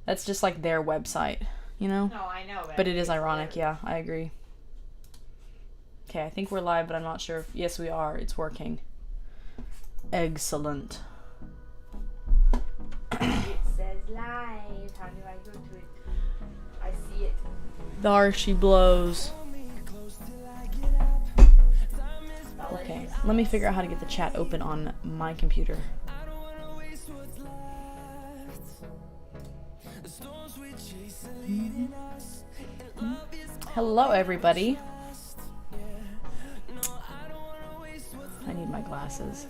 That's just like their website, you know? No, I know. But it is ironic, yeah, I agree. Okay, I think we're live, but I'm not sure if... Yes, we are. It's working. Excellent. It says live. How do I go to it? I see it. There she blows. Okay, let me figure out how to get the chat open on my computer. Hello, everybody. I need my glasses.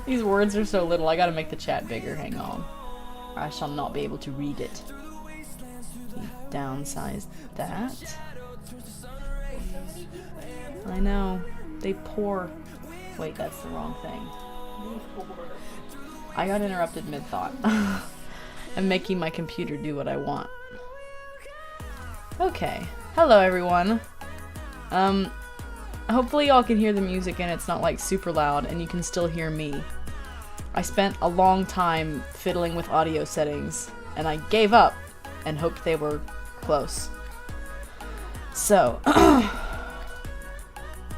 These words are so little. I gotta make the chat bigger. Hang on. Or I shall not be able to read it. Downsize that. I know. They pour. Wait, that's the wrong thing. I got interrupted mid-thought. I'm making my computer do what I want. Okay. Hello, everyone. Hopefully y'all can hear the music and it's not like super loud and you can still hear me. I spent a long time fiddling with audio settings and I gave up and hoped they were close. So,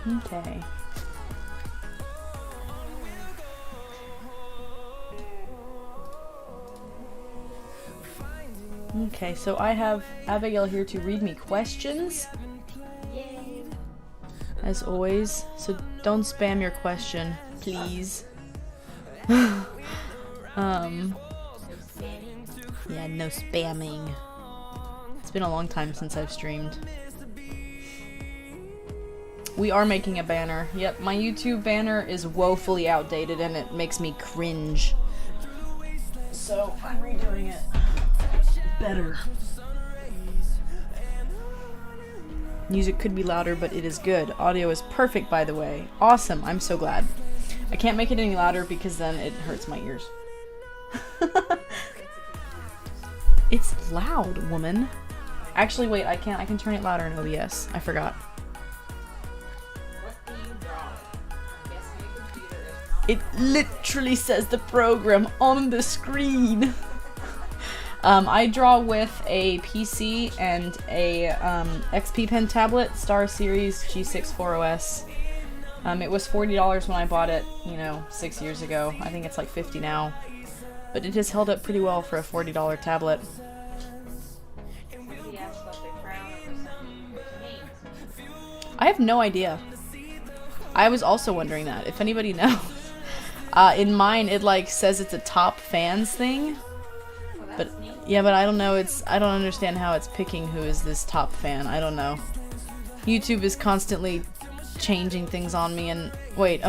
okay. Okay, so I have Abigail here to read me questions. Yay. As always, so don't spam your question, please. No Yeah, no spamming. It's been a long time since I've streamed. We are making a banner. Yep, my YouTube banner is woefully outdated and it makes me cringe. So I'm redoing it better. Music could be louder, but it is good. Audio is perfect, by the way. Awesome, I'm so glad. I can't make it any louder because then it hurts my ears. It's loud, woman. Actually, wait, I can't. I can turn it louder in OBS. I forgot. What do you draw? I'm guessing your computer is not. It literally says the program on the screen. I draw with a PC and a XP Pen tablet, Star Series G64OS. It was $40 when I bought it, 6 years ago. I think it's like $50 now. But it has held up pretty well for a $40 tablet. He asked about the crown of the sun names. I have no idea. I was also wondering that, if anybody knows. In mine, it says it's a top fans thing. Well, But that's neat. yeah, but I don't know. I don't understand how it's picking who is this top fan. I don't know. YouTube is constantly changing things on me. And wait.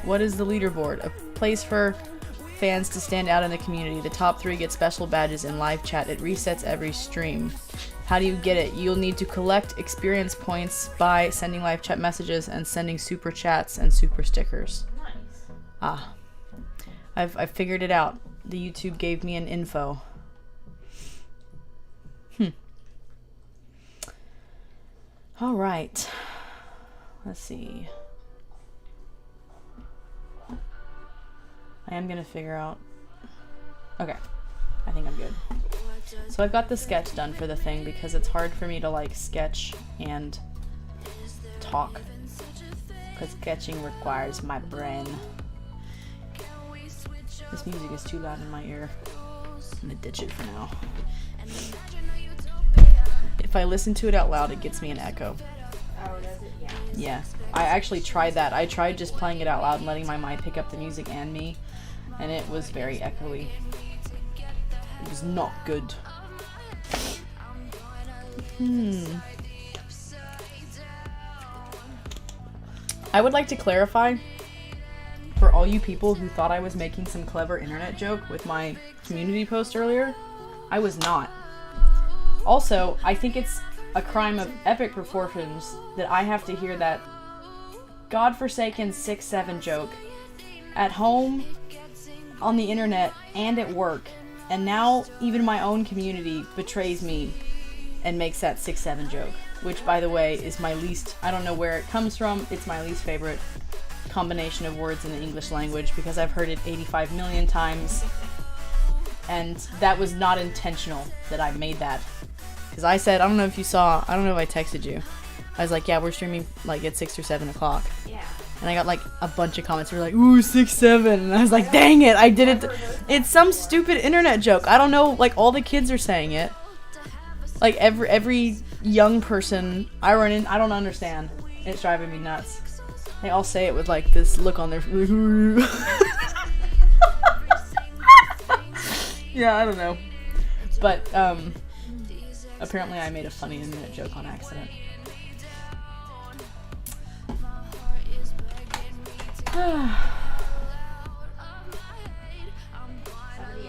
What is the leaderboard? A place for fans to stand out in the community. The top 3 get special badges in live chat. It resets every stream. How do you get it? You'll need to collect experience points by sending live chat messages and sending super chats and super stickers. Nice. I've figured it out. The YouTube gave me an info. All right. Let's see. I am gonna figure out. Okay. I think I'm good. So I've got the sketch done for the thing because it's hard for me to sketch and talk. Because sketching requires my brain. This music is too loud in my ear. I'm gonna ditch it for now. If I listen to it out loud, it gets me an echo. Oh, does it? Yeah. Yeah. I actually tried that. I tried just playing it out loud and letting my mic pick up the music and me, and it was very echoey. It was not good. I would like to clarify for all you people who thought I was making some clever internet joke with my community post earlier. I was not. Also, I think it's a crime of epic proportions that I have to hear that godforsaken 6-7 joke at home, on the internet, and at work, and now even my own community betrays me and makes that 6-7 joke, which, by the way, is my least, I don't know where it comes from, it's my least favorite combination of words in the English language because I've heard it 85 million times. And that was not intentional that I made that. Because I said, I don't know if you saw, I don't know if I texted you. I was like, yeah, we're streaming like at 6 or 7 o'clock. Yeah. And I got like a bunch of comments that were like, ooh, 6, 7. And I was like, dang it, I did it. It's some stupid internet joke. I don't know, like all the kids are saying it. Like every young person I run in, I don't understand. It's driving me nuts. They all say it with like this look on their yeah, I don't know. But apparently I made a funny internet joke on accident. Somebody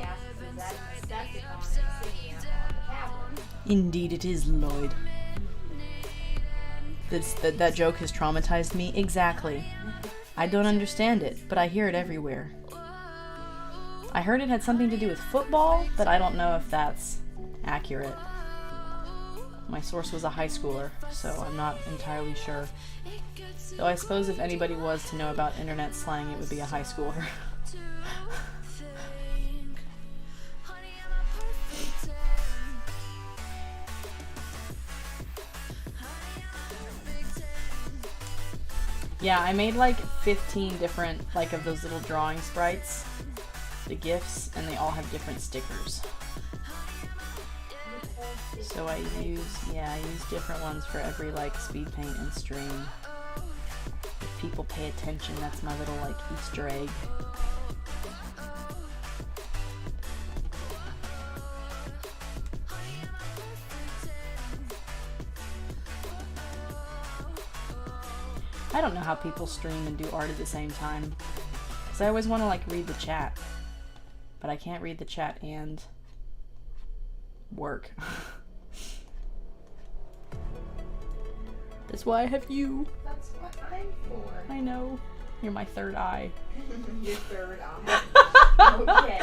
asks, is that Decepticon singing on the cavern? Indeed it is, Lloyd. That joke has traumatized me. Exactly. I don't understand it, but I hear it everywhere. I heard it had something to do with football, but I don't know if that's accurate. My source was a high schooler, so I'm not entirely sure. Though I suppose if anybody was to know about internet slang, it would be a high schooler. Yeah, I made like 15 different, like, of those little drawing sprites, the GIFs, and they all have different stickers. So I use different ones for every, like, speed paint and stream. If people pay attention, that's my little, like, Easter egg. I don't know how people stream and do art at the same time. Because I always want to, like, read the chat. But I can't read the chat and work. That's why I have you. That's what I'm for. I know. You're my third eye. Your third eye. Okay.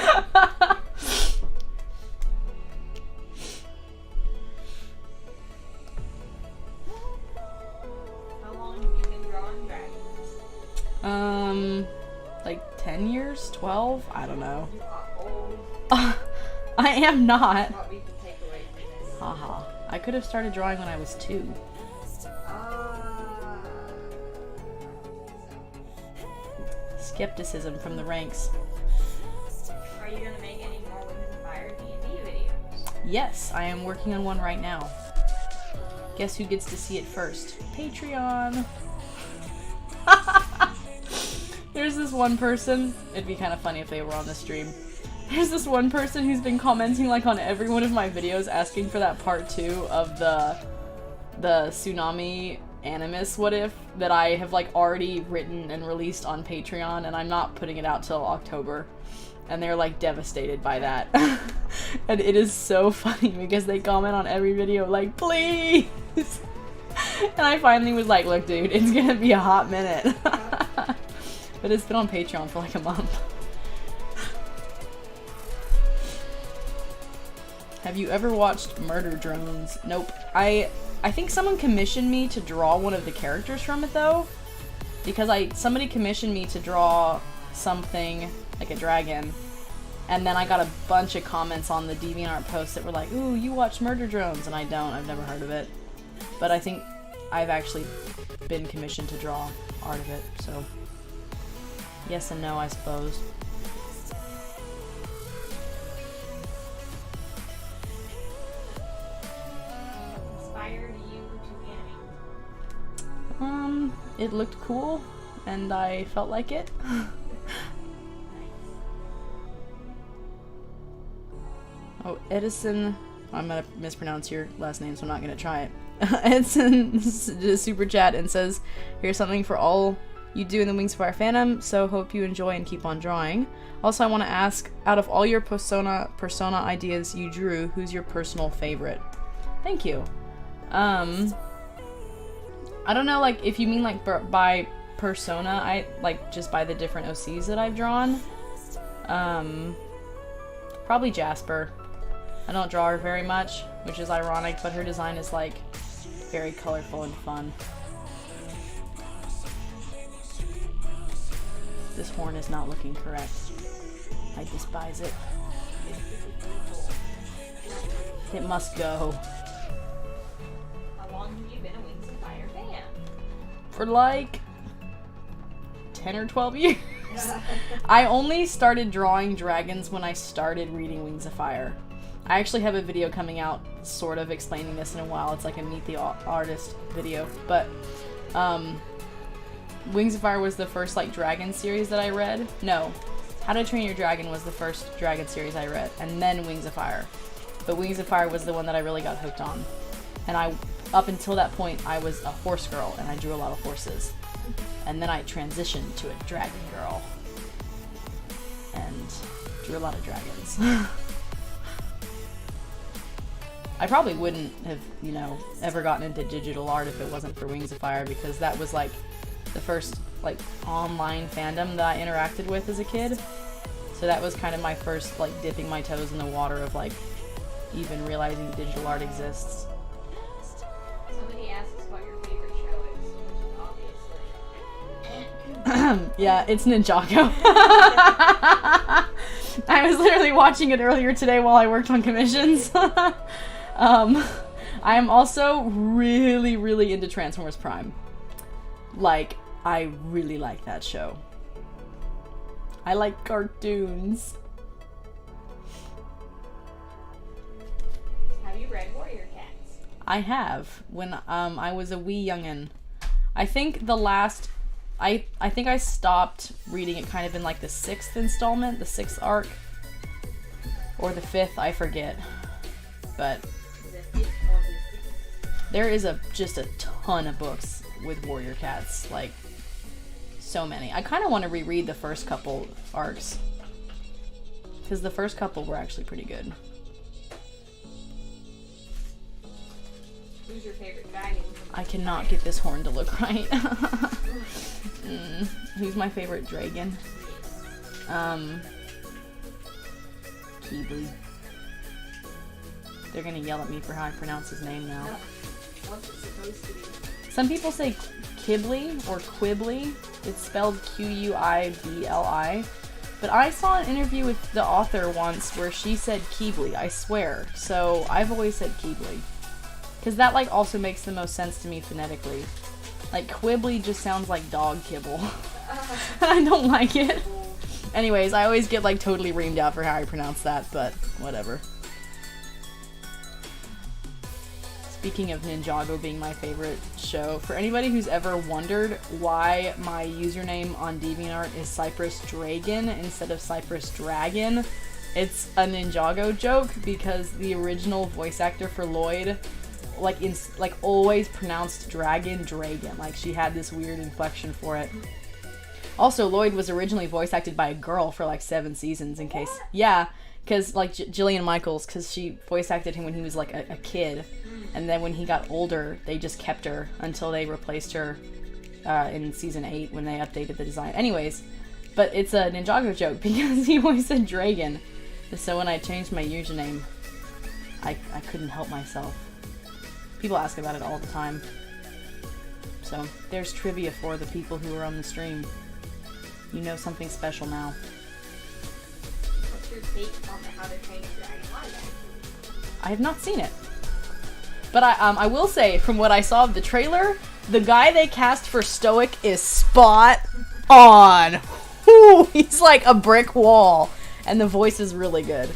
How long have you been drawing dragons? Like 10 years? 12? I don't know. You are old. I am not. What we can take away from this. Haha. I could have started drawing when I was 2. Skepticism from the ranks. Are you gonna make any more women-inspired D&D videos? Yes, I am working on one right now. Guess who gets to see it first? Patreon! There's this one person, it'd be kind of funny if they were on the stream. There's this one person who's been commenting like on every one of my videos asking for that part 2 of the tsunami animus what if that I have like already written and released on Patreon, and I'm not putting it out till October. And they're like devastated by that. And it is so funny because they comment on every video like, please! And I finally was like, look dude, it's gonna be a hot minute. But it's been on Patreon for like a month. Have you ever watched Murder Drones? Nope. I think someone commissioned me to draw one of the characters from it though. Because somebody commissioned me to draw something like a dragon. And then I got a bunch of comments on the DeviantArt post that were like, ooh, you watch Murder Drones, and I don't. I've never heard of it. But I think I've actually been commissioned to draw art of it, so yes and no, I suppose. Inspired you to animate? It looked cool, and I felt like it. Oh, Edison, I'm gonna mispronounce your last name, so I'm not gonna try it. Edison did a super chat and says, here's something for all you do in the Wings of Fire fandom, so hope you enjoy and keep on drawing. Also, I want to ask, out of all your persona ideas you drew, who's your personal favorite? Thank you. I don't know, like, if you mean, like, by persona, I, like, just by the different OCs that I've drawn. Probably Jasper. I don't draw her very much, which is ironic, but her design is, like, very colorful and fun. This horn is not looking correct. I despise it. It must go. How long have you been a Wings of Fire fan? For like 10 or 12 years. I only started drawing dragons when I started reading Wings of Fire. I actually have a video coming out sort of explaining this in a while. It's like a Meet the Artist video. But Wings of Fire was the first like dragon series that I read. No, How to Train Your Dragon was the first dragon series I read, and then Wings of Fire. But Wings of Fire was the one that I really got hooked on. And up until that point, I was a horse girl, and I drew a lot of horses. And then I transitioned to a dragon girl. And drew a lot of dragons. I probably wouldn't have, ever gotten into digital art if it wasn't for Wings of Fire, because that was like the first like online fandom that I interacted with as a kid. So that was kind of my first like dipping my toes in the water of like even realizing digital art exists. Somebody asked us what your favorite show is, which is obviously... Yeah, it's Ninjago. I was literally watching it earlier today while I worked on commissions. I am also really, really into Transformers Prime. Like, I really like that show. I like cartoons. Have you read Warrior Cats? I have, when I was a wee youngin'. I think I think I stopped reading it kind of in like the 6th installment, the 6th arc. Or the 5th, I forget. But there is just a ton of books with Warrior Cats, like so many. I kind of want to reread the first couple arcs, because the first couple were actually pretty good. Who's your favorite dragon? I cannot get this horn to look right. Who's my favorite dragon? Keebly. They're gonna yell at me for how I pronounce his name now. What's it supposed to be? Some people say Kibli or Quibbly. It's spelled Q-U-I-B-L-I. But I saw an interview with the author once where she said Keebly, I swear. So I've always said Keebly. Because that like also makes the most sense to me phonetically. Like Quibbly just sounds like dog kibble. I don't like it. Anyways, I always get like totally reamed out for how I pronounce that, but whatever. Speaking of Ninjago being my favorite show, for anybody who's ever wondered why my username on DeviantArt is Cyprus Dragon instead of Cyprus Dragon, it's a Ninjago joke because the original voice actor for Lloyd always pronounced dragon. Like she had this weird inflection for it. Also, Lloyd was originally voice acted by a girl for like 7 seasons in case. Yeah, because like Jillian Michaels, because she voice acted him when he was like a kid. And then when he got older, they just kept her until they replaced her in season 8 when they updated the design. Anyways, but it's a Ninjago joke because he always said dragon. So when I changed my username, I couldn't help myself. People ask about it all the time. So there's trivia for the people who are on the stream. You know something special now. What's your take on the How to Train Your Dragon live action? I have not seen it. But I will say, from what I saw of the trailer, the guy they cast for Stoic is spot on. Whew, he's like a brick wall. And the voice is really good.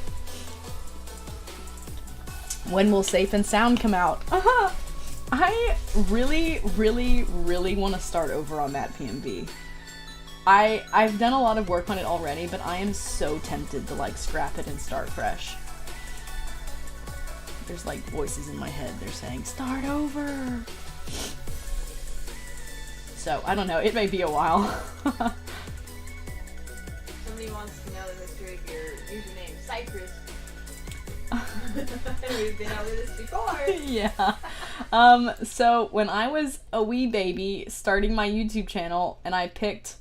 When will Safe and Sound come out? I really, really, really want to start over on that PMV. I've done a lot of work on it already, but I am so tempted to like scrap it and start fresh. There's like voices in my head. They're saying, start over. So, I don't know. It may be a while. Somebody wants to know the history of your username, Cyprus. We've been over this before. Yeah. So when I was a wee baby starting my YouTube channel and I picked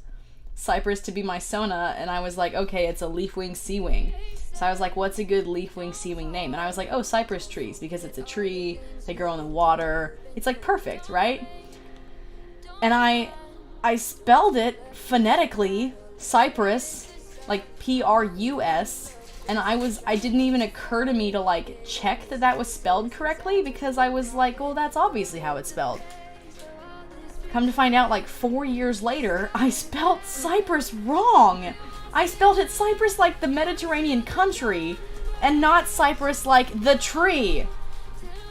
Cyprus to be my Sona and I was like, okay, it's a leaf-wing sea-wing. So I was like, what's a good leaf-wing sea-wing name? And I was like, oh, cypress trees, because it's a tree, they grow in the water. It's like perfect, right? And I spelled it phonetically, Cyprus, like P-R-U-S, And I didn't even occur to me to, like, check that was spelled correctly, because I was like, well, that's obviously how it's spelled. Come to find out, like, 4 years later, I spelled Cyprus wrong. I spelled it Cyprus like the Mediterranean country, and not Cyprus like the tree.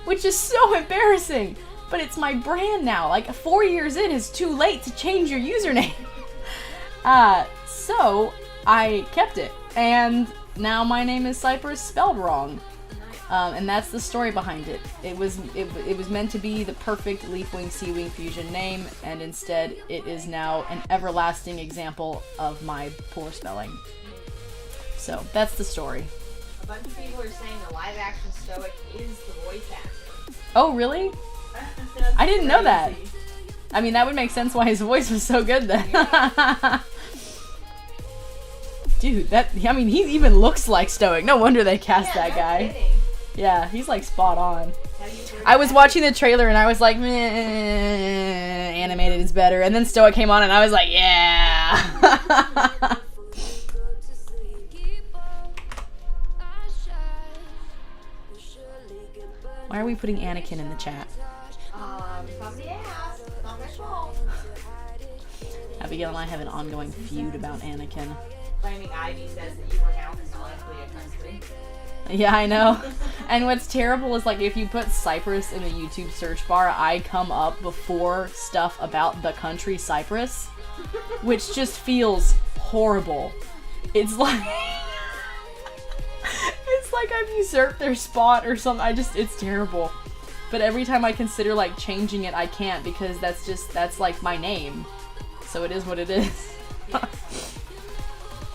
Which is so embarrassing. But it's my brand now. Like, 4 years in is too late to change your username. So I kept it. And now my name is Cyprus spelled wrong. And that's the story behind it. It was meant to be the perfect Leafwing Seawing fusion name, and instead it is now an everlasting example of my poor spelling. So that's the story. A bunch of people are saying the live action Stoic is the voice actor. Oh, really? I didn't know that. I mean, that would make sense why his voice was so good then. Yeah. Dude, he even looks like Stoic. No wonder they cast that guy. Kidding. Yeah, he's like spot on. I was watching the trailer and I was like, meh, animated is better. And then Stoic came on and I was like, yeah. Why are we putting Anakin in the chat? Somebody asked. It's not my fault. Abigail and I have an ongoing feud about Anakin. Flaming Ivy says that you were now canonically a country. Yeah, I know. And what's terrible is, like, if you put Cyprus in the YouTube search bar, I come up before stuff about the country Cyprus, which just feels horrible. It's like it's like I've usurped their spot or something. It's terrible. But every time I consider, like, changing it, I can't, because that's like my name. So it is what it is.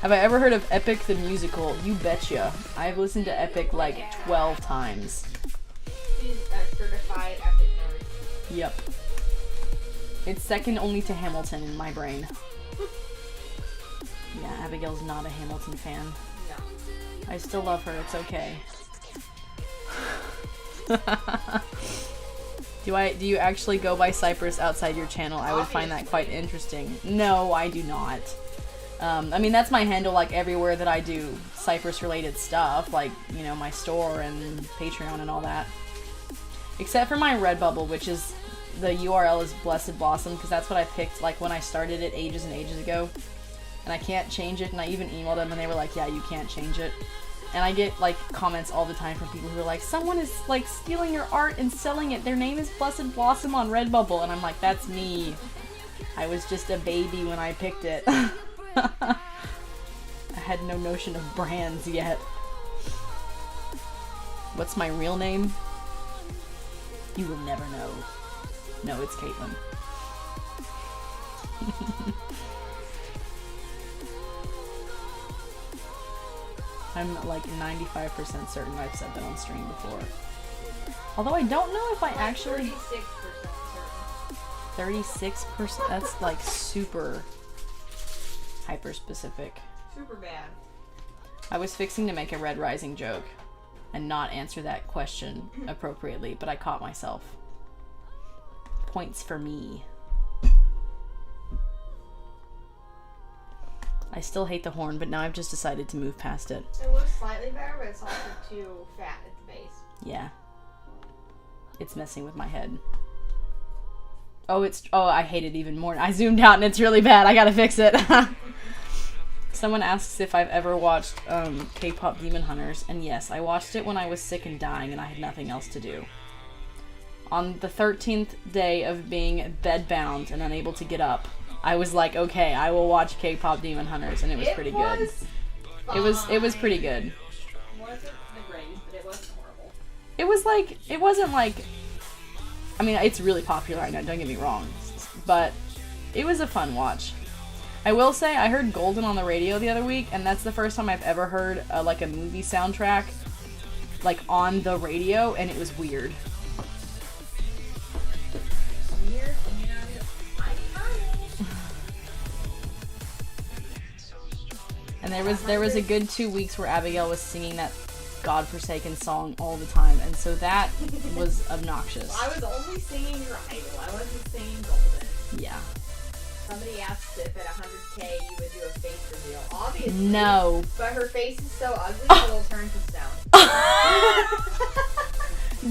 Have I ever heard of Epic the Musical? You betcha. I've listened to Epic like 12 times. She's a certified epic nerd. Yep. It's second only to Hamilton in my brain. Yeah, Abigail's not a Hamilton fan. No. I still love her, it's okay. Do you actually go by Cyprus outside your channel? I would find that quite interesting. No, I do not. I mean, that's my handle, like, everywhere that I do Cyprus-related stuff, like, you know, my store and Patreon and all that. Except for my Redbubble, which is, the URL is Blessed Blossom, because that's what I picked, like, when I started it ages and ages ago. And I can't change it, and I even emailed them, and they were like, yeah, you can't change it. And I get, like, comments all the time from people who are like, someone is, like, stealing your art and selling it. Their name is Blessed Blossom on Redbubble. And I'm like, that's me. I was just a baby when I picked it. I had no notion of brands yet. What's my real name? You will never know. No, it's Caitlin. I'm like 95% certain I've said that on stream before. Although I don't know if I actually... 36% certain. 36%? That's like super hyper specific. Super bad. I was fixing to make a Red Rising joke and not answer that question appropriately, but I caught myself. Points for me. I still hate the horn, but now I've just decided to move past it. It looks slightly better, but it's also too fat at the base. Yeah. It's messing with my head. Oh, I hate it even more. I zoomed out and it's really bad. I gotta fix it. Someone asks if I've ever watched K-pop Demon Hunters, and yes, I watched it when I was sick and dying and I had nothing else to do. On the 13th day of being bedbound and unable to get up, I was like, okay, I will watch K-pop Demon Hunters, and it was pretty good. It was pretty good. It wasn't the greatest, but it wasn't horrible. It wasn't like, I mean, it's really popular, I know, don't get me wrong, but it was a fun watch. I will say, I heard Golden on the radio the other week, and that's the first time I've ever heard like a movie soundtrack like on the radio, and it was weird. Weird and iconic. And there was a good 2 weeks where Abigail was singing that godforsaken song all the time, and so that was obnoxious. I was only singing your idol. I wasn't singing Golden. Yeah. Somebody asked if at 100K you would do a face reveal. Obviously. No. But her face is so ugly that it'll turn to stone.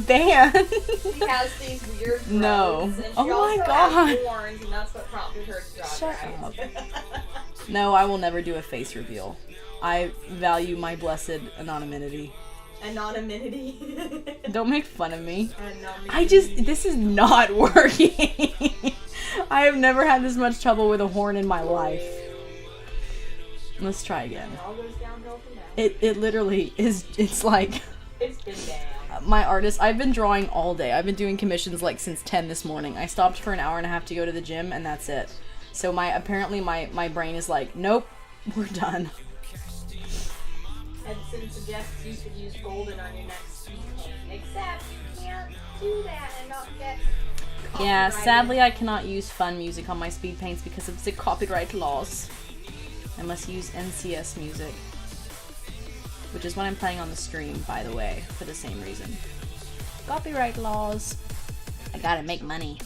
Dan. She has these weird growths, No. and she Oh my also God. has horns, and that's what prompted her to draw Shut dragons. No, I will never do a face reveal. I value my blessed anonymity. Anonymity. Don't make fun of me. Anonymity. This is not working. I have never had this much trouble with a horn in my life. Let's try again. It all goes downhill from now. It literally is, it's like, It's been down. my artist, I've been drawing all day. I've been doing commissions like since 10 this morning. I stopped for an hour and a half to go to the gym, and that's it. So apparently my brain is like, nope, we're done. Edson suggests you should use golden on your next speed paint. Except you can't do that and not get Yeah, copyrighted. sadly I cannot use fun music on my speed paints because of the copyright laws. I must use NCS music. Which is what I'm playing on the stream, by the way, for the same reason. Copyright laws. I gotta make money.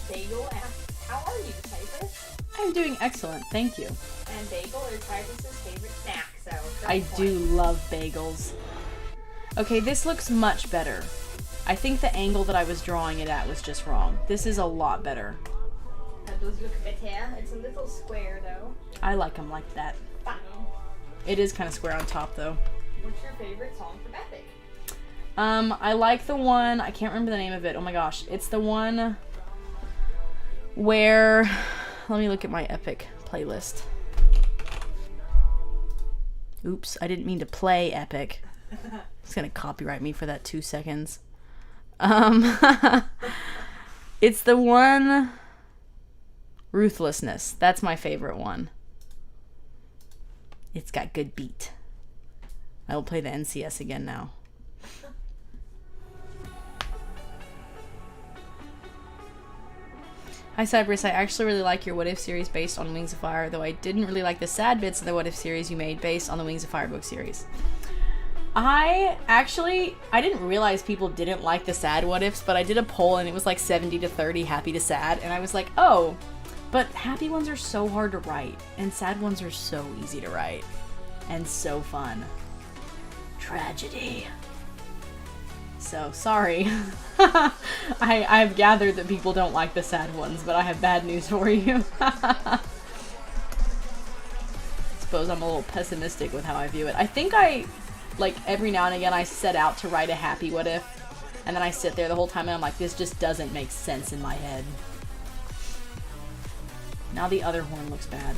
Bagel asks, how are you, Cyprus? I'm doing excellent, thank you. And bagel is Cyprus's favorite snack, so I do love bagels. Okay, this looks much better. I think the angle that I was drawing it at was just wrong. This is a lot better. That does look better. It's a little square, though. I like them like that. Fine. It is kind of square on top, though. What's your favorite song from Epic? I like the one, I can't remember the name of it. Oh my gosh. It's the one where, let me look at my Epic playlist. Oops, I didn't mean to play Epic. It's gonna copyright me for that 2 seconds. It's the one, Ruthlessness. That's my favorite one. It's got good beat. I will play the NCS again now. Hi Cyprus, I actually really like your What If series based on Wings of Fire, though I didn't really like the sad bits of the What If series you made based on the Wings of Fire book series. I didn't realize people didn't like the sad what ifs, but I did a poll and it was like 70 to 30 happy to sad, and I was like, oh, but happy ones are so hard to write, and sad ones are so easy to write, and so fun. Tragedy. So, sorry. I've gathered that people don't like the sad ones, but I have bad news for you. Suppose I'm a little pessimistic with how I view it. I think like, every now and again I set out to write a happy what if, and then I sit there the whole time and I'm like, this just doesn't make sense in my head. Now the other horn looks bad.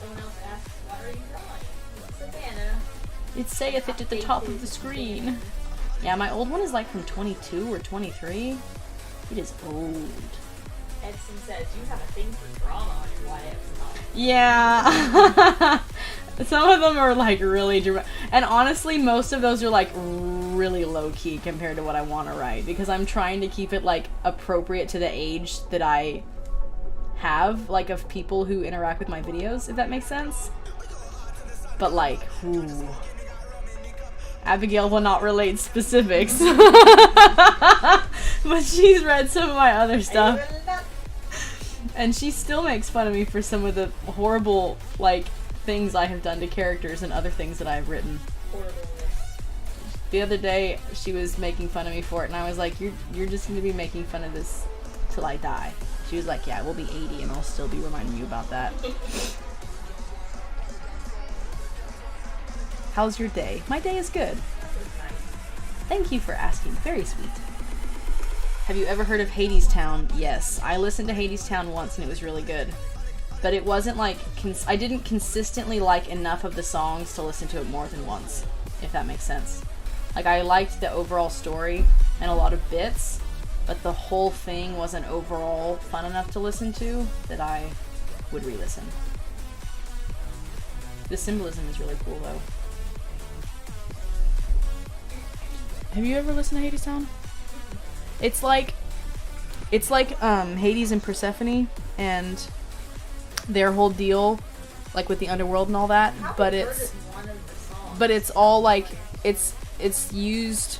Someone else asks, what are you drawing? Savannah. It saith it at the top of the screen. Yeah, my old one is like from 22 or 23. It is old. Edson says, you have a thing for drama on your what ifs, huh? Yeah. Some of them are like really dramatic. And honestly, most of those are like really low key compared to what I want to write, because I'm trying to keep it like appropriate to the age that I have, like, of people who interact with my videos, if that makes sense. But like, ooh. Abigail will not relate specifics. But she's read some of my other stuff. And she still makes fun of me for some of the horrible, like, things I have done to characters and other things that I've written. The other day, she was making fun of me for it, and I was like, you're just going to be making fun of this till I die. She was like, yeah, we'll be 80 and I'll still be reminding you about that. How's your day? My day is good. Thank you for asking. Very sweet. Have you ever heard of Hadestown? Yes. I listened to Hadestown once and it was really good. But it wasn't like, I didn't consistently like enough of the songs to listen to it more than once, if that makes sense. Like, I liked the overall story and a lot of bits, but the whole thing wasn't overall fun enough to listen to that I would re-listen. The symbolism is really cool, though. Have you ever listened to Hadestown? It's like Hades and Persephone and their whole deal, like with the underworld and all that, but it's but it's all like it's used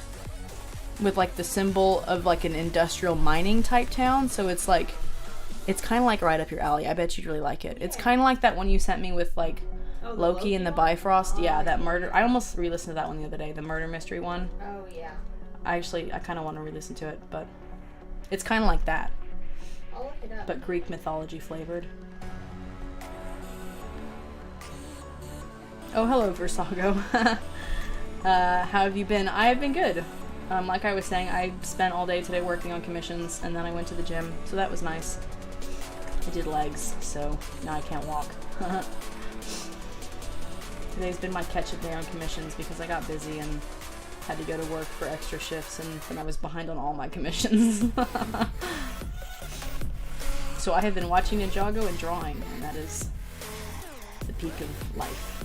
with like the symbol of like an industrial mining type town, so it's like it's kind of like right up your alley. I bet you'd really like it. It's kind of like that one you sent me with like Loki and the Bifrost. Yeah, that murder. I almost re-listened to that one the other day, the murder mystery one. Oh yeah. I kind of want to re-listen to it, but it's kind of like that. I'll look it up. But Greek mythology flavored. Oh, hello, Versago. How have you been? I have been good. Like I was saying, I spent all day today working on commissions, and then I went to the gym, so that was nice. I did legs, so now I can't walk. Today's been my catch-up day on commissions because I got busy and had to go to work for extra shifts, and then I was behind on all my commissions. So I have been watching Ninjago and drawing, and that is the peak of life.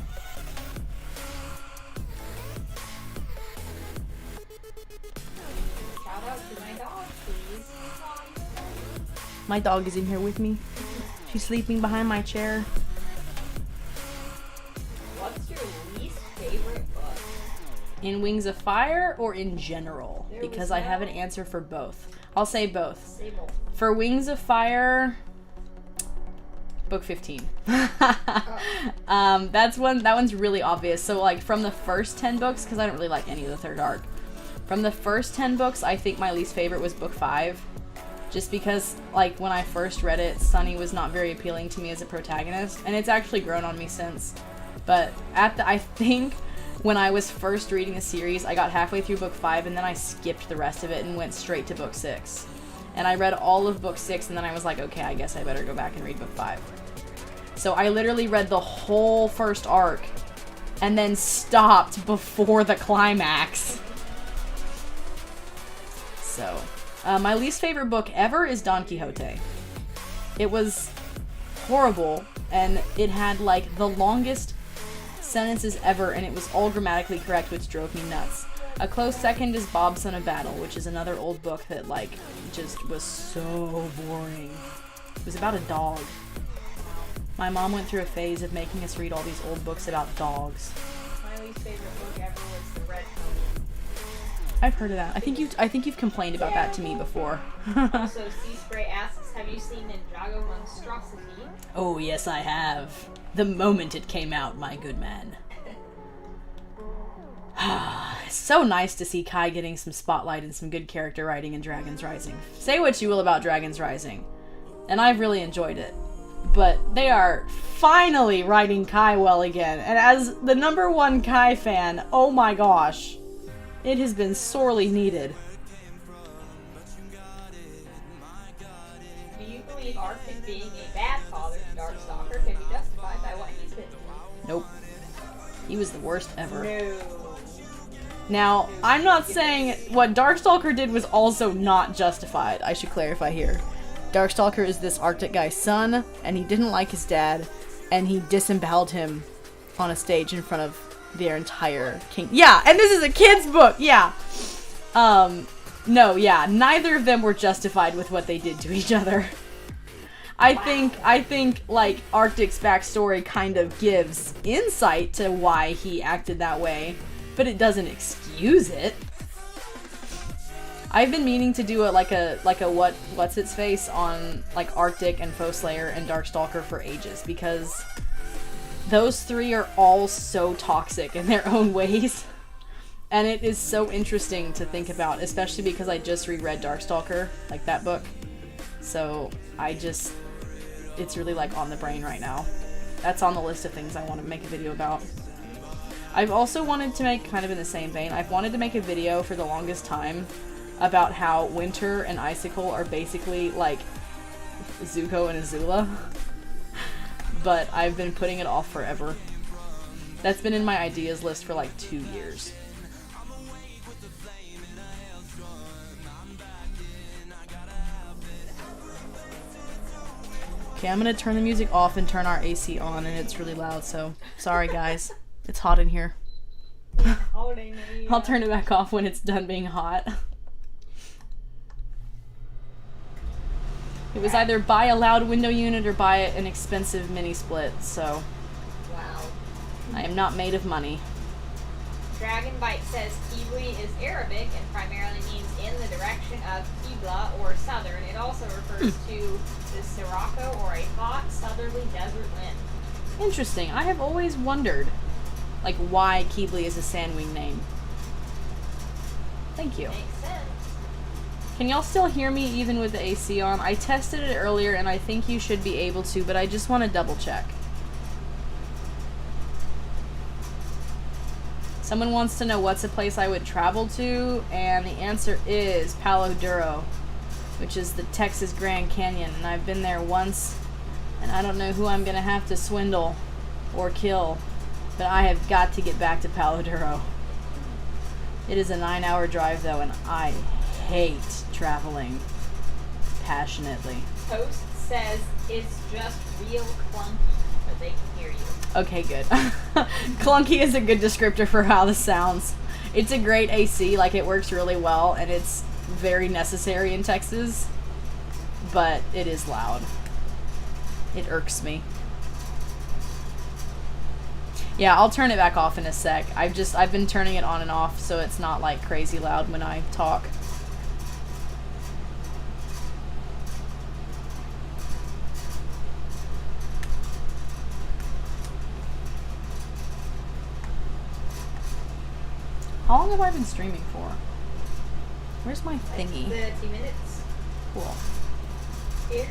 Shout out to my dog, please. My dog is in here with me. She's sleeping behind my chair. What's your least favorite book? In Wings of Fire or in general? There Because was I have no- an answer for both. I'll say both. Sable. For Wings of Fire, book 15. That one's really obvious. So like from the first 10 books, because I don't really like any of the third arc. From the first 10 books, I think my least favorite was book 5. Just because, like, when I first read it, Sunny was not very appealing to me as a protagonist, and it's actually grown on me since. But I think when I was first reading the series, I got halfway through book 5, and then I skipped the rest of it and went straight to book 6. And I read all of book 6, and then I was like, okay, I guess I better go back and read book 5. So I literally read the whole first arc, and then stopped before the climax. So... my least favorite book ever is Don Quixote. It was horrible, and it had like the longest sentences ever, and it was all grammatically correct, which drove me nuts. A close second is Bob Son of Battle, which is another old book that like just was so boring. It was about a dog. My mom went through a phase of making us read all these old books about dogs. My least favorite book ever was The Red Pony. I've heard of that. I think you've complained about that to me before. Also, Sea Spray asks, have you seen Ninjago Monstrosity? Oh, yes, I have. The moment it came out, my good man. It's so nice to see Kai getting some spotlight and some good character writing in Dragon's Rising. Say what you will about Dragon's Rising, and I've really enjoyed it. But they are finally writing Kai well again. And as the #1 Kai fan, oh my gosh. It has been sorely needed. Do you believe Arctic being a bad father to Darkstalker can be justified by what he's been doing? Nope. He was the worst ever. No. Now, I'm not saying what Darkstalker did was also not justified. I should clarify here. Darkstalker is this Arctic guy's son, and he didn't like his dad, and he disemboweled him on a stage in front of their entire king. Yeah, and this is a kid's book. Yeah. No, yeah, neither of them were justified with what they did to each other. I think like Arctic's backstory kind of gives insight to why he acted that way, but it doesn't excuse it. I've been meaning to do what's its face on like Arctic and Foeslayer and Darkstalker for ages, because those three are all so toxic in their own ways. And it is so interesting to think about, especially because I just reread Darkstalker, like that book. So it's really like on the brain right now. That's on the list of things I want to make a video about. I've also wanted to make, kind of in the same vein, I've wanted to make a video for the longest time about how Winter and Icicle are basically like Zuko and Azula. But I've been putting it off forever. That's been in my ideas list for like 2 years. Okay, I'm gonna turn the music off and turn our AC on, and it's really loud, so sorry guys. It's hot in here. I'll turn it back off when it's done being hot. It was either buy a loud window unit or buy an expensive mini split, so Wow. I am not made of money. Dragonbite says Qibli is Arabic and primarily means in the direction of Qibla or southern. It also refers to the Sirocco or a hot southerly desert wind. Interesting. I have always wondered, like, why Qibli is a Sandwing name. Thank you. Makes sense. Can y'all still hear me even with the AC on? I tested it earlier and I think you should be able to, but I just want to double check. Someone wants to know what's a place I would travel to, and the answer is Palo Duro, which is the Texas Grand Canyon, and I've been there once, and I don't know who I'm going to have to swindle or kill, but I have got to get back to Palo Duro. It is a 9-hour drive, though, and I hate traveling passionately. Post says it's just real clunky, but they can hear you. Okay, good. Clunky is a good descriptor for how this sounds. It's a great AC, like it works really well, and it's very necessary in Texas, but it is loud. It irks me. Yeah, I'll turn it back off in a sec. I've been turning it on and off so it's not like crazy loud when I talk. How long have I been streaming for? Where's my thingy? The 2 minutes. Cool. Ish.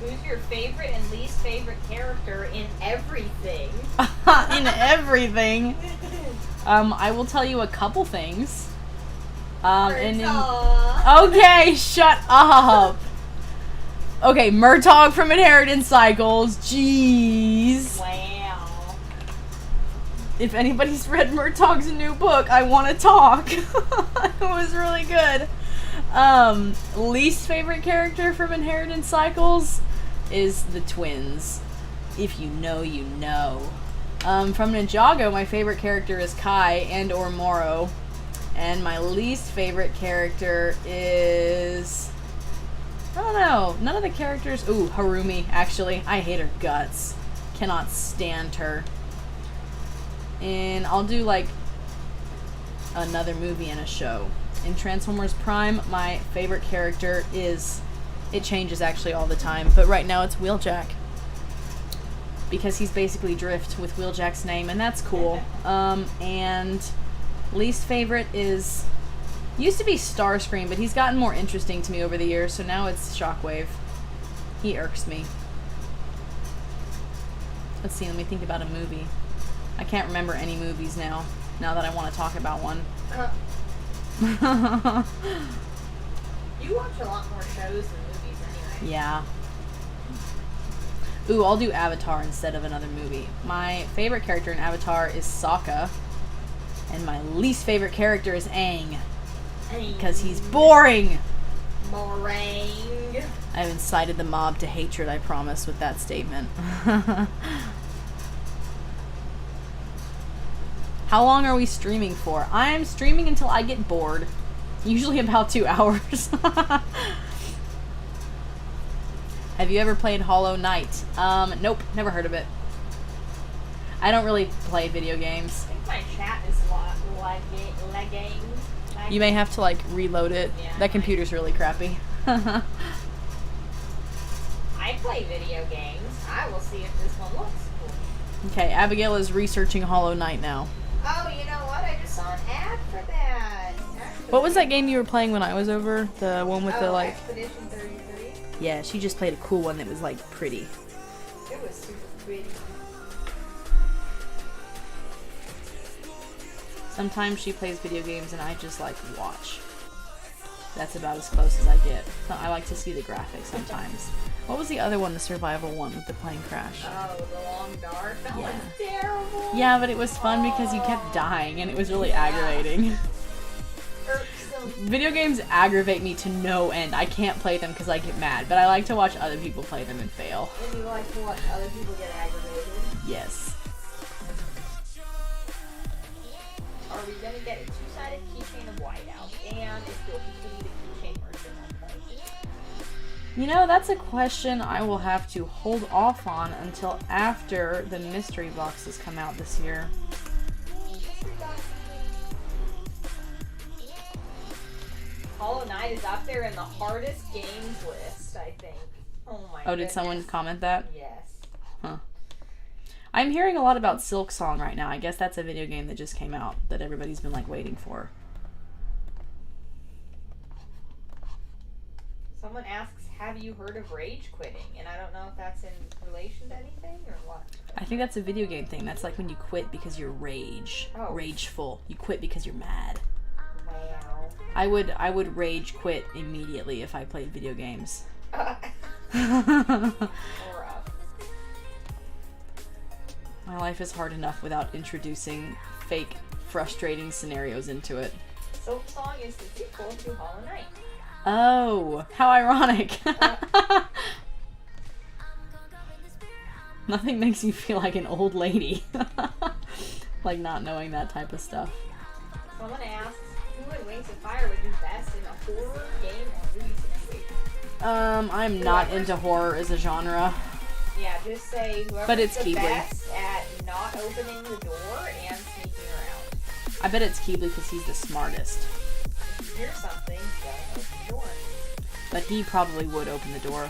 Who's your favorite and least favorite character in everything? In everything. I will tell you a couple things. Okay, shut up. Okay, Murtog from Inheritance Cycles. Jeez. Wow. If anybody's read Murtog's new book, I want to talk. It was really good. Least favorite character from Inheritance Cycles is the twins. If you know, you know. From Ninjago, my favorite character is Kai and or Moro. And my least favorite character is... I don't know. None of the characters... Ooh, Harumi, actually. I hate her guts. Cannot stand her. And I'll do, like, another movie and a show. In Transformers Prime, my favorite character is... It changes, actually, all the time. But right now, it's Wheeljack. Because he's basically Drift with Wheeljack's name, and that's cool. And... least favorite is... used to be Starscream, but he's gotten more interesting to me over the years, so now it's Shockwave. He irks me. Let's see, let me think about a movie. I can't remember any movies now that I want to talk about one. You watch a lot more shows than movies anyway. Yeah. Ooh, I'll do Avatar instead of another movie. My favorite character in Avatar is Sokka. And my least favorite character is Aang. Because he's boring! Boring. I've incited the mob to hatred, I promise, with that statement. How long are we streaming for? I'm streaming until I get bored. Usually about 2 hours. Have you ever played Hollow Knight? Nope, never heard of it. I don't really play video games. I think my chat is lagging. You may have to, like, reload it. Yeah, that computer's really crappy. I play video games. I will see if this one looks cool. Okay, Abigail is researching Hollow Knight now. Oh, you know what? I just saw an ad for that. What was that game you were playing when I was over? The one with the, like... Expedition 33? Yeah, she just played a cool one that was, like, pretty. It was super pretty. Sometimes she plays video games and I just, like, watch. That's about as close as I get. I like to see the graphics sometimes. What was the other one, the survival one with the plane crash? Oh, the long dark? That Yeah. was terrible. Yeah, but it was fun because you kept dying and it was really aggravating. Video games aggravate me to no end. I can't play them because I get mad, but I like to watch other people play them and fail. And you like to watch other people get aggravated? Yes. Are we gonna get a two-sided keychain of whiteout? And is 50 You know, that's a question I will have to hold off on until after the mystery boxes come out this year. Hollow Knight is up there in the hardest games list, I think. Oh my Oh, did someone comment that? Yes. Huh. I'm hearing a lot about Silk Song right now. I guess that's a video game that just came out that everybody's been like waiting for. Someone asks, have you heard of rage quitting? And I don't know if that's in relation to anything or what. I think that's a video game thing. That's like when you quit because you're rageful. You quit because you're mad. Wow. I would rage quit immediately if I played video games. Rough. My life is hard enough without introducing fake, frustrating scenarios into it. Silk Song is the sequel to Hollow Knight. Oh, how ironic. Nothing makes you feel like an old lady. Like not knowing that type of stuff. Someone asks, who in Wings of Fire would do best in a horror game or movie situation? I'm not into horror as a genre. Yeah, just say whoever's But it's the Keebly. best at not opening the door and sneaking around. I bet it's Keebly because he's the smartest. If you hear something, don't open the door. But he probably would open the door.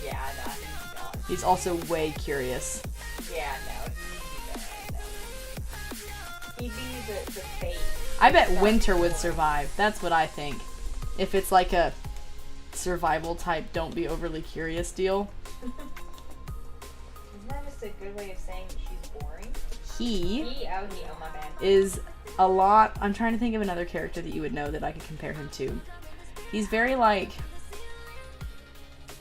Yeah, no, he's gone. He's also way curious. Yeah, no, no. He'd be the fate. I bet Winter would survive. That's what I think. If it's like a survival type, don't be overly curious deal. Isn't that just a good way of saying that she's boring? He Oh, my bad. is a lot... I'm trying to think of another character that you would know that I could compare him to. He's very like...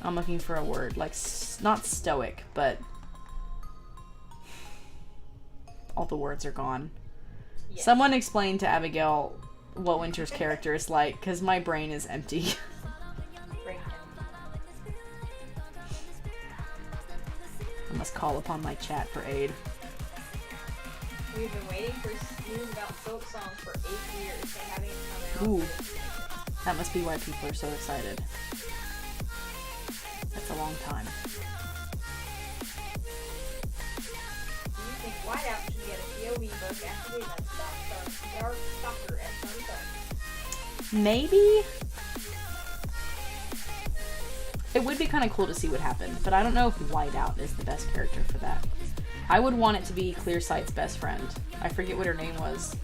I'm looking for a word. Like, not stoic, but... all the words are gone. Yes. Someone explain to Abigail what Winter's character is like, because my brain is empty. Bring him. I must call upon my chat for aid. We've been waiting for news about Silk Song for 8 years. They haven't come out. Ooh. That must be why people are so excited. That's a long time. Do you think Whiteout should get a POV book after they let Dark Stalker at some point? Maybe? It would be kind of cool to see what happened, but I don't know if Whiteout is the best character for that. I would want it to be Clearsight's best friend. I forget what her name was.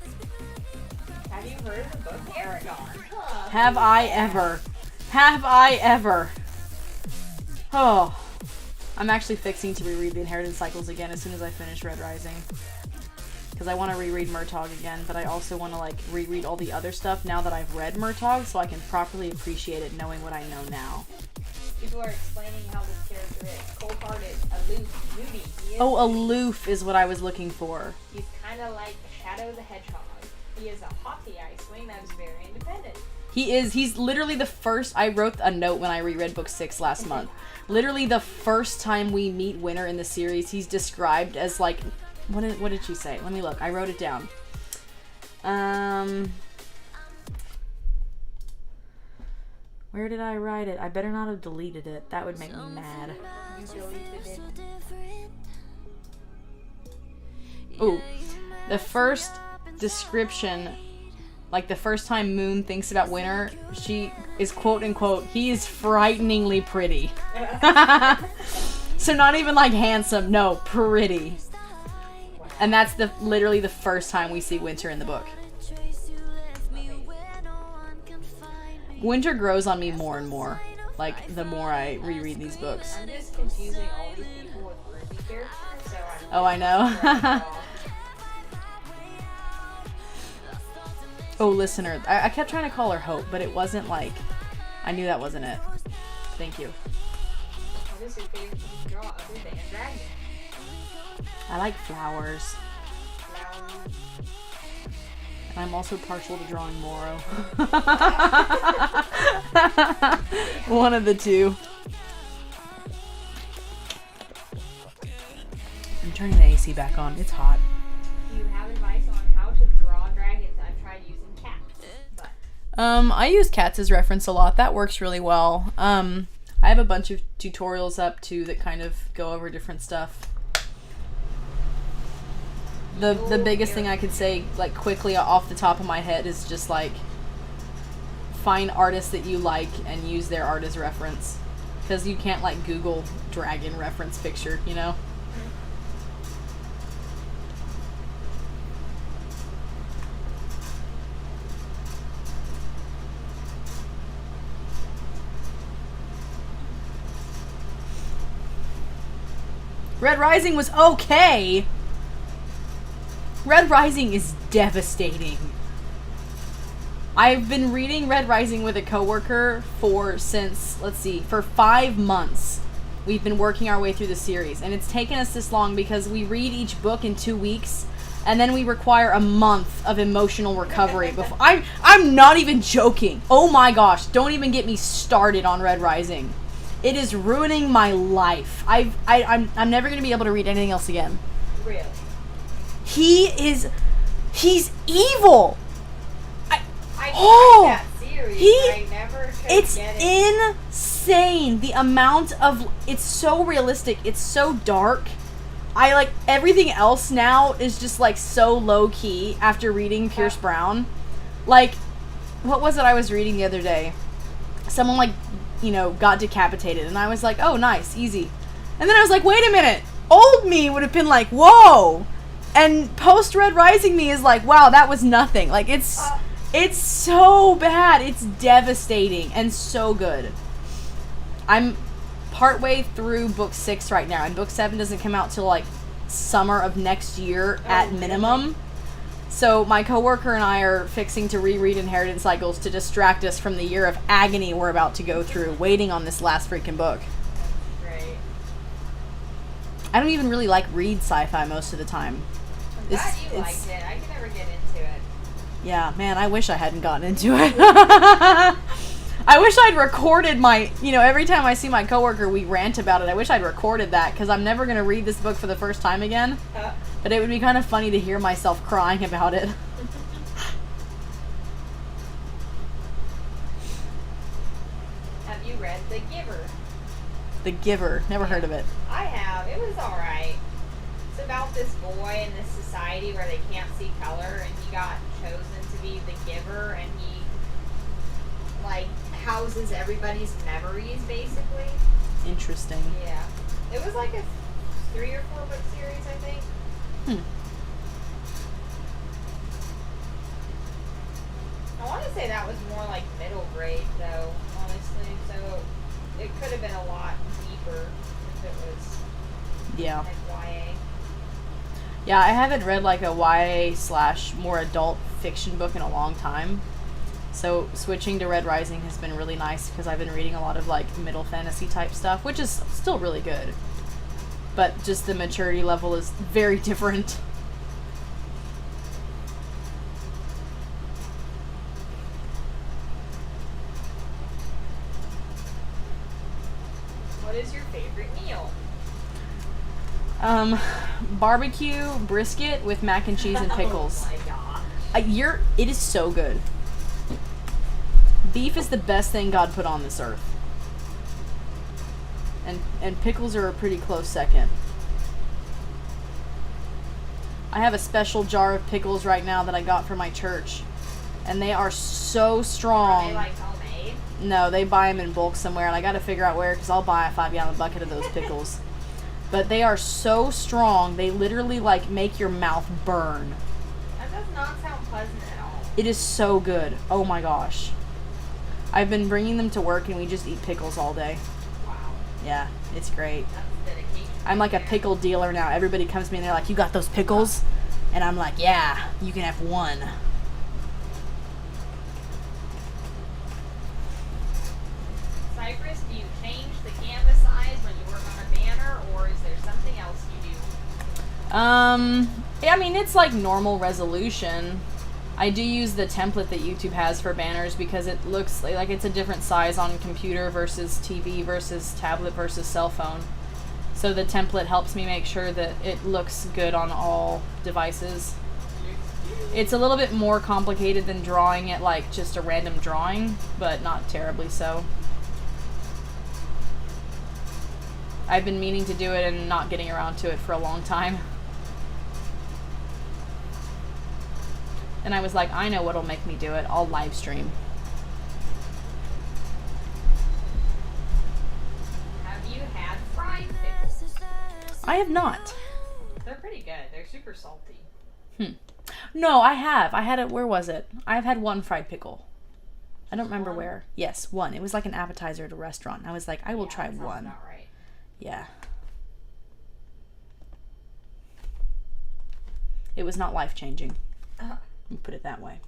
Have you heard of the book Aragon? Huh. Have I ever? Have I ever? Oh. I'm actually fixing to reread The Inheritance Cycles again as soon as I finish Red Rising. Because I want to reread Murtagh again, but I also want to like reread all the other stuff now that I've read Murtagh so I can properly appreciate it knowing what I know now. People are explaining how this character is. Cold-hearted, aloof, moody. Oh, aloof is what I was looking for. He's kind of like Shadow the Hedgehog. He is a haughty Icewing that is very independent. He is. He's literally the first... I wrote a note when I reread book 6 last month. Literally the first time we meet Winter in the series, he's described as like... What did she say? Let me look. I wrote it down. Where did I write it? I better not have deleted it. That would make me mad. You deleted it. Ooh. The first description, like the first time Moon thinks about Winter, she is quote unquote, he is frighteningly pretty. So not even like handsome, no, pretty. And that's literally the first time we see Winter in the book. Winter grows on me more and more, like the more I reread these books. I'm just confusing all these people with Ruby characters, so I'm... Oh, I know. Oh, listener, I kept trying to call her Hope, but it wasn't like... I knew that wasn't it. Thank you. What is your favorite thing to draw other than a dragon? I like flowers. Flowers. And I'm also partial to drawing Moro. One of the two. I'm turning the AC back on. It's hot. Do you have advice on how to draw dragons? I've tried using cats, but... I use cats as reference a lot. That works really well. I have a bunch of tutorials up too that kind of go over different stuff. The biggest thing I could say, like, quickly off the top of my head is just, like, find artists that you like and use their art as reference. Because you can't, like, Google dragon reference picture, you know? Red Rising was okay. Red Rising is devastating. I've been reading Red Rising with a coworker for 5 months. We've been working our way through the series, and it's taken us this long because we read each book in 2 weeks, and then we require a month of emotional recovery before. I'm not even joking. Oh my gosh, don't even get me started on Red Rising. It is ruining my life. I'm never gonna be able to read anything else again. Really? He's evil. I that series, I never could it's get it. insane. The amount of, it's so realistic. It's so dark. I like everything else now is just like so low key after reading Pierce Brown. Like, what was it I was reading the other day? Someone like, got decapitated, and I was like, oh, nice, easy. And then I was like, wait a minute. Old me would have been like, whoa. And post Red Rising me is like, wow, that was nothing. Like, it's so bad. It's devastating and so good. I'm partway through book 6 right now, and book 7 doesn't come out till like summer of next year at minimum. So my coworker and I are fixing to reread Inheritance Cycles to distract us from the year of agony we're about to go through, waiting on this last freaking book. Great. I don't even really read sci-fi most of the time. I'm glad you liked it. I can never get into it. Yeah, man, I wish I hadn't gotten into it. I wish I'd recorded my, every time I see my coworker, we rant about it. I wish I'd recorded that, because I'm never going to read this book for the first time again. But it would be kind of funny to hear myself crying about it. Have you read The Giver? The Giver. Never heard of it. I have. It was alright. It's about this boy in this society where they can't see color, and he got chosen to be the giver, and he, houses everybody's memories, basically. Interesting. Yeah. It was like a 3 or 4 book series, I think. I want to say that was more like middle grade, though, honestly. So it could have been a lot deeper if it was Yeah. YA. Yeah, I haven't read a YA / more adult fiction book in a long time. So switching to Red Rising has been really nice because I've been reading a lot of middle fantasy type stuff, which is still really good. But just the maturity level is very different. What is your favorite meal? Barbecue brisket with mac and cheese and pickles. Oh my gosh. It is so good. Beef is the best thing God put on this earth. And pickles are a pretty close second. I have a special jar of pickles right now that I got from my church. And they are so strong. Are they homemade? No, they buy them in bulk somewhere, and I gotta figure out where, because I'll buy a 5-gallon bucket of those pickles. But they are so strong, they literally make your mouth burn. That does not sound pleasant at all. It is so good. Oh my gosh. I've been bringing them to work, and we just eat pickles all day. Wow. Yeah, it's great. That's dedication. I'm like a pickle dealer now. Everybody comes to me and they're like, you got those pickles? And I'm like, yeah, you can have one. Cyprus, do you change the canvas size when you work on a banner, or is there something else you do? I mean, it's normal resolution. I do use the template that YouTube has for banners because it looks like it's a different size on computer versus TV versus tablet versus cell phone. So the template helps me make sure that it looks good on all devices. It's a little bit more complicated than drawing it just a random drawing, but not terribly so. I've been meaning to do it and not getting around to it for a long time. And I was like, I know what'll make me do it. I'll live stream. Have you had fried pickles? I have not. They're pretty good. They're super salty. No, I have. I had it. Where was it? I've had one fried pickle. I don't remember One? where. Yes, one. It was like an appetizer at a restaurant. I was like, I will try that sounds one. about right. Yeah. It was not life-changing. Let me put it that way.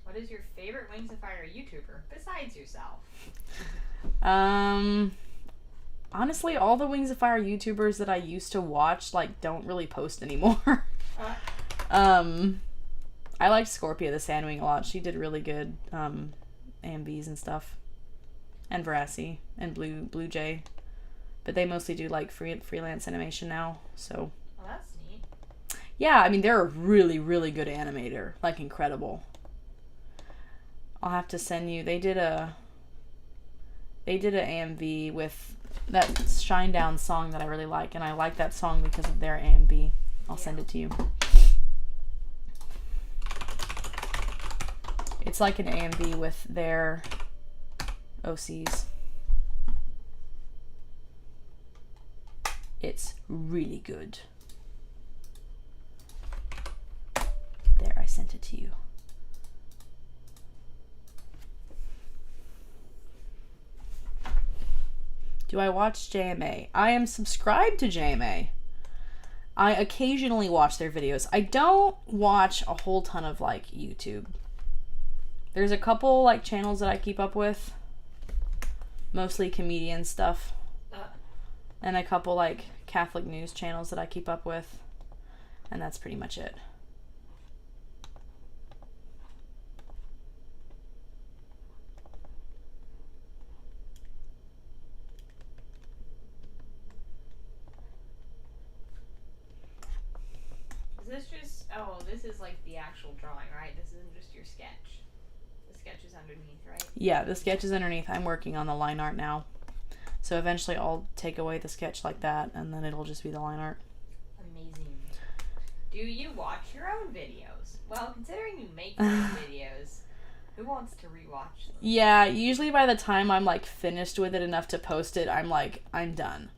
What is your favorite Wings of Fire YouTuber besides yourself? Honestly, all the Wings of Fire YouTubers that I used to watch, like, don't really post anymore. I liked Scorpia the Sandwing a lot. She did really good AMVs and stuff. And Verassi and Blue Jay. But they mostly do, like, freelance animation now, so. Well, that's neat. Yeah, I mean, they're a really, really good animator. Like, incredible. I'll have to send you. They did a AMV with that Shinedown song that I really like, and I like that song because of their AMV. I'll send it to you. It's like an AMV with their OCs. It's really good. There, I sent it to you. Do I watch JMA? I am subscribed to JMA. I occasionally watch their videos. I don't watch a whole ton of, like, YouTube. There's a couple, like, channels that I keep up with. Mostly comedian stuff. And a couple, like, Catholic news channels that I keep up with. And that's pretty much it. Is this just, this is like the actual drawing, right? This isn't just your sketch. The sketch is underneath, right? Yeah, the sketch is underneath. I'm working on the line art now. So eventually I'll take away the sketch like that, and then it'll just be the line art. Amazing. Do you watch your own videos? Well, considering you make your own videos, who wants to rewatch them? Yeah, usually by the time I'm, like, finished with it enough to post it, I'm like, I'm done.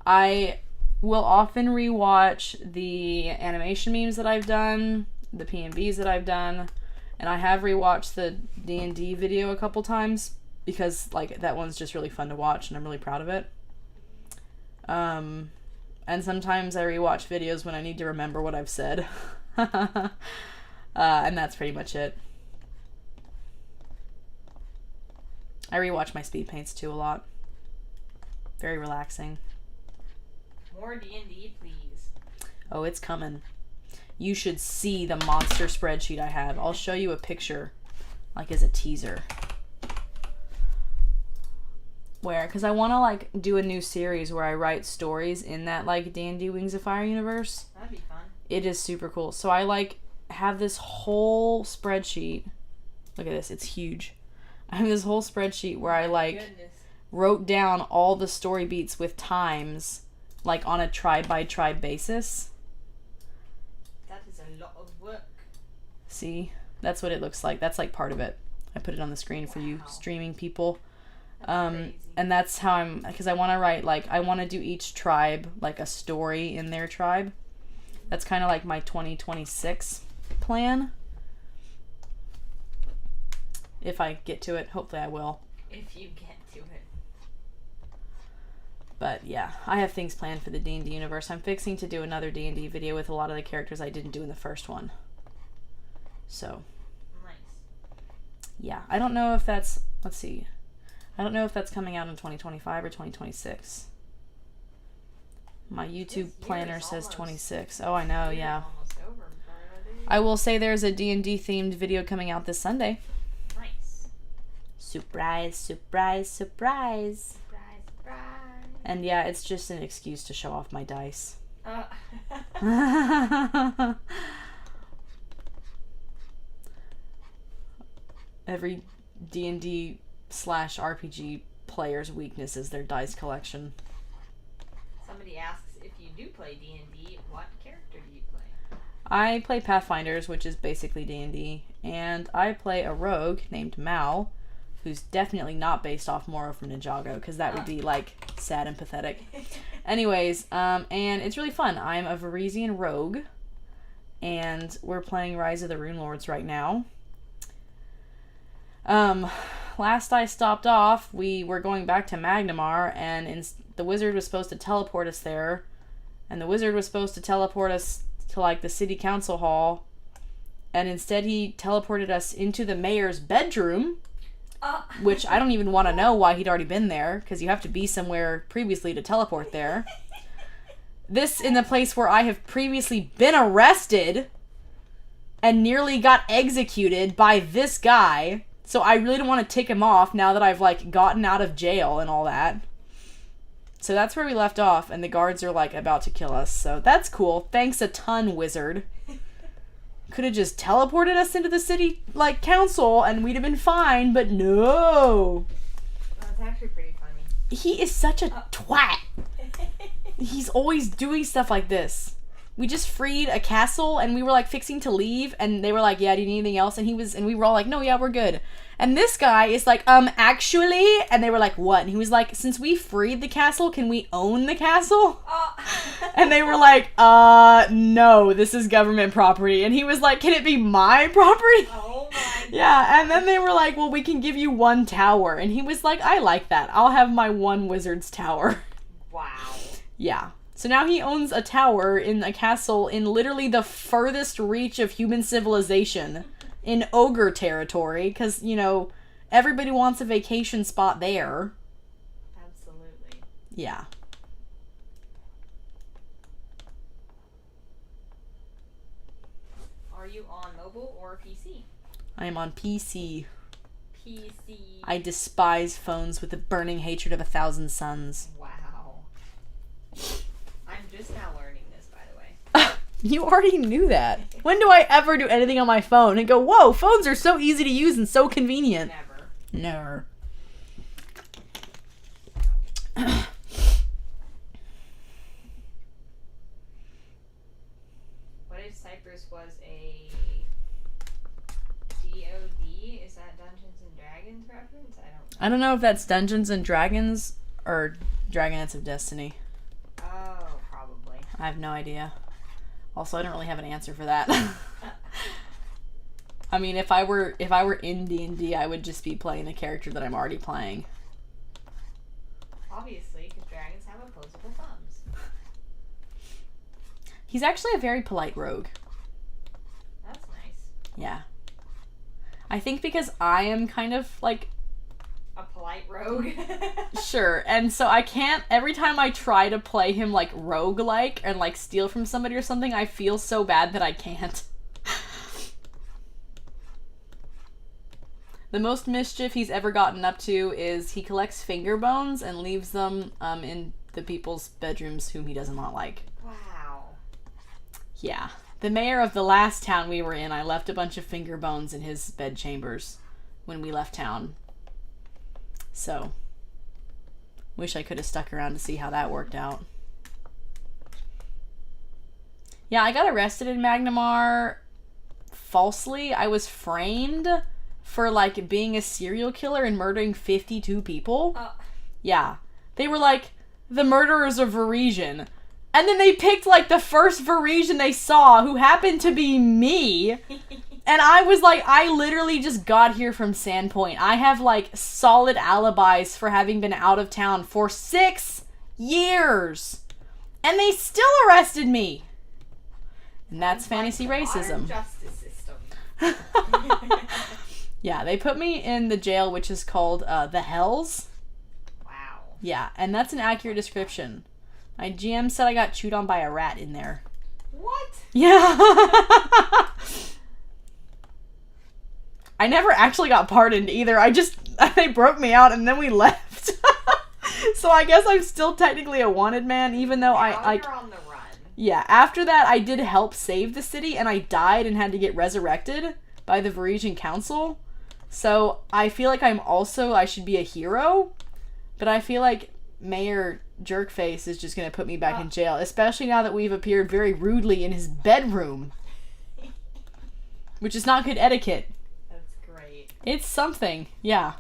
I will often rewatch the animation memes that I've done, the PNBs that I've done, and I have rewatched the D&D video a couple times because, like, that one's just really fun to watch and I'm really proud of it. And sometimes I rewatch videos when I need to remember what I've said. And that's pretty much it. I rewatch my speed paints too a lot. Very relaxing. More D&D, please. Oh, it's coming. You should see the monster spreadsheet I have. I'll show you a picture, like, as a teaser. Because I want to, like, do a new series where I write stories in that, like, D&D Wings of Fire universe. That'd be fun. It is super cool. So I, like, have this whole spreadsheet. Look at this. It's huge. I have this whole spreadsheet where I, like, wrote down all the story beats with times, like, on a tribe-by-tribe basis. That is a lot of work. See? That's what it looks like. That's, like, part of it. I put it on the screen for you streaming people. And that's how because I want to write, like, I want to do each tribe, like, a story in their tribe. That's kind of like my 2026 plan. If I get to it. Hopefully I will. If you get to it. But yeah, I have things planned for the D&D universe. I'm fixing to do another D&D video with a lot of the characters I didn't do in the first one. So. Nice. Yeah, I don't know if that's, let's see. I don't know if that's coming out in 2025 or 2026. My YouTube planner says 26. Oh, I know, yeah. I will say there's a D&D themed video coming out this Sunday. Nice. Surprise, surprise, surprise. Surprise, surprise. And yeah, it's just an excuse to show off my dice. Every D&D slash RPG players' weakness is their dice collection. Somebody asks if you do play D&D, what character do you play? I play Pathfinders, which is basically D&D, and I play a rogue named Mal, who's definitely not based off Moro from Ninjago, because that would be, like, sad and pathetic. Anyways, and it's really fun. I'm a Varisian rogue, and we're playing Rise of the Rune Lords right now. Last I stopped off, we were going back to Magnamar, and the wizard was supposed to teleport us there, and the wizard was supposed to teleport us to, like, the city council hall, and instead he teleported us into the mayor's bedroom, which I don't even want to know why he'd already been there, because you have to be somewhere previously to teleport there. This in the place where I have previously been arrested and nearly got executed by this guy. So I really don't want to tick him off now that I've, like, gotten out of jail and all that. So that's where we left off, and the guards are, like, about to kill us. So that's cool. Thanks a ton, wizard. Could have just teleported us into the city, like, council, and we'd have been fine, but no. That's actually pretty funny. He is such a twat. He's always doing stuff like this. We just freed a castle, and we were, like, fixing to leave, and they were like, yeah, do you need anything else? And we were all like, no, yeah, we're good. And this guy is like, actually? And they were like, what? And he was like, since we freed the castle, can we own the castle? And they were like, no, this is government property. And he was like, can it be my property? Oh my Yeah, and then they were like, well, we can give you one tower. And he was like, I like that. I'll have my one wizard's tower. Wow. Yeah. So now he owns a tower in a castle in literally the furthest reach of human civilization in ogre territory, because, you know, everybody wants a vacation spot there. Absolutely. Yeah. Are you on mobile or PC? I am on PC. PC. I despise phones with the burning hatred of 1,000 suns. Wow. I'm just now learning this, by the way. You already knew that. When do I ever do anything on my phone and go, whoa, phones are so easy to use and so convenient? Never. What if Cyprus was a DOD? Is that Dungeons and Dragons reference? I don't know if that's Dungeons and Dragons or Dragonets of Destiny. Oh, probably. I have no idea. Also, I don't really have an answer for that. I mean, if I were in D&D, I would just be playing a character that I'm already playing. Obviously, because dragons have opposable thumbs. He's actually a very polite rogue. That's nice. Yeah. I think because I am kind of, like... A polite rogue? Sure, and so I can't, every time I try to play him, like, rogue-like, and, like, steal from somebody or something, I feel so bad that I can't. The most mischief he's ever gotten up to is he collects finger bones and leaves them in the people's bedrooms whom he does not like. Wow. Yeah. The mayor of the last town we were in, I left a bunch of finger bones in his bed chambers when we left town. So, wish I could have stuck around to see how that worked out. Yeah, I got arrested in Magnamar falsely. I was framed for, like, being a serial killer and murdering 52 people. Yeah. They were like, the murderers of Varisian. And then they picked, like, the first Varisian they saw, who happened to be me. And I was like, I literally just got here from Sandpoint. I have, like, solid alibis for having been out of town for 6 years. And they still arrested me. And that's fantasy racism. Justice system. Yeah, they put me in the jail, which is called the Hells. Wow. Yeah, and that's an accurate description. My GM said I got chewed on by a rat in there. What? Yeah. I never actually got pardoned either. They broke me out and then we left. So I guess I'm still technically a wanted man, even though You're on the run. Yeah, after that I did help save the city and I died and had to get resurrected by the Varisian Council. So I feel like I should be a hero, but I feel like Mayor Jerkface is just going to put me back in jail, especially now that we've appeared very rudely in his bedroom, which is not good etiquette. That's great. It's something, yeah.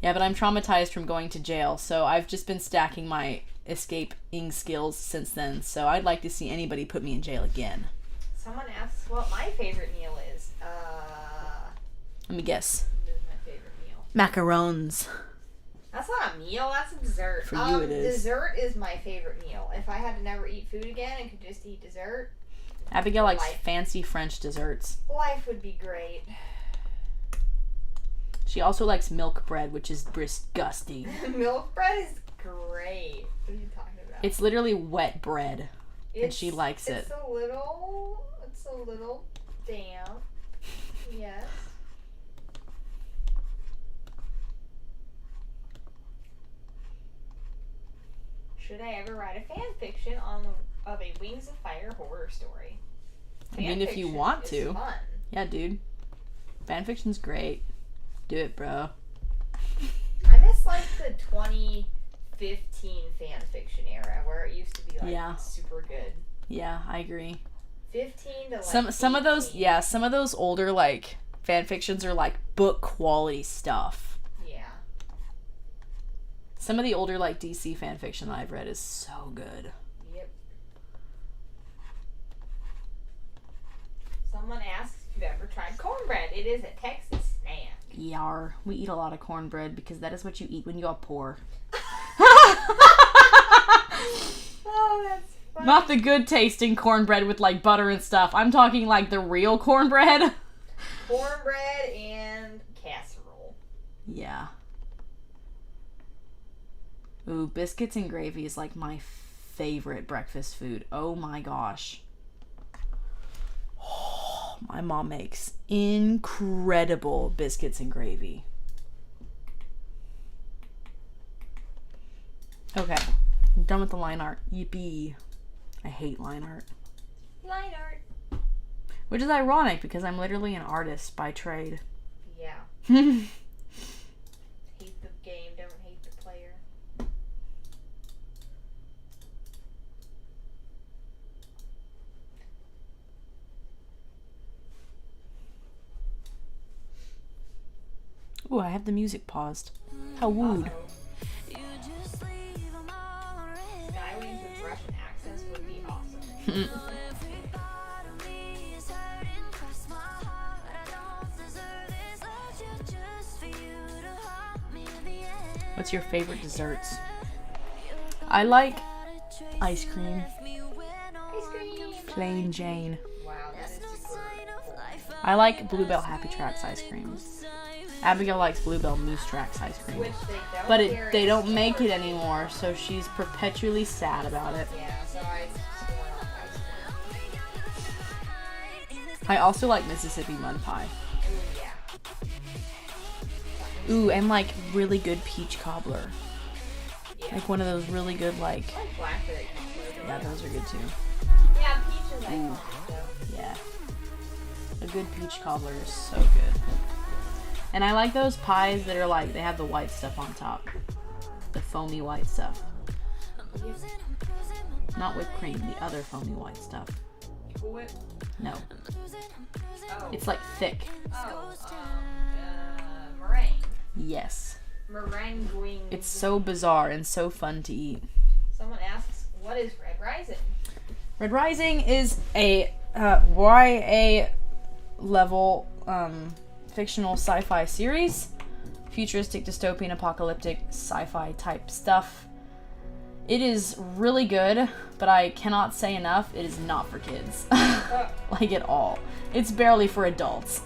Yeah, but I'm traumatized from going to jail, so I've just been stacking my escaping skills since then, so I'd like to see anybody put me in jail again. Someone asks what my favorite meal is. Let me guess. What is my favorite meal? Macarons. That's not a meal, that's a dessert. For you it is. Dessert is my favorite meal. If I had to never eat food again and could just eat dessert, Abigail likes fancy French desserts. life would be great. She also likes milk bread, which is disgusting. Milk bread is great. What are you talking about? It's literally wet bread, and she likes it. It's a little damp. Yes. Should I ever write a fan fiction of a Wings of Fire horror story? I mean, if you want is to. Fun. Yeah, dude. Fanfiction's great. Do it, bro. I miss like the 2015 fan fiction era where it used to be like super good. Yeah, I agree. 15 to like some of those 18. some of those older like fan fictions are like book quality stuff. Yeah. Some of the older like DC fan fiction that I've read is so good. Yep. Someone asks if you've ever tried cornbread. It is a Texas snack. Yar. We eat a lot of cornbread because that is what you eat when you are poor. Oh, that's funny. Not the good tasting cornbread with like butter and stuff. I'm talking like the real cornbread. Cornbread and casserole. Yeah. Ooh, biscuits and gravy is like my favorite breakfast food. Oh my gosh. Oh, my mom makes incredible biscuits and gravy. Okay, I'm done with the line art. Yippee. I hate line art. Line art. Which is ironic because I'm literally an artist by trade. Yeah. Hate the game, don't hate the player. Ooh, I have the music paused. How wooed. Skywings with Russian accents would be awesome. What's your favorite desserts? I like ice cream. Ice cream. Plain Jane. Wow, that is super cool. I like Bluebell Happy Tracks ice cream. Abigail likes Bluebell Moose Tracks ice cream. Which they don't But carry they don't super make it cheap. anymore, so she's perpetually sad about it. Yeah, so I score off ice cream. I also like Mississippi Mud Pie. Ooh, yeah. Ooh, and like really good peach cobbler. Yeah. Like one of those really good like... I like blackberry cobbler. Yeah, those are good too. Yeah, peach is iconic though. Yeah. A good peach cobbler is so good. And I like those pies that are like, they have the white stuff on top. The foamy white stuff. Not whipped cream, the other foamy white stuff. What? No. Oh. It's like thick. Meringue. Yes. Meringue. It's so bizarre and so fun to eat. Someone asks, what is Red Rising? Red Rising is a YA level fictional sci-fi series. Futuristic, dystopian, apocalyptic, sci-fi type stuff. It is really good, but I cannot say enough, it is not for kids. Like at all. It's barely for adults.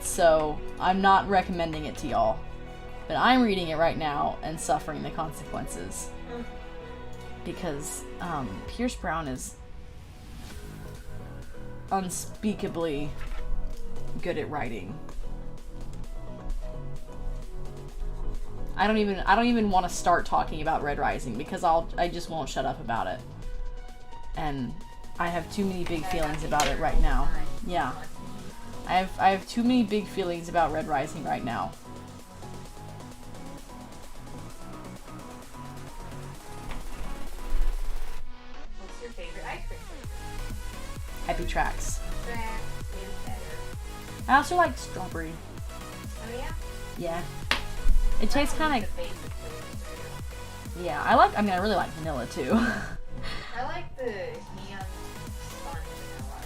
So I'm not recommending it to y'all. But I'm reading it right now and suffering the consequences. Because Pierce Brown is unspeakably good at writing. I don't even want to start talking about Red Rising because I just won't shut up about it. And I have too many big feelings about it right now. Yeah. I have too many big feelings about Red Rising right now. What's your favorite ice cream flavor? Happy Tracks. Track is better. I also like strawberry. Oh yeah? Yeah. It tastes kind The of... basic flavors. Yeah, I really like vanilla too. I like the hand spun vanilla.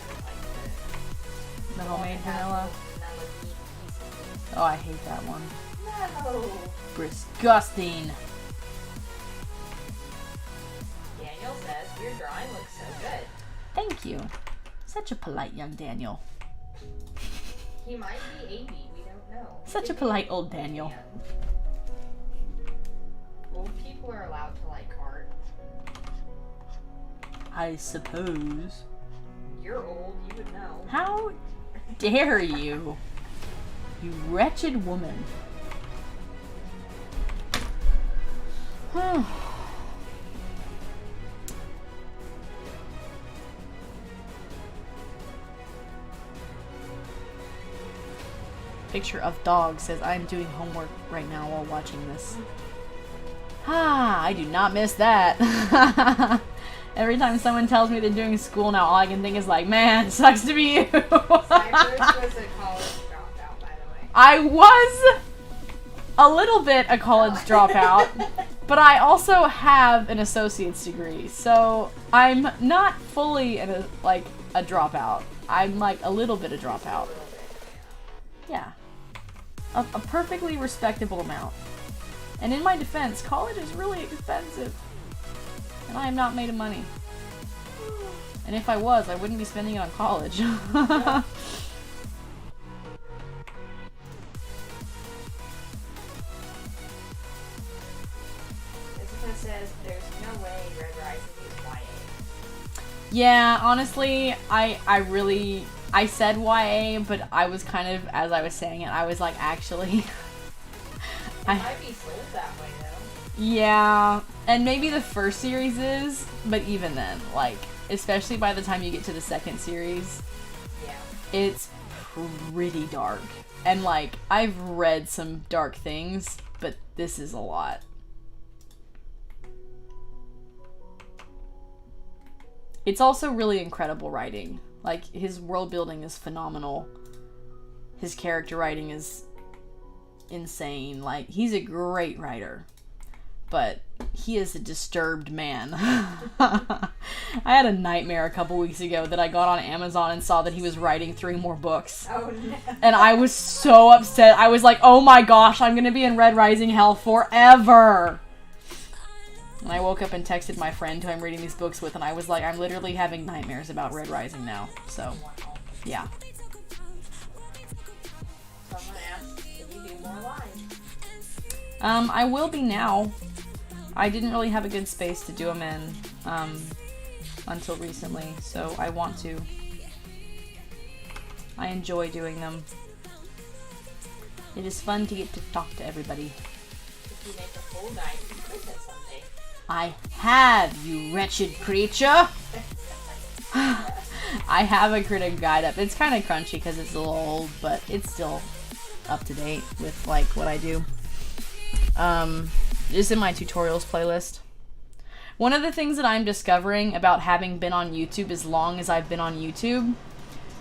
I like The homemade vanilla. vanilla bean pieces. Oh, I hate that one. No. Disgusting. Daniel says your drawing looks so good. Thank you. Such a polite young Daniel. He might be 80. We don't know. Such a polite old Daniel. Old people are allowed to like art. I suppose. You're old. You would know. How dare you? You wretched woman. Picture of dog says I'm doing homework right now while watching this. I do not miss that. Every time someone tells me they're doing school now, all I can think is like, man, sucks to be you. Cyprus was a college dropout, by the way. I was a little bit a college dropout, but I also have an associate's degree, so I'm not fully a dropout. I'm like a little bit a dropout. Yeah. A perfectly respectable amount. And in my defense, college is really expensive. And I am not made of money. And if I was, I wouldn't be spending it on college. Jessica says there's no way Red Rising is YA. Yeah, honestly, I said YA, but I was kind of, as I was saying it, I was like, actually... It might be sold that way, though. Yeah, and maybe the first series is, but even then, like, especially by the time you get to the second series, Yeah. it's pretty dark. And, like, I've read some dark things, but this is a lot. It's also really incredible writing. Like, his world building is phenomenal. His character writing is insane. Like, he's a great writer. But he is a disturbed man. I had a nightmare a couple weeks ago that I got on Amazon and saw that he was writing 3 more books. Oh no. And I was so upset. I was like, oh my gosh, I'm gonna be in Red Rising hell forever. And I woke up and texted my friend who I'm reading these books with, and I was like, I'm literally having nightmares about Red Rising now. So, yeah. Someone asked if you do more live. I will be now. I didn't really have a good space to do them in until recently, so I want to. I enjoy doing them. It is fun to get to talk to everybody. If you make a full guide to Krita someday. I have, you wretched creature! I have a Krita guide up. It's kind of crunchy because it's a little old, but it's still up to date with, like, what I do. Just in my tutorials playlist. One of the things that I'm discovering about having been on YouTube as long as I've been on YouTube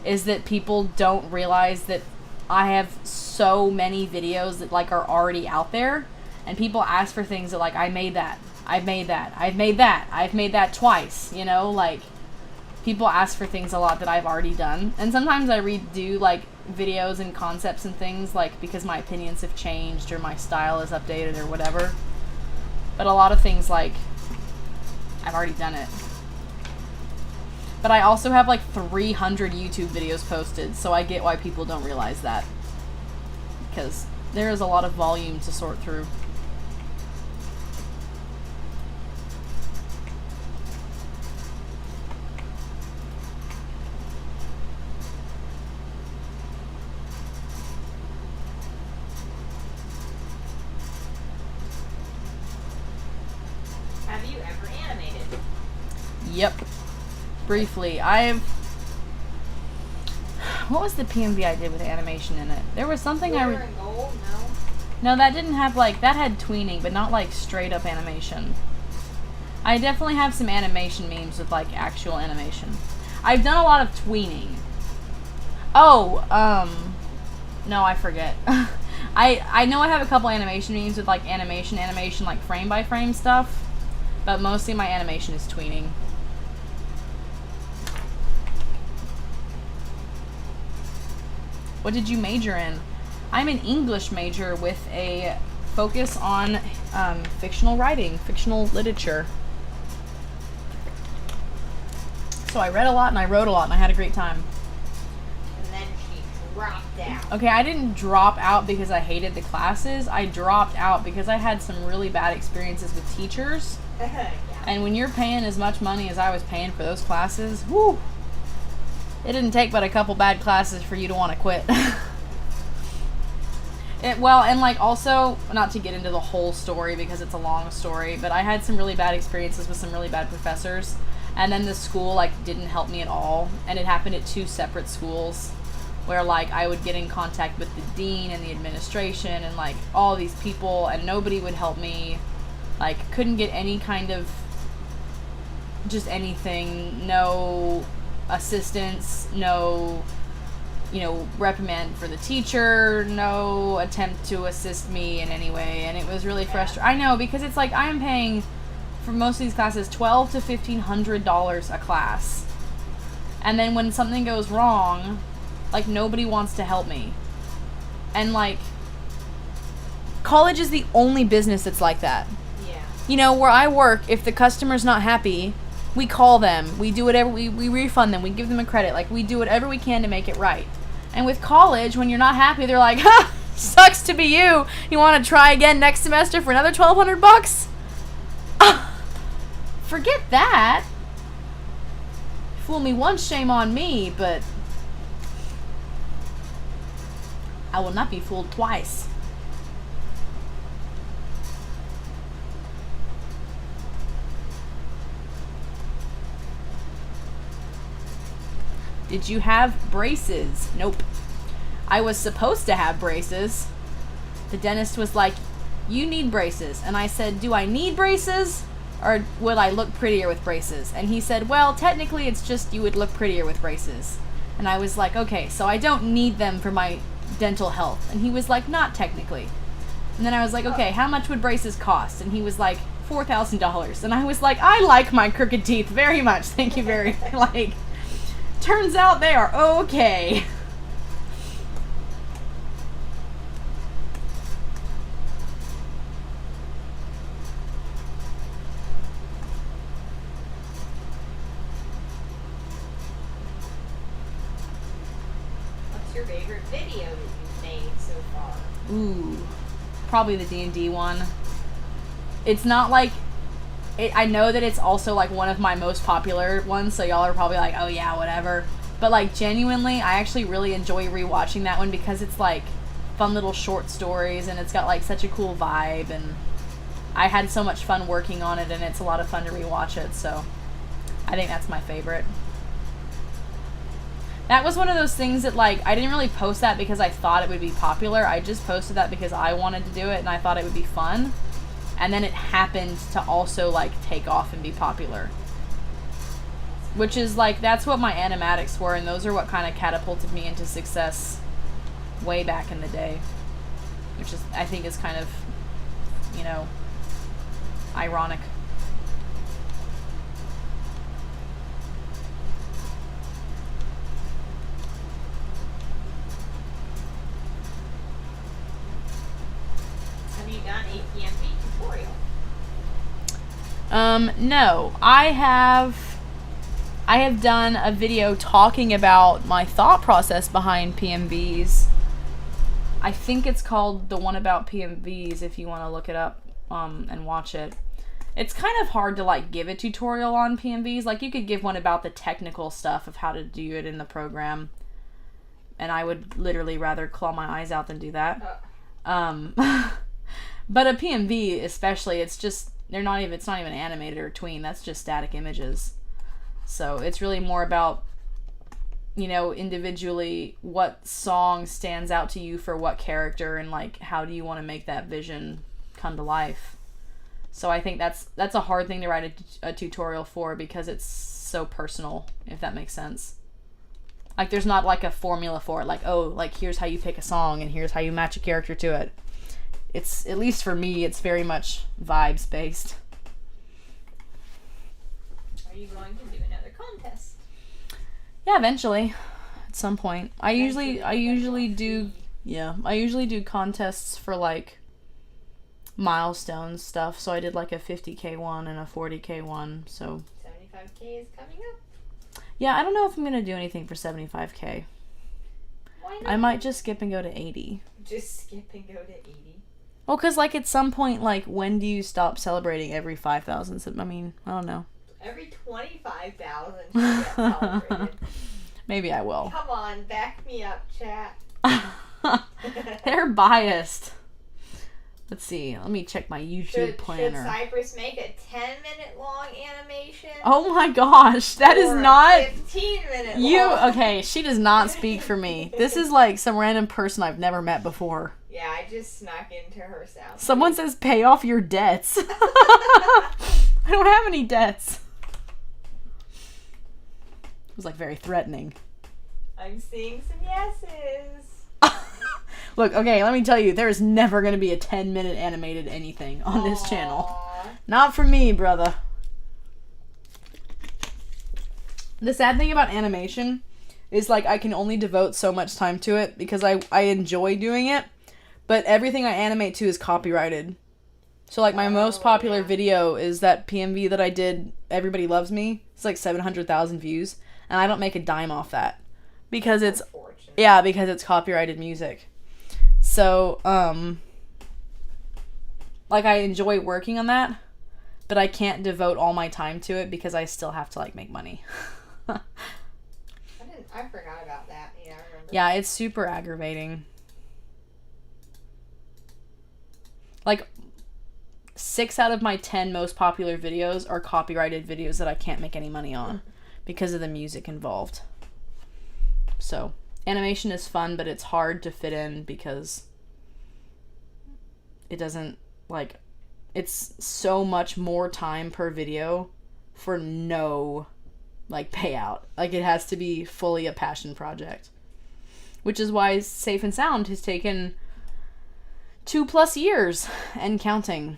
is that people don't realize that I have so many videos that, like, are already out there, and people ask for things that, like, I made that, I've made that, I've made that, I've made that twice, you know, like, people ask for things a lot that I've already done, and sometimes I redo, like, videos and concepts and things, like, because my opinions have changed or my style is updated or whatever, but a lot of things, like, I've already done it. But I also have like 300 YouTube videos posted, so I get why people don't realize that. Because there is a lot of volume to sort through. Have you ever animated? Yep. briefly. What was the PMV I did with animation in it? There was something Glitter and gold? No. No, that didn't have like, that had tweening, but not like straight up animation. I definitely have some animation memes with like actual animation. I've done a lot of tweening. Oh, no, I forget. I know I have a couple animation memes with like animation, like frame by frame stuff, but mostly my animation is tweening. What did you major in? I'm an English major with a focus on fictional writing, fictional literature. So I read a lot and I wrote a lot and I had a great time. And then she dropped out. Okay, I didn't drop out because I hated the classes. I dropped out because I had some really bad experiences with teachers. Yeah. And when you're paying as much money as I was paying for those classes, whoo! It didn't take but a couple bad classes for you to want to quit. Well, and like also, not to get into the whole story because it's a long story, but I had some really bad experiences with some really bad professors. And then the school like didn't help me at all. And it happened at 2 separate schools where like I would get in contact with the dean and the administration and like all these people and nobody would help me. Like couldn't get any kind of just anything, no assistance, no, you know, reprimand for the teacher, no attempt to assist me in any way, and it was really frustrating. I know, because it's like I am paying for most of these classes $1,200 to $1,500 a class, and then when something goes wrong, like nobody wants to help me. And like college is the only business that's like that. Yeah. You know, where I work, if the customer's not happy, we call them, we do whatever, we refund them, we give them a credit, like we do whatever we can to make it right. And with college, when you're not happy, they're like, ha, sucks to be you. You want to try again next semester for another $1,200? Forget that. Fool me once, shame on me, but I will not be fooled twice. Did you have braces? Nope. I was supposed to have braces. The dentist was like, you need braces. And I said, do I need braces? Or would I look prettier with braces? And he said, well, technically it's just you would look prettier with braces. And I was like, okay, so I don't need them for my dental health. And he was like, not technically. And then I was like, okay, how much would braces cost? And he was like, $4,000. And I was like, I like my crooked teeth very much. Thank you very like. Turns out they are okay. What's your favorite video that you've made so far? Ooh, probably the D&D one. It's not like... I know that it's also like one of my most popular ones, so y'all are probably like, oh yeah, whatever. But like genuinely, I actually really enjoy rewatching that one because it's like fun little short stories and it's got like such a cool vibe, and I had so much fun working on it, and it's a lot of fun to rewatch it, so I think that's my favorite. That was one of those things that like, I didn't really post that because I thought it would be popular. I just posted that because I wanted to do it and I thought it would be fun. And then it happened to also like take off and be popular. Which is like, that's what my animatics were, and those are what kind of catapulted me into success way back in the day. Which is, I think is kind of, you know, ironic. Have you done a PMV tutorial? No. I have done a video talking about my thought process behind PMVs. I think it's called The One About PMVs, if you want to look it up and watch it. It's kind of hard to like give a tutorial on PMVs. Like you could give one about the technical stuff of how to do it in the program. And I would literally rather claw my eyes out than do that. But a PMV especially, it's just, it's not even animated or tween, that's just static images. So it's really more about, you know, individually what song stands out to you for what character, and like how do you want to make that vision come to life. So I think that's a hard thing to write a tutorial for, because it's so personal, if that makes sense. Like there's not like a formula for it, like, oh, like here's how you pick a song and here's how you match a character to it. It's, at least for me, it's very much vibes based. Are you going to do another contest? Yeah, eventually. At some point. I usually do contests for like milestone stuff. So I did like a 50K one and a 40K one. So 75K is coming up. Yeah, I don't know if I'm going to do anything for 75K. Why not? I might just skip and go to 80. Just skip and go to 80. Well, because like at some point, like when do you stop celebrating every 5,000? I mean, I don't know. Every 25,000 should get celebrated. Maybe I will. Come on, back me up, chat. They're biased. Let's see. Let me check my YouTube planner. Should Cyprus make a 10-minute long animation? Oh my gosh, that is not. 15-minute long. Okay, she does not speak for me. This is like some random person I've never met before. Yeah, I just snuck into her sound. Someone says pay off your debts. I don't have any debts. It was like very threatening. I'm seeing some yeses. Look, okay, let me tell you, there is never going to be a 10-minute animated anything on this channel. Not for me, brother. The sad thing about animation is, like, I can only devote so much time to it because I enjoy doing it, but everything I animate to is copyrighted. So, like, my most popular video is that PMV that I did, Everybody Loves Me. It's like 700,000 views, and I don't make a dime off that because it's, yeah, because it's copyrighted music. So, like, I enjoy working on that, but I can't devote all my time to it because I still have to, like, make money. I forgot about that. Yeah, I remember. Yeah, it's super aggravating. Like, 6 out of my 10 most popular videos are copyrighted videos that I can't make any money on because of the music involved. So, animation is fun, but it's hard to fit in because it doesn't, like, it's so much more time per video for no, like, payout. Like, it has to be fully a passion project. Which is why Safe and Sound has taken 2+ years and counting.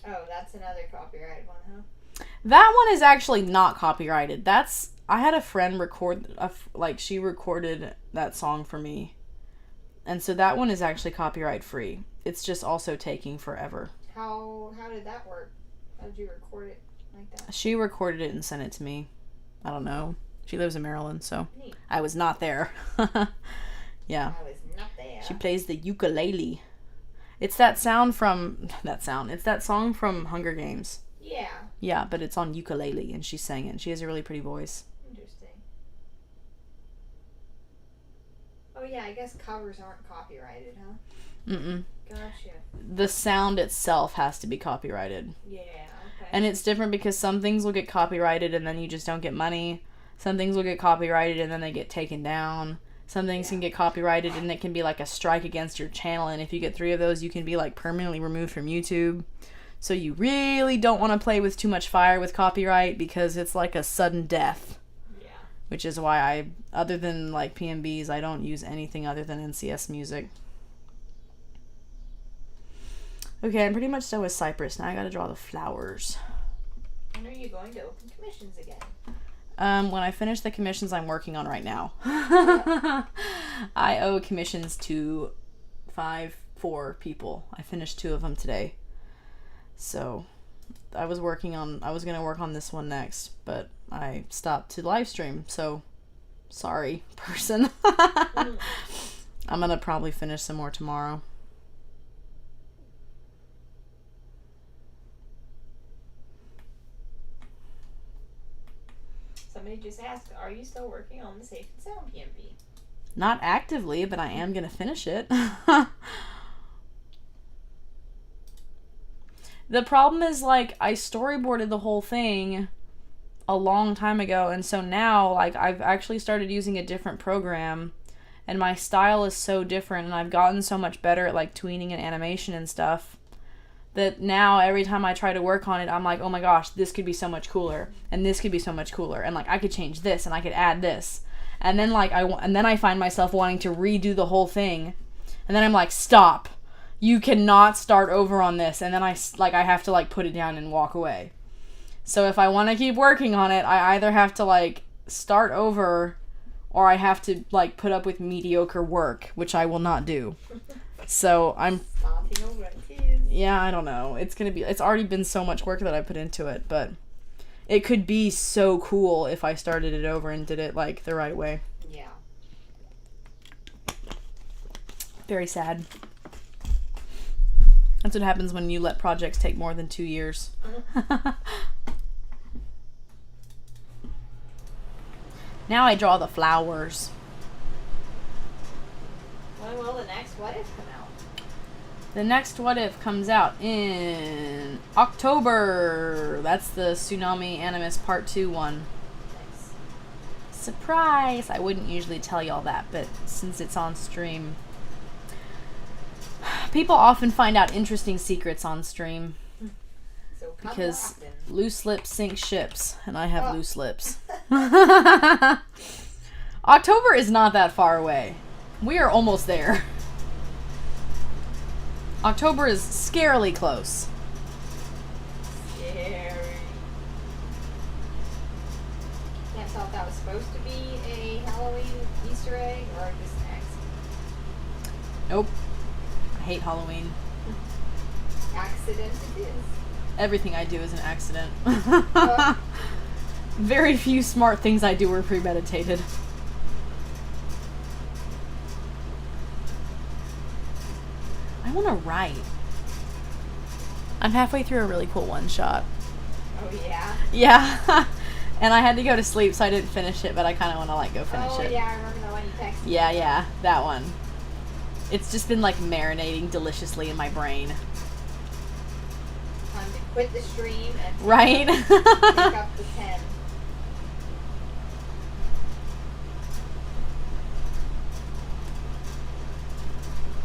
Oh, that's another copyrighted one, huh? That one is actually not copyrighted. I had a friend record, she recorded that song for me. And so that one is actually copyright free. It's just also taking forever. How did that work? How did you record it like that? She recorded it and sent it to me. I don't know. She lives in Maryland, so neat. I was not there. Yeah. I was not there. She plays the ukulele. It's that sound from... It's that song from Hunger Games. Yeah. Yeah, but it's on ukulele, and she sang it. And she has a really pretty voice. Interesting. Oh, yeah, I guess covers aren't copyrighted, huh? Mm-mm. Gotcha. The sound itself has to be copyrighted. Yeah, okay. And it's different because some things will get copyrighted and then you just don't get money. Some things will get copyrighted and then they get taken down. Some things can get copyrighted and it can be like a strike against your channel. And if you get 3 of those, you can be like permanently removed from YouTube. So you really don't want to play with too much fire with copyright because it's like a sudden death. Yeah. Which is why other than like PMBs, I don't use anything other than NCS music. Okay, I'm pretty much done with Cyprus. Now I gotta draw the flowers. When are you going to open commissions again? When I finish the commissions I'm working on right now. I owe commissions to 4 people. I finished 2 of them today. So, I was gonna work on this one next, but I stopped to live stream, so sorry, person. I'm gonna probably finish some more tomorrow. Somebody just asked, are you still working on the Safe and Sound PMV? Not actively, but I am going to finish it. The problem is, like, I storyboarded the whole thing a long time ago, and so now, like, I've actually started using a different program, and my style is so different, and I've gotten so much better at, like, tweening and animation and stuff, that now every time I try to work on it, I'm like, oh my gosh, this could be so much cooler, and this could be so much cooler, and, like, I could change this, and I could add this, and then, like, I find myself wanting to redo the whole thing, and then I'm like, stop, you cannot start over on this, and then I have to, like, put it down and walk away. So if I want to keep working on it, I either have to, like, start over, or I have to, like, put up with mediocre work, which I will not do. So I'm... Yeah, I don't know. It's already been so much work that I put into it, but it could be so cool if I started it over and did it, like, the right way. Yeah. Very sad. That's what happens when you let projects take more than 2 years. Now I draw the flowers. When will the next What If come out? The next What If comes out in October. That's the Tsunami Animus Part 2 one. Nice. Surprise! I wouldn't usually tell y'all that, but since it's on stream... People often find out interesting secrets on stream. So come Because often. loose lips sink ships, and I have loose lips. October is not that far away. We are almost there. October is scarily close. Scary. Can't tell if that was supposed to be a Halloween Easter egg or just an accident. Nope. I hate Halloween. Accident it is. Everything I do is an accident. Uh, Very few smart things I do are premeditated. I want to write. I'm halfway through a really cool one shot. oh yeah. Yeah. And I had to go to sleep, so I didn't finish it, but I kind of want to, like, go finish Oh it. yeah, I remember the one you texted me. Yeah, that one. It's just been, like, marinating deliciously in my brain. Time to quit the stream and Right? pick up the pen.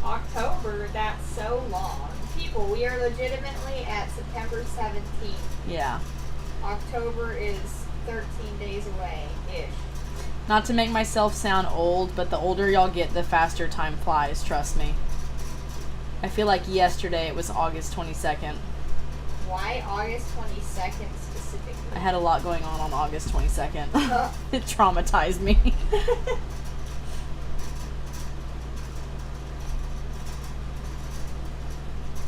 October, that's so long. People, we are legitimately at September 17th. Yeah. October is 13 days away-ish. Not to make myself sound old, but the older y'all get, the faster time flies, trust me. I feel like yesterday it was August 22nd. Why August 22nd specifically? I had a lot going on August 22nd. It traumatized me.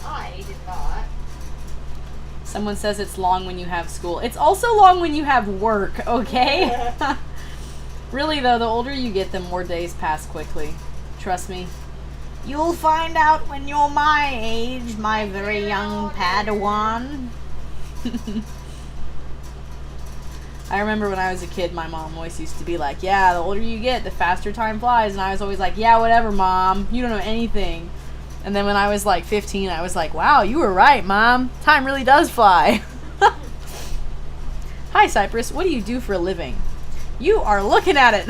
I did not. Someone says it's long when you have school. It's also long when you have work, okay? Really, though, the older you get, the more days pass quickly. Trust me. You'll find out when you're my age, my very young Padawan. I remember when I was a kid, my mom always used to be like, yeah, the older you get, the faster time flies. And I was always like, yeah, whatever, Mom. You don't know anything. And then when I was like 15, I was like, wow, you were right, Mom. Time really does fly. Hi, Cyprus. What do you do for a living? You are looking at it.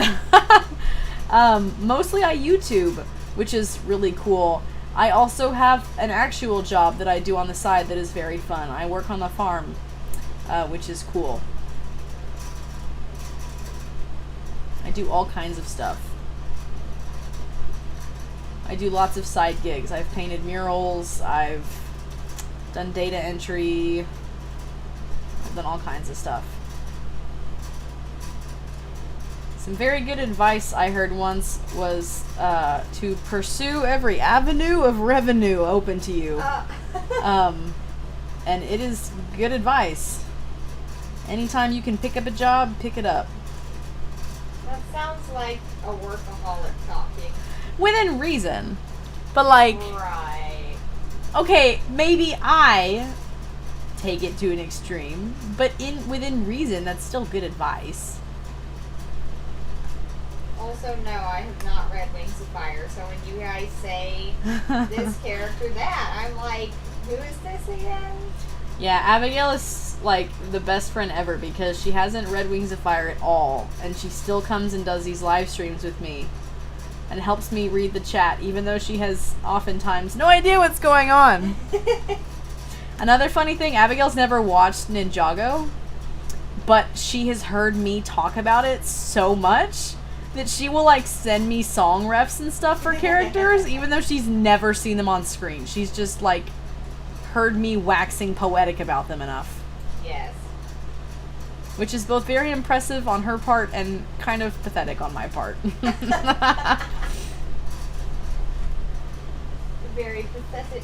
Mostly I YouTube, which is really cool. I also have an actual job that I do on the side that is very fun. I work on the farm, which is cool. I do all kinds of stuff. I do lots of side gigs. I've painted murals, I've done data entry, I've done all kinds of stuff. Some very good advice I heard once was to pursue every avenue of revenue open to you. And it is good advice. Anytime you can pick up a job, pick it up. That sounds like a workaholic talking. Within reason. But like, Right. okay, maybe I take it to an extreme, but within reason, that's still good advice. Also, no, I have not read Wings of Fire, so when you guys say this character, that, I'm like, who is this again? Yeah, Abigail is like the best friend ever because she hasn't read Wings of Fire at all, and she still comes and does these live streams with me and helps me read the chat, even though she has oftentimes no idea what's going on. Another funny thing, Abigail's never watched Ninjago, but she has heard me talk about it so much that she will like send me song refs and stuff for characters, even though she's never seen them on screen. She's just like heard me waxing poetic about them enough. Yes. Which is both very impressive on her part and kind of pathetic on my part. Very pathetic.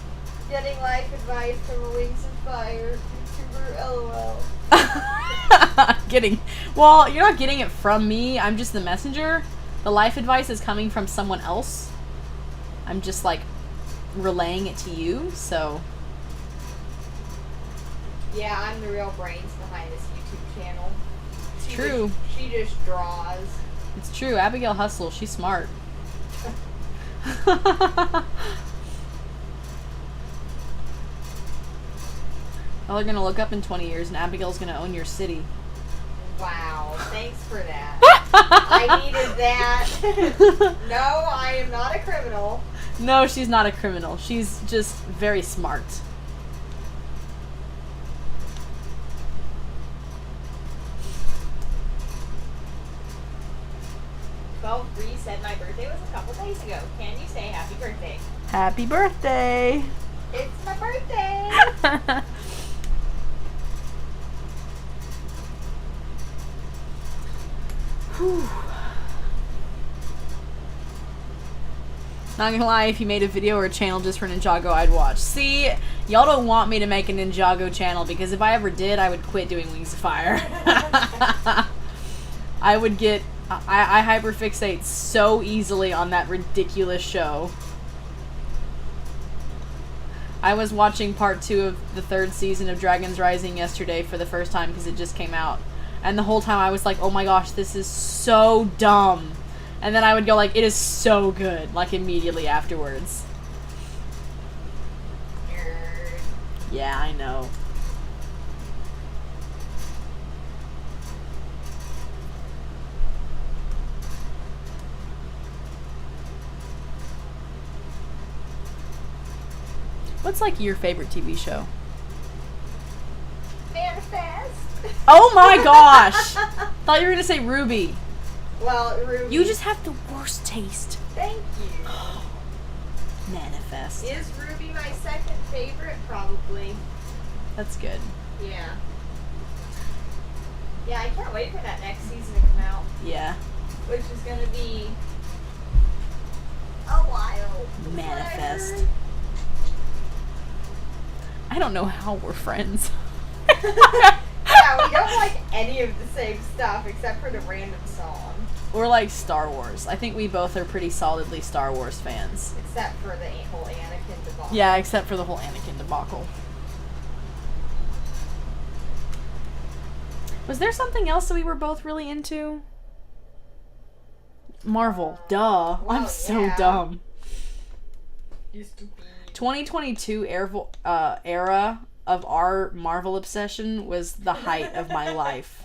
Getting life advice from a Wings of Fire YouTuber, LOL. Well, you're not getting it from me. I'm just the messenger. The life advice is coming from someone else. I'm just like relaying it to you, so. Yeah, I'm the real brains behind this YouTube channel. It's true. She just draws. It's true. Abigail hustles. She's smart. Y'all are gonna look up in 20 years and Abigail's gonna own your city. Wow, thanks for that. I needed that. No, I am not a criminal. No, she's not a criminal. She's just very smart. Bree said my birthday was a couple days ago. Can you say happy birthday? Happy birthday! It's my birthday! Whew. Not gonna lie, if you made a video or a channel just for Ninjago, I'd watch. See, y'all don't want me to make a Ninjago channel because if I ever did, I would quit doing Wings of Fire. I would get... I hyperfixate so easily on that ridiculous show. I was watching part 2 of the 3rd season of Dragon's Rising yesterday for the first time because it just came out. And the whole time I was like, oh my gosh, this is so dumb. And then I would go like, it is so good, like immediately afterwards. Nerd. Yeah, I know. What's like your favorite TV show? Manifest. Oh my gosh! Thought you were gonna say Ruby. Well, Ruby. You just have the worst taste. Thank you. Manifest. Is Ruby my second favorite? Probably. That's good. Yeah. Yeah, I can't wait for that next season to come out. Yeah. Which is gonna be a while. Manifest. I don't know how we're friends. Yeah, we don't like any of the same stuff except for the random song. We're like Star Wars. I think we both are pretty solidly Star Wars fans. Except for the whole Anakin debacle. Yeah, except for the whole Anakin debacle. Was there something else that we were both really into? Marvel. Duh. Well, I'm so yeah. dumb. Used to be. 2022 era of our Marvel obsession was the height of my life.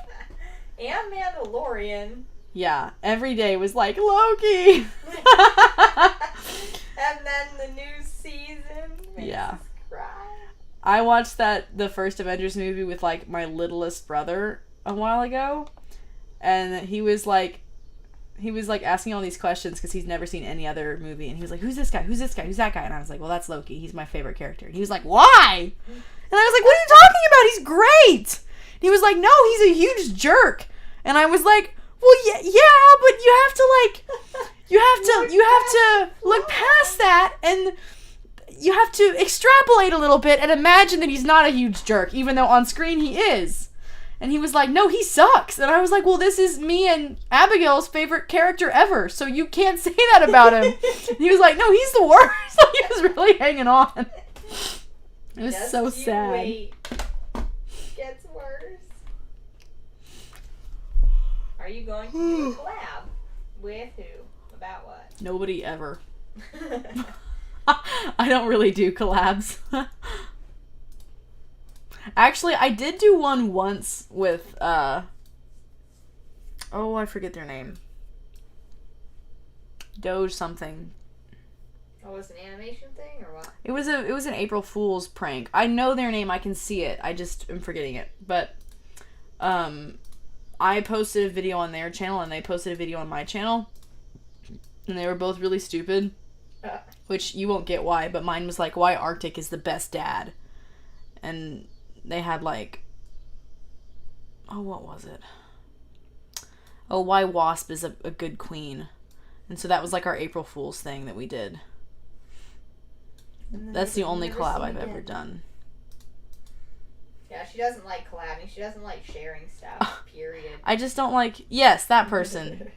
And Mandalorian. Yeah, every day was like, Loki! And then the new season makes Yeah. us cry. I watched the first Avengers movie with like my littlest brother a while ago, and he was like asking all these questions because he's never seen any other movie, and he was like, who's this guy, who's this guy, who's that guy? And I was like, well, that's Loki, he's my favorite character. And he was like, why? And I was like, what are you talking about, he's great. And he was like, no, he's a huge jerk. And I was like, well, yeah, but you have to look past that, and you have to extrapolate a little bit and imagine that he's not a huge jerk, even though on screen he is. And he was like, no, he sucks. And I was like, well, this is me and Abigail's favorite character ever, so you can't say that about him. And he was like, no, he's the worst. So he was really hanging on. It was so sad. Wait. Gets worse. Are you going to do a collab? With who? About what? Nobody ever. I don't really do collabs. Actually, I did do one once with, I forget their name. Doge something. Oh, was it an animation thing or what? It was an April Fool's prank. I know their name, I can see it. I just am forgetting it. But I posted a video on their channel and they posted a video on my channel. And they were both really stupid. Which you won't get why, but mine was like, why Arctic is the best dad. And they had like, what was it? Why Wasp is a good queen. And so that was like our April Fool's thing that we did. That's the only collab I've ever done. Yeah, she doesn't like collabing. She doesn't like sharing stuff, period. I just don't like... Yes, that person.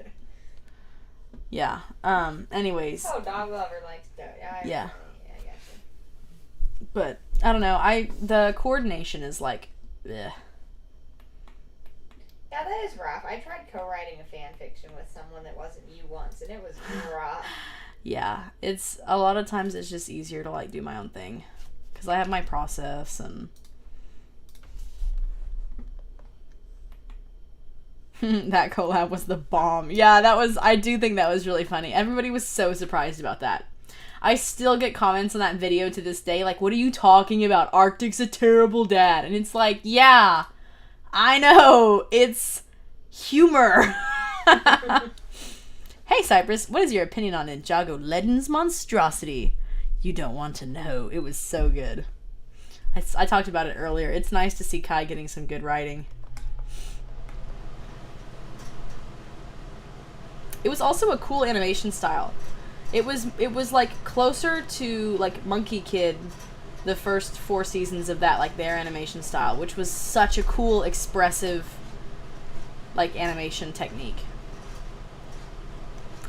Yeah. Anyways. Oh, dog lover likes to... Yeah. I gotcha. But, I don't know. The coordination is like... Ugh. Yeah, that is rough. I tried co-writing a fan fiction with someone that wasn't you once, and it was rough. Yeah, it's a lot of times it's just easier to like do my own thing because I have my process and that collab was the bomb. Yeah, I do think that was really funny. Everybody was so surprised about that. I still get comments on that video to this day like, what are you talking about? Arctic's a terrible dad. And it's like, yeah, I know. It's humor. Hey, Cyprus, what is your opinion on Ninjago Leden's monstrosity? You don't want to know. It was so good. I talked about it earlier. It's nice to see Kai getting some good writing. It was also a cool animation style. It was like closer to like Monkey Kid, the first 4 seasons of that, like their animation style, which was such a cool, expressive like animation technique.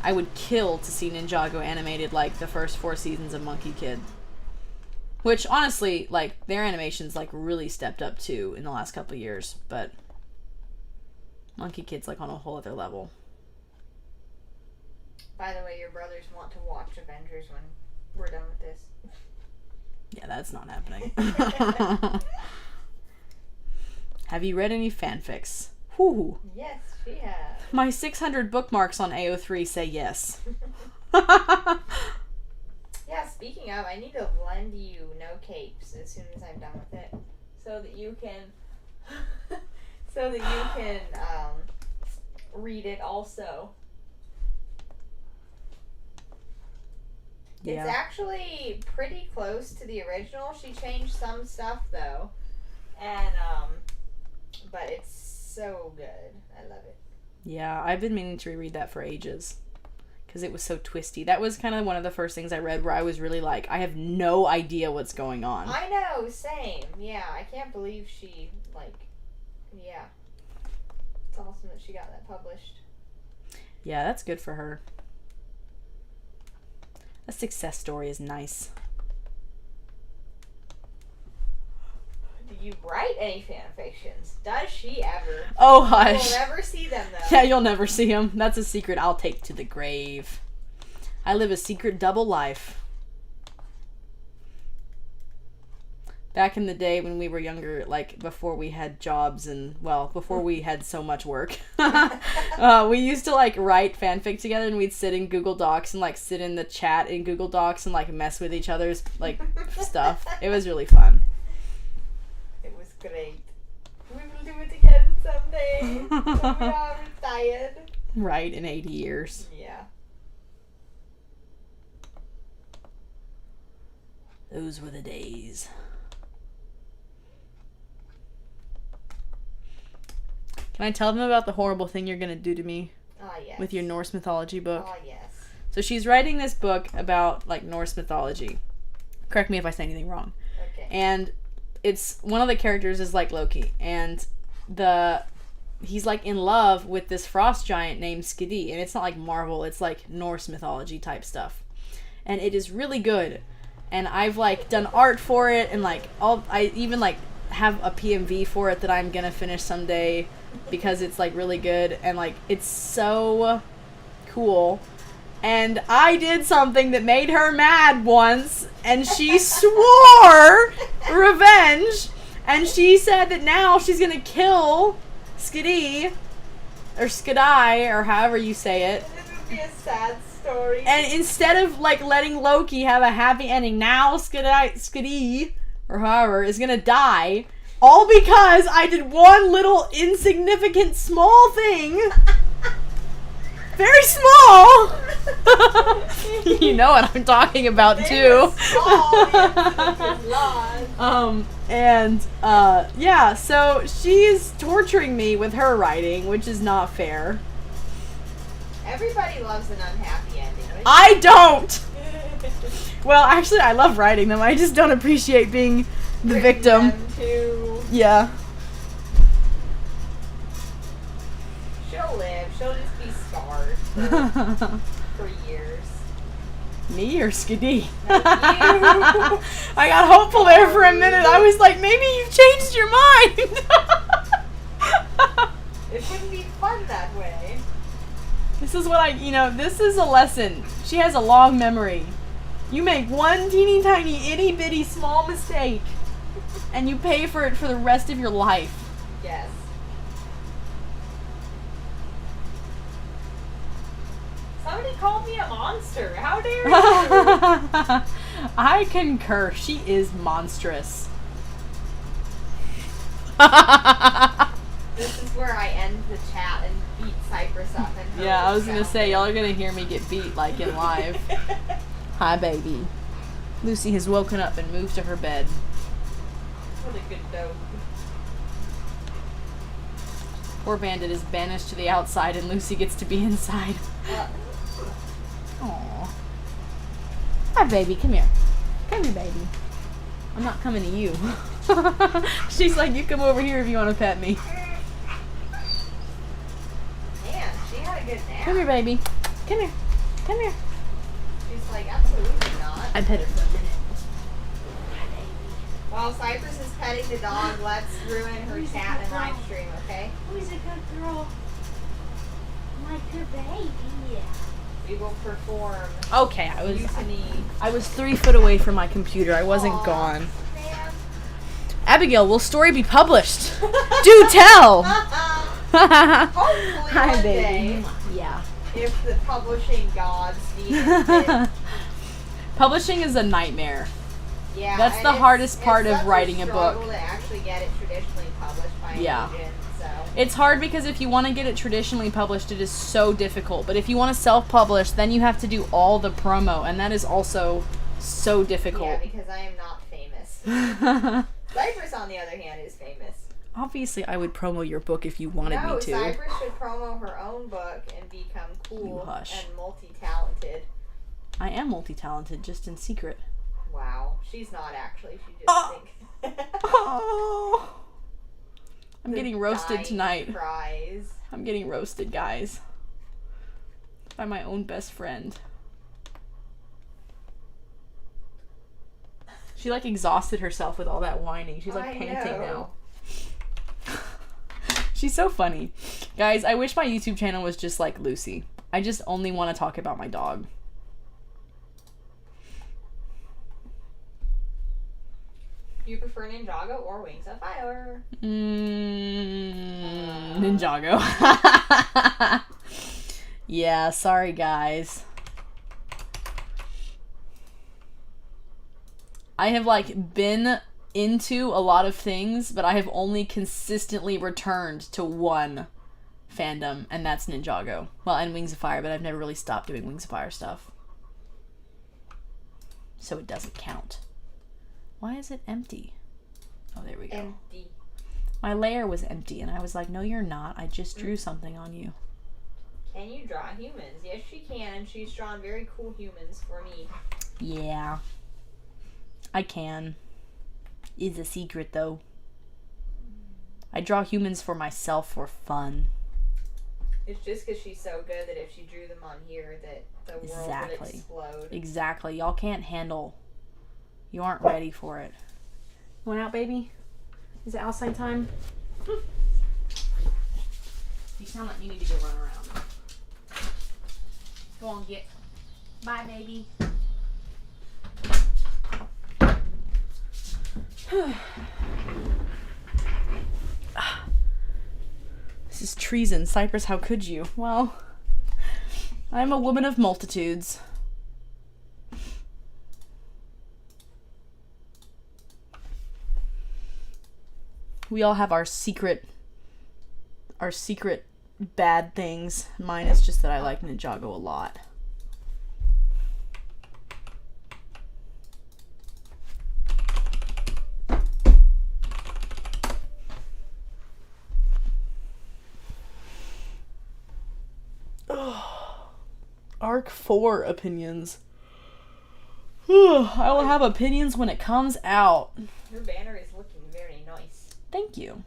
I would kill to see Ninjago animated like the first 4 seasons of Monkey Kid. Which, honestly, like, their animation's like really stepped up too in the last couple of years, but Monkey Kid's like on a whole other level. By the way, your brothers want to watch Avengers when we're done with this. Yeah, that's not happening. Have you read any fanfics? Whew. Yes, she has. My 600 bookmarks on AO3 say yes. Yeah, speaking of, I need to lend you No Capes as soon as I'm done with it, so that you can, read it also. Yeah. It's actually pretty close to the original. She changed some stuff though, and but it's so good. I love it. Yeah, I've been meaning to reread that for ages. Because it was so twisty. That was kind of one of the first things I read where I was really like, I have no idea what's going on. I know, same. Yeah, I can't believe she, yeah. It's awesome that she got that published. Yeah, that's good for her. A success story is nice. Do you write any fan fictions? Does she ever? Oh, hush. You'll never see them, though. Yeah, you'll never see them. That's a secret I'll take to the grave. I live a secret double life. Back in the day when we were younger, like before we had jobs and, well, before we had so much work, we used to like write fanfic together and we'd sit in Google Docs and like sit in the chat in Google Docs and like mess with each other's like stuff. It was really fun. It was great. We will do it again someday. When we are retired. Right, in 80 years. Yeah. Those were the days. Can I tell them about the horrible thing you're going to do to me? Yes. With your Norse mythology book? Yes. So she's writing this book about, like, Norse mythology. Correct me if I say anything wrong. Okay. And it's, one of the characters is, like, Loki. And he's, like, in love with this frost giant named Skadi. And it's not, like, Marvel. It's, like, Norse mythology type stuff. And it is really good. And I've, like, done art for it. And, like, I even, like, have a PMV for it that I'm gonna finish someday. Because it's, like, really good. And, like, it's so cool. And I did something that made her mad once. And she swore revenge. And she said that now she's gonna kill Skadi, or Skadai, or however you say it. This would be a sad story. And instead of like letting Loki have a happy ending, now Skadi, or however, is gonna die. All because I did one little insignificant small thing. Very small. You know what I'm talking about too. Yeah, so she's torturing me with her writing, which is not fair. Everybody loves an unhappy ending. I don't. Well, actually, I love writing them. I just don't appreciate being the victim. Yeah. She'll live. She'll just be scarred for years. Me or Skadi? I got hopeful there for a minute. I was like, maybe you've changed your mind. It wouldn't be fun that way. This is what this is a lesson. She has a long memory. You make one teeny tiny itty bitty small mistake and you pay for it for the rest of your life. Yes. Somebody called me a monster. How dare you? I concur. She is monstrous. This is where I end the chat and beat Cyprus up. And yeah, I was going to say, y'all are going to hear me get beat like in live. Hi, baby. Lucy has woken up and moved to her bed. What a good dog. Poor Bandit is banished to the outside and Lucy gets to be inside. Aww. Hi, baby. Come here. Come here, baby. I'm not coming to you. She's like, you come over here if you want to pet me. Man, she had a good nap. Come here, baby. Come here. Come here. She's like, absolutely not. I pet her for a minute. While Cyprus is petting the dog, let's ruin her chat and live stream, okay? Who's a good girl? Like her baby, yeah. We will perform Okay, mutiny. I was 3 foot away from my computer. I wasn't Aw, gone. man. Abigail, will story be published? Do tell! Hopefully Hi, one baby. day, Yeah. if the publishing gods deem it. Publishing is a nightmare. Yeah, That's and the hardest part it's of such writing a book. struggle to actually get it traditionally published by an Yeah. agent, so. It's hard because if you want to get it traditionally published, it is so difficult. But if you want to self-publish, then you have to do all the promo, and that is also so difficult. Yeah, because I am not famous. Cyprus, on the other hand, is famous. Obviously, I would promo your book if you wanted me to. Cyprus should promo her own book and become cool You hush. and multi-talented. I am multi-talented, just in secret. Wow, she's not actually. She just thinks. Oh. I'm The getting roasted dying tonight. Prize. I'm getting roasted, guys. By my own best friend. She like exhausted herself with all that whining. She's like panting now. She's so funny. Guys, I wish my YouTube channel was just like Lucy. I just only want to talk about my dog. Do you prefer Ninjago or Wings of Fire? Ninjago. Yeah, sorry guys. I have like been into a lot of things, but I have only consistently returned to one fandom, and that's Ninjago. Well, and Wings of Fire, but I've never really stopped doing Wings of Fire stuff. So it doesn't count. Why is it empty? Oh, there we go. Empty. My layer was empty, and I was like, no, you're not. I just drew something on you. Can you draw humans? Yes, she can, and she's drawn very cool humans for me. Yeah. I can. It's a secret, though. I draw humans for myself for fun. It's just because she's so good that if she drew them on here, that the world would explode. Exactly. Y'all can't handle. You aren't ready for it. Going out, baby? Is it outside time? You sound like you need to go run around. Go on, get. Bye, baby. is treason. Cyprus, how could you? Well, I'm a woman of multitudes. We all have our secret bad things. Mine is just that I like Ninjago a lot. Arc 4 opinions. I will have opinions when it comes out. Your banner is looking very nice. Thank you.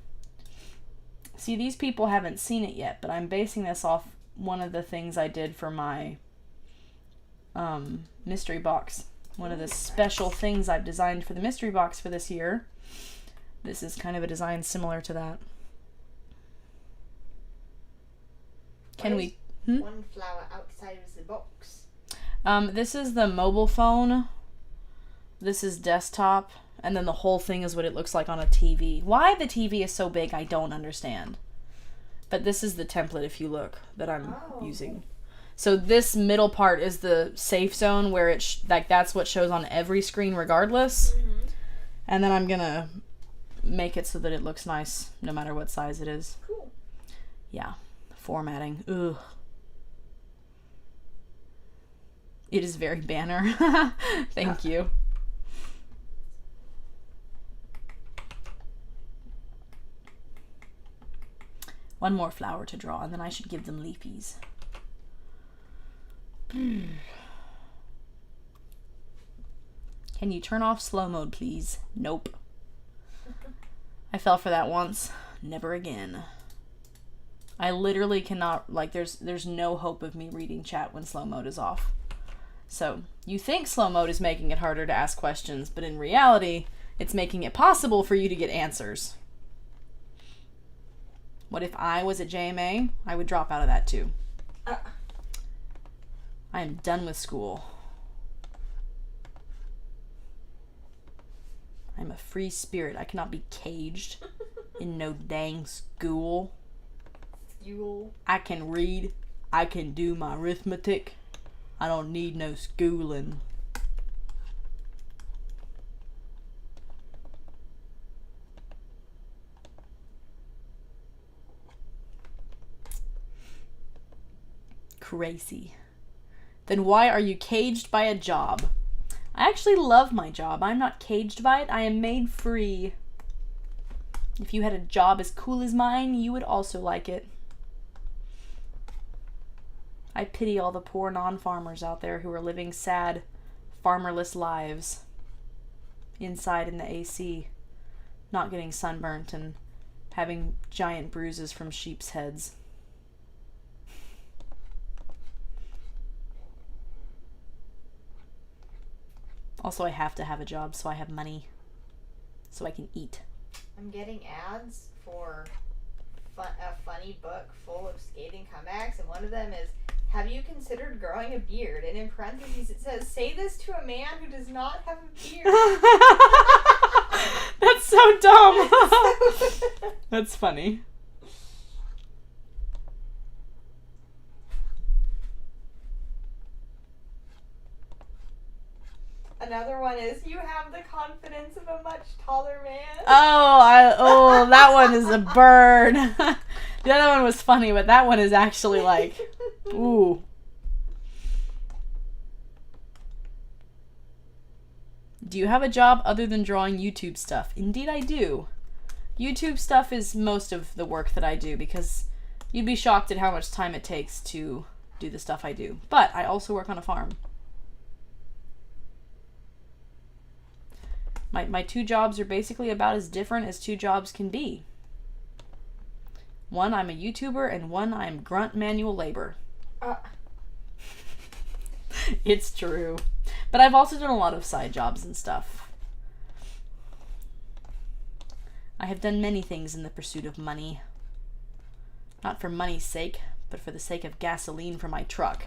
See, these people haven't seen it yet, but I'm basing this off one of the things I did for my mystery box. One of the special things I've designed for the mystery box for this year. This is kind of a design similar to that. Can we... One flower outside of the box. This is the mobile phone. This is desktop. And then the whole thing is what it looks like on a TV. Why the TV is so big, I don't understand. But this is the template, if you look, that I'm using. So this middle part is the safe zone where it that's what shows on every screen regardless. Mm-hmm. And then I'm gonna make it so that it looks nice no matter what size it is. Cool. Yeah. Formatting. Ugh. It is very banner. Thank you. One more flower to draw, and then I should give them leafies. Can you turn off slow mode, please? Nope. I fell for that once. Never again. I literally cannot, like, there's no hope of me reading chat when slow mode is off. So, you think slow mode is making it harder to ask questions, but in reality, it's making it possible for you to get answers. What if I was at JMA? I would drop out of that too. I am done with school. I'm a free spirit. I cannot be caged in no dang school. I can read. I can do my arithmetic. I don't need no schooling. Crazy. Then why are you caged by a job? I actually love my job. I'm not caged by it. I am made free. If you had a job as cool as mine, you would also like it. I pity all the poor non-farmers out there who are living sad, farmerless lives inside in the AC, not getting sunburnt and having giant bruises from sheep's heads. Also, I have to have a job so I have money so I can eat. I'm getting ads for a funny book full of scathing comebacks, and one of them is, have you considered growing a beard? And in parentheses it says, say this to a man who does not have a beard. That's so dumb. That's funny. Another one is, you have the confidence of a much taller man. Oh, that one is a burn. The other one was funny, but that one is actually like, ooh. Do you have a job other than drawing YouTube stuff? Indeed I do. YouTube stuff is most of the work that I do because you'd be shocked at how much time it takes to do the stuff I do. But I also work on a farm. My two jobs are basically about as different as two jobs can be. One, I'm a YouTuber, and one, I'm grunt manual labor. It's true. But I've also done a lot of side jobs and stuff. I have done many things in the pursuit of money. Not for money's sake, but for the sake of gasoline for my truck.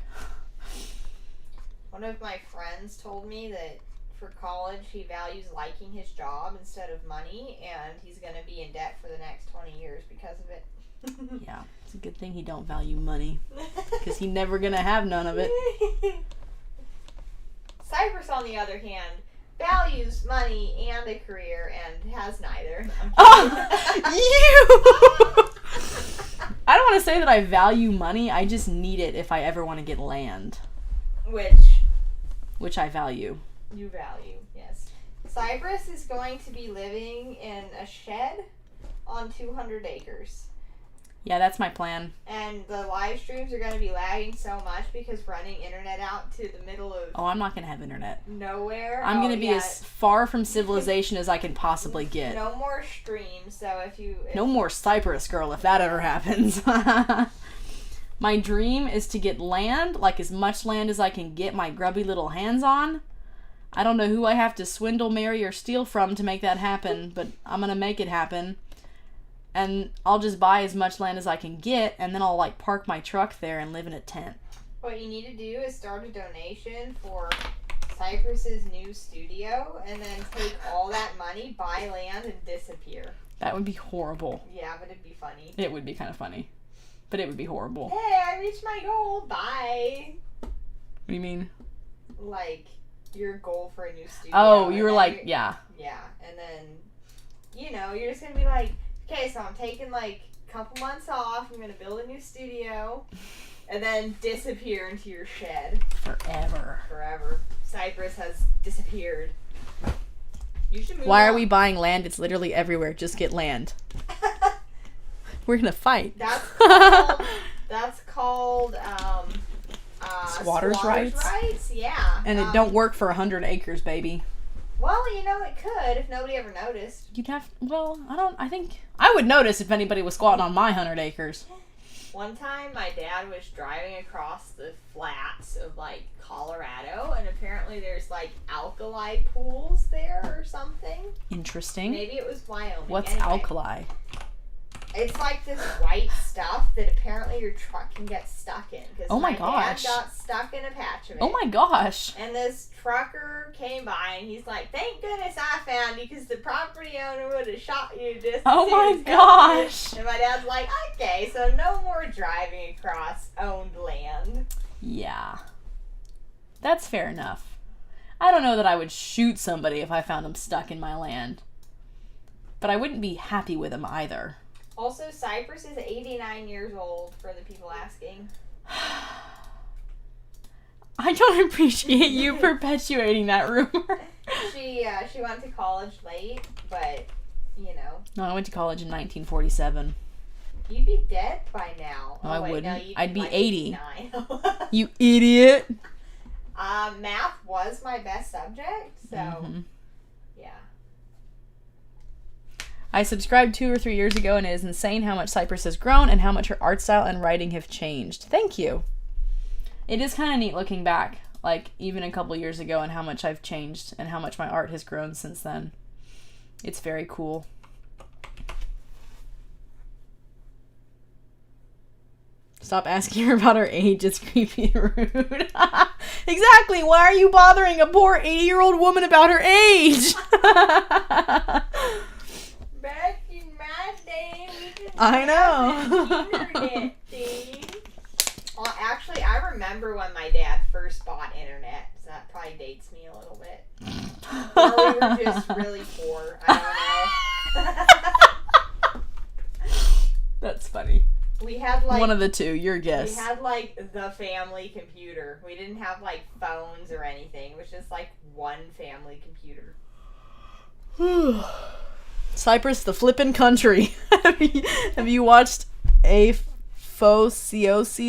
One of my friends told me that for college he values liking his job instead of money, and he's going to be in debt for the next 20 years because of it. Yeah. It's a good thing he don't value money, because he never gonna have none of it. Cyprus, on the other hand, values money and a career and has neither. Oh, you! I don't want to say that I value money. I just need it if I ever want to get land. Which I value. You value, yes. Cyprus is going to be living in a shed on 200 acres. Yeah, that's my plan. And the live streams are going to be lagging so much because running internet out to the middle of Oh, I'm not going to have internet. nowhere. I'm going to be as far from civilization as I can possibly get. No more streams, so No more Cyprus, girl, if that ever happens. My dream is to get land, like as much land as I can get my grubby little hands on. I don't know who I have to swindle, marry, or steal from to make that happen, but I'm going to make it happen. And I'll just buy as much land as I can get, and then I'll, like, park my truck there and live in a tent. What you need to do is start a donation for Cyprus's new studio, and then take all that money, buy land, and disappear. That would be horrible. Yeah, but it'd be funny. It would be kind of funny. But it would be horrible. Hey, I reached my goal. Bye. What do you mean? Like, your goal for a new studio. Oh, you were like, yeah. Yeah, and then, you're just going to be like, okay, so I'm taking, like, a couple months off. I'm going to build a new studio. And then disappear into your shed. Forever. Cyprus has disappeared. You should move Why on. are we buying land? It's literally everywhere. Just get land. We're going to fight. That's called squatters' rights? Yeah. And it don't work for 100 acres, baby. Well, it could if nobody ever noticed. I think I would notice if anybody was squatting on my 100 acres. One time, my dad was driving across the flats of, like, Colorado, and apparently there's, like, alkali pools there or something. Interesting. Maybe it was Wyoming. What's Anyway, alkali? It's like this white stuff that apparently your truck can get stuck in. Oh my Dad gosh. got stuck in a patch of it. Oh my gosh. And this trucker came by and he's like, "Thank goodness I found you because the property owner would have shot you just." Oh my gosh. And my dad's like, "Okay, so no more driving across owned land." Yeah. That's fair enough. I don't know that I would shoot somebody if I found them stuck in my land. But I wouldn't be happy with them either. Also, Cyprus is 89 years old, for the people asking. I don't appreciate you perpetuating that rumor. She went to college late, but, No, I went to college in 1947. You'd be dead by now. No, I wouldn't. No, you'd I'd be like 80. 89. You idiot. Math was my best subject, so, yeah. I subscribed 2 or 3 years ago, and it is insane how much Cyprus has grown and how much her art style and writing have changed. Thank you. It is kind of neat looking back, like even a couple years ago, and how much I've changed and how much my art has grown since then. It's very cool. Stop asking her about her age. It's creepy and rude. Exactly. Why are you bothering a poor 80-year-old woman about her age? Back in my day, we didn't I know. have the internet thing. Well, actually, I remember when my dad first bought internet, so that probably dates me a little bit. Or we were just really poor. I don't know. That's funny. We had, like... One of the two. Your guess. We had, like, the family computer. We didn't have, like, phones or anything. It was just, like, one family computer. Cyprus, the flippin' country. Have you watched AFOCOC,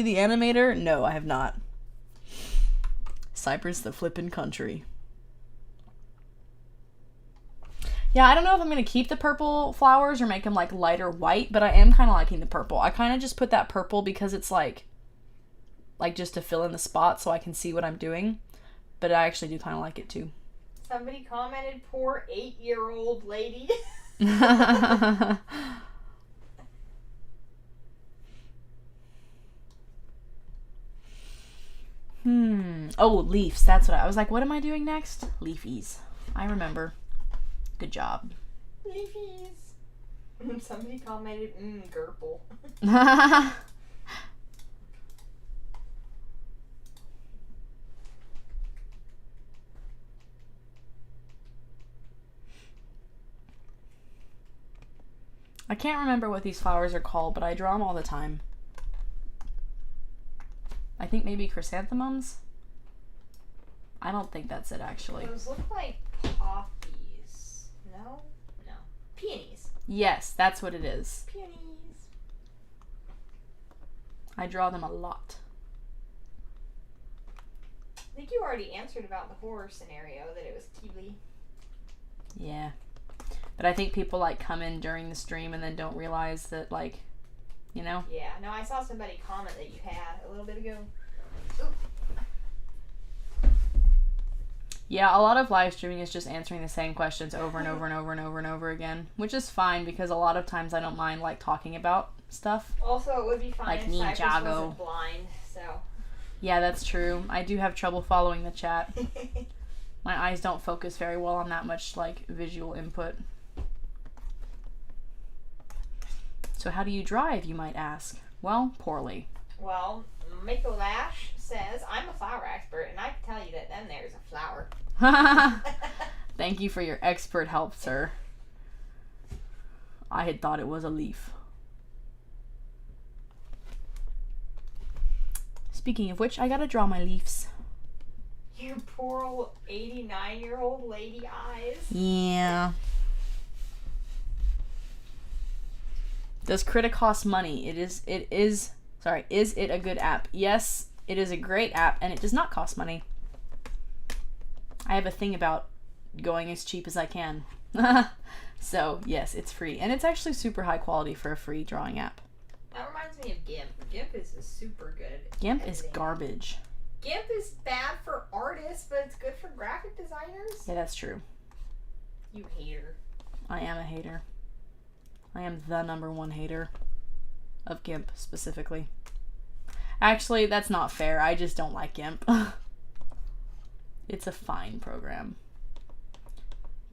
the animator? No, I have not. Cyprus, the flippin' country. Yeah, I don't know if I'm going to keep the purple flowers or make them, like, lighter white, but I am kind of liking the purple. I kind of just put that purple because it's, like, just to fill in the spot so I can see what I'm doing. But I actually do kind of like it, too. Somebody commented, "Poor 8-year-old lady." Oh, leaves. That's what I was like, what am I doing next? Leafies. I remember. Good job. Leafies. Somebody commented, "Gerple." I can't remember what these flowers are called, but I draw them all the time. I think maybe chrysanthemums? I don't think that's it, actually. Those look like poppies. No? No. Peonies. Yes, that's what it is. Peonies. I draw them a lot. I think you already answered about the horror scenario, that it was Keely. Yeah. But I think people, like, come in during the stream and then don't realize that, like, you know? Yeah. No, I saw somebody comment that you had a little bit ago. Ooh. Yeah, a lot of live streaming is just answering the same questions over and over and over and over and over again, which is fine because a lot of times I don't mind, like, talking about stuff. Also, it would be fine Like if Cyprus Ninjago. wasn't blind, so... Yeah, that's true. I do have trouble following the chat. My eyes don't focus very well on that much, like, visual input. So how do you drive, you might ask? Well, poorly. Well, Mako Lash says, I'm a flower expert, and I can tell you that then there's a flower. Thank you for your expert help, sir. I had thought it was a leaf. Speaking of which, I gotta draw my leaves. You poor old 89-year-old lady eyes. Yeah. Does Krita cost money? Is it a good app? Yes, it is a great app, and it does not cost money. I have a thing about going as cheap as I can. So, yes, it's free. And it's actually super high quality for a free drawing app. That reminds me of GIMP. GIMP is super good. GIMP is garbage. GIMP is bad for artists, but it's good for graphic designers. Yeah, that's true. You hater. I am a hater. I am the #1 hater of GIMP specifically. Actually, that's not fair. I just don't like GIMP. It's a fine program.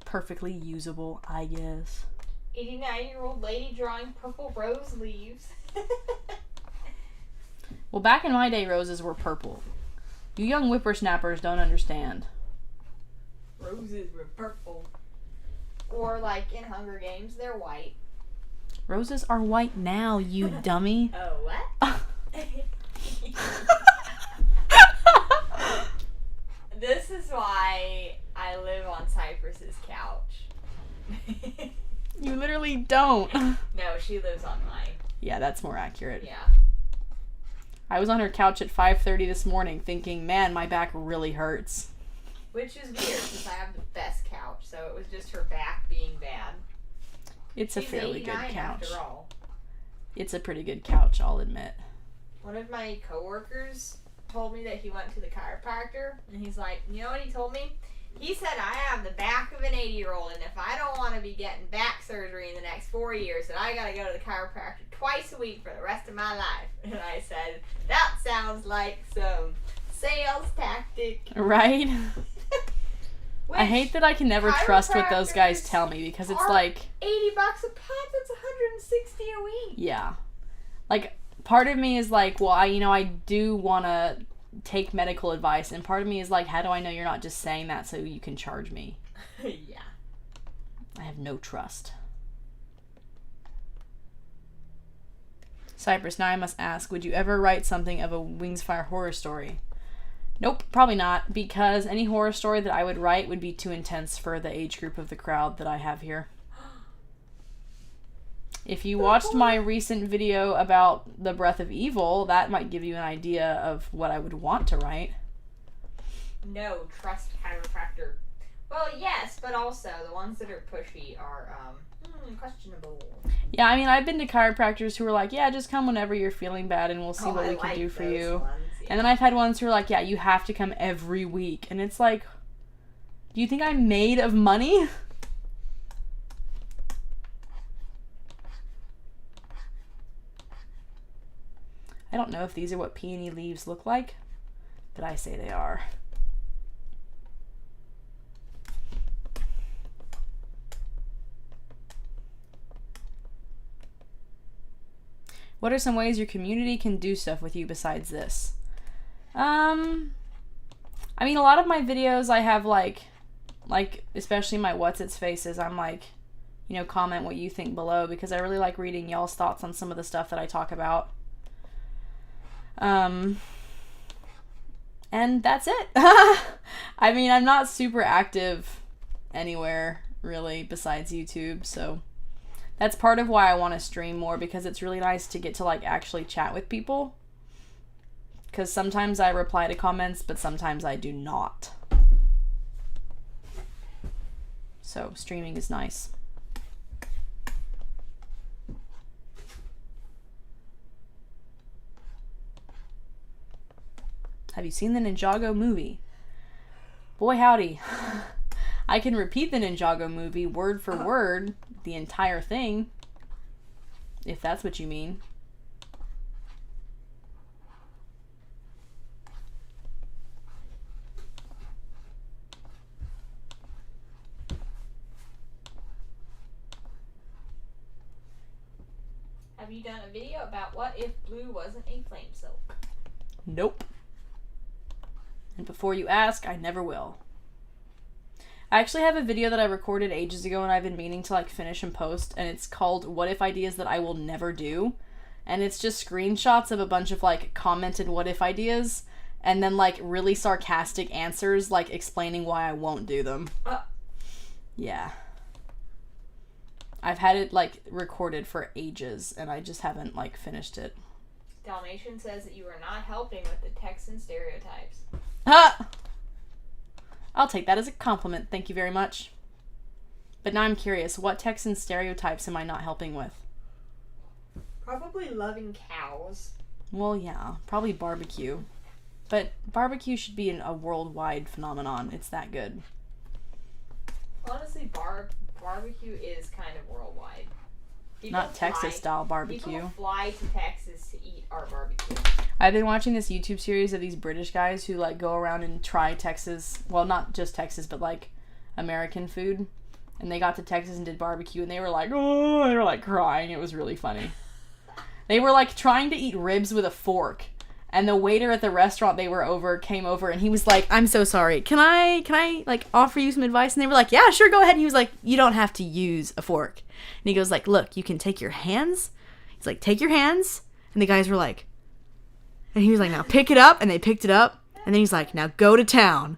Perfectly usable, I guess. 89-year-old lady drawing purple rose leaves. Well, back in my day, roses were purple. You young whippersnappers don't understand. Roses were purple. Or like in Hunger Games, they're white. Roses are white now, you dummy. Oh, what? This is why I live on Cyprus's couch. You literally don't. No, she lives on mine. Yeah, that's more accurate. Yeah. I was on her couch at 5:30 this morning thinking, man, my back really hurts. Which is weird because I have the best couch, so it was just her back being bad. It's a She's fairly good 89 couch. after all. It's a pretty good couch, I'll admit. One of my coworkers told me that he went to the chiropractor, and he's like, you know what he told me? He said, I have the back of an 80-year-old, and if I don't want to be getting back surgery in the next 4 years, then I gotta go to the chiropractor twice a week for the rest of my life. And I said, that sounds like some sales tactic. Right? I Which hate that I can never trust what those guys tell me because it's are like... $80 a pop, that's $160 a week. Yeah. Like, part of me is like, well, I do want to take medical advice, and part of me is like, how do I know you're not just saying that so you can charge me? Yeah. I have no trust. Cyprus, now I must ask, would you ever write something of a Wings of Fire horror story? Nope, probably not, because any horror story that I would write would be too intense for the age group of the crowd that I have here. If you watched my recent video about the Breath of Evil, that might give you an idea of what I would want to write. No, trust chiropractor. Well, yes, but also the ones that are pushy are questionable. Yeah, I mean, I've been to chiropractors who are like, yeah, just come whenever you're feeling bad and we'll see what we can do for you. Ones, yeah. And then I've had ones who are like, yeah, you have to come every week. And it's like, do you think I'm made of money? I don't know if these are what peony leaves look like, but I say they are. What are some ways your community can do stuff with you besides this? I mean, a lot of my videos I have like especially my what's its faces, I'm like, comment what you think below, because I really like reading y'all's thoughts on some of the stuff that I talk about. And that's it. I mean, I'm not super active anywhere really besides YouTube, so that's part of why I want to stream more, because it's really nice to get to like actually chat with people, because sometimes I reply to comments but sometimes I do not. So streaming is nice. Have you seen the Ninjago movie? Boy howdy. I can repeat the Ninjago movie word for word, the entire thing, if that's what you mean. Have you done a video about what if blue wasn't a flame silk? Nope. And before you ask, I never will. I actually have a video that I recorded ages ago and I've been meaning to like finish and post, and it's called What If Ideas That I Will Never Do. And it's just screenshots of a bunch of like commented what if ideas and then like really sarcastic answers like explaining why I won't do them. Yeah. I've had it like recorded for ages and I just haven't like finished it. Dalmatian says that you are not helping with the Texan stereotypes. Ha! I'll take that as a compliment, thank you very much. But now I'm curious, what Texan stereotypes am I not helping with? Probably loving cows. Well, yeah, probably barbecue. But barbecue should be a worldwide phenomenon. It's that good. Honestly, barbecue is kind of worldwide. Not Texas-style barbecue. People fly to Texas to eat our barbecue. I've been watching this YouTube series of these British guys who like go around and try Texas, well, not just Texas, but like American food. And they got to Texas and did barbecue and they were like, oh, they were like crying. It was really funny. They were like trying to eat ribs with a fork. And the waiter at the restaurant came over and he was like, I'm so sorry. Can I like offer you some advice? And they were like, yeah, sure, go ahead. And he was like, you don't have to use a fork. And he goes like, look, you can take your hands. He's like, take your hands. And the guys were like, and he was like, now pick it up. And they picked it up. And then he's like, now go to town.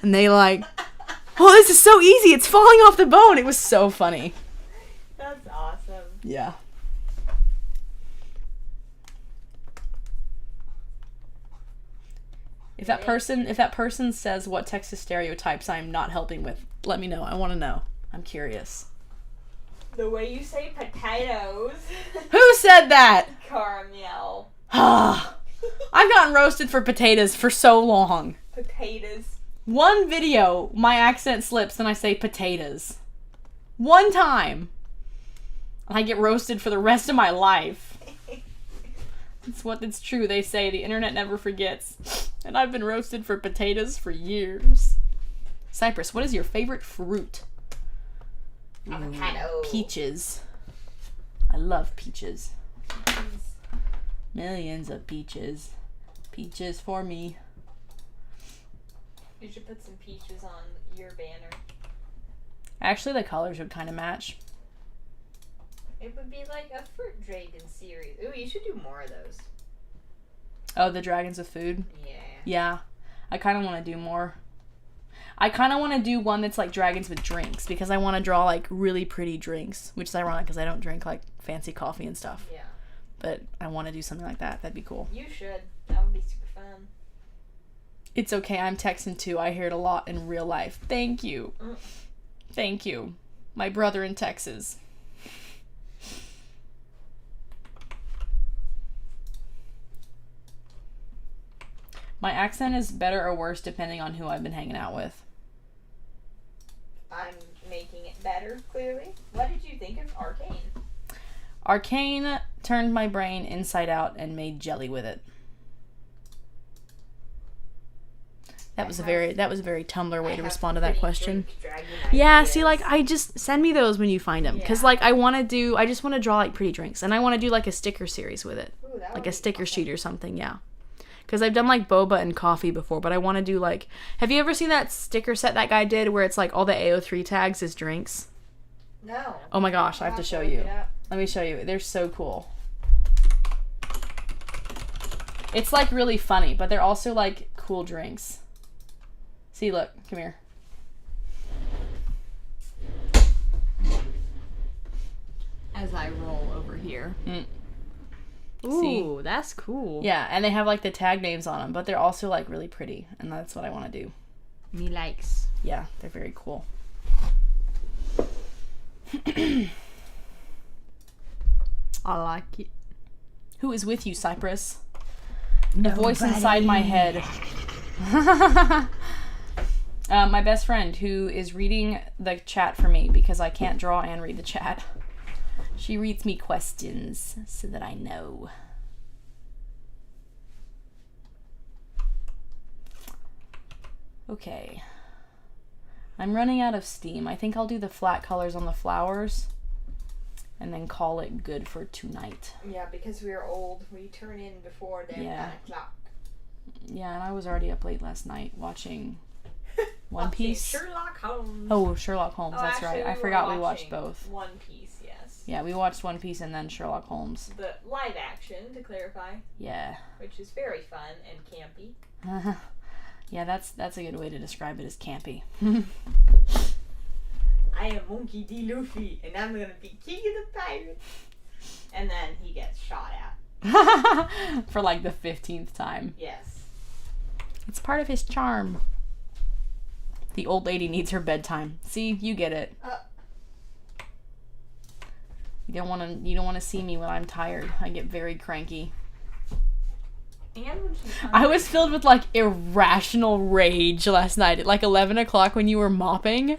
And they like, oh, this is so easy. It's falling off the bone. It was so funny. That's awesome. Yeah. If that person says what Texas stereotypes I'm not helping with, let me know. I want to know. I'm curious. The way you say potatoes. Who said that? Carmel. I've gotten roasted for potatoes for so long. Potatoes. One video, my accent slips and I say potatoes. One time. And I get roasted for the rest of my life. It's true. They say the internet never forgets. And I've been roasted for potatoes for years. Cyprus, what is your favorite fruit? Avocado. Peaches. I love peaches. Millions of peaches. Peaches for me. You should put some peaches on your banner. Actually, the colors would kind of match. It would be like a fruit dragon series. Ooh, you should do more of those. Oh, the dragons of food? Yeah. Yeah. I kind of want to do more. I kind of want to do one that's like dragons with drinks, because I want to draw like really pretty drinks, which is ironic because I don't drink like fancy coffee and stuff. Yeah. But I want to do something like that. That'd be cool. You should. That would be super fun. It's okay. I'm Texan too. I hear it a lot in real life. Thank you. Thank you. My brother in Texas. My accent is better or worse depending on who I've been hanging out with. I'm making it better, clearly. What did you think of Arcane? Arcane turned my brain inside out and made jelly with it. That was a very Tumblr way to respond to that question. Yeah, see, like, I just send me those when you find them, because like I just want to draw like pretty drinks, and I want to do like a sticker series with it. Ooh, Like a sticker sheet or something. Yeah. Because I've done like boba and coffee before, but I want to do like, have you ever seen that sticker set that guy did where it's like all the AO3 tags is drinks? No. Oh my gosh, I have to show look you. it up. Let me show you. They're so cool. It's like really funny, but they're also like cool drinks. See, look, come here. As I roll over here. Ooh, See? that's cool. Yeah, and they have like the tag names on them, but they're also like really pretty, and that's what I want to do. Me likes. Yeah, they're very cool. I like it. Who is with you, Cyprus? The voice inside my head. My best friend who is reading the chat for me because I can't draw and read the chat. She reads me questions so that I know. Okay. I'm running out of steam. I think I'll do the flat colors on the flowers and then call it good for tonight. Yeah, because we're old. We turn in before the 9 o'clock. Yeah, and I was already up late last night watching One Piece. Sherlock Holmes. Oh, Sherlock Holmes, that's actually, right. I were forgot we watched watching both. One Piece, yes. Yeah, we watched One Piece and then Sherlock Holmes. The live action, to clarify, Yeah. which is very fun and campy. Yeah, that's a good way to describe it, as campy. I am Monkey D. Luffy, and I'm gonna be king of the pirates. And then he gets shot at. For like the 15th time. Yes. It's part of his charm. The old lady needs her bedtime. See, you get it. You don't want to see me when I'm tired. I get very cranky. And when she's I was filled with like irrational rage last night at like 11 o'clock when you were mopping.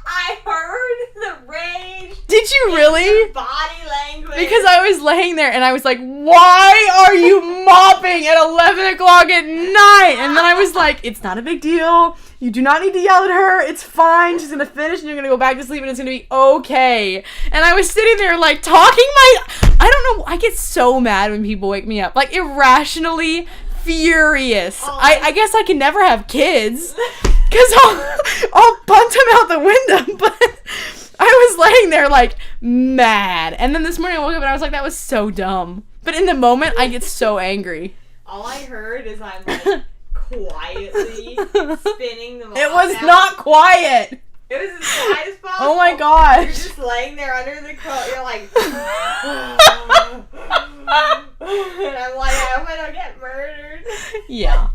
I heard the rage. Did you really? Body language. Because I was laying there and I was like, why are you mopping at 11 o'clock at night? And then I was like, it's not a big deal. You do not need to yell at her. It's fine. She's going to finish and you're going to go back to sleep and it's going to be okay. And I was sitting there like talking I don't know. I get so mad when people wake me up. Like irrationally furious. I guess I can never have kids. Because I'll punt him out the window, but I was laying there like mad. And then this morning I woke up and I was like, that was so dumb. But in the moment, I get so angry. All I heard is I'm like quietly spinning the mop It was out. not quiet. It was as quiet as possible. Oh my You're gosh. just laying there under the quilt. You're like, and I'm like, I hope I don't get murdered. Yeah.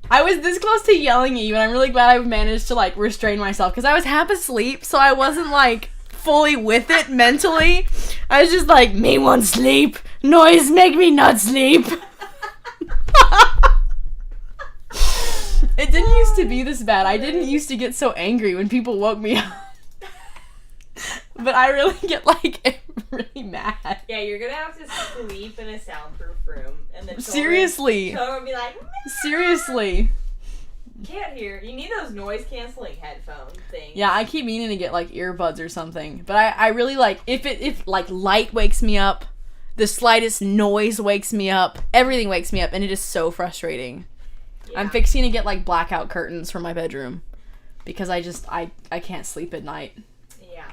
I was this close to yelling at you, and I'm really glad I managed to, like, restrain myself, because I was half asleep, so I wasn't, like, fully with it mentally. I was just like, me want sleep. Noise make me not sleep. It didn't used to be this bad. I didn't used to get so angry when people woke me up. But I really get, like, really mad. Yeah, you're gonna have to sleep in a soundproof room, and then Seriously. children will be like, Seriously. can't hear. You need those noise canceling headphone things. Yeah, I keep meaning to get like earbuds or something. But I really like if like light wakes me up, the slightest noise wakes me up, everything wakes me up, and it is so frustrating. Yeah. I'm fixing to get like blackout curtains for my bedroom because I can't sleep at night. Yeah.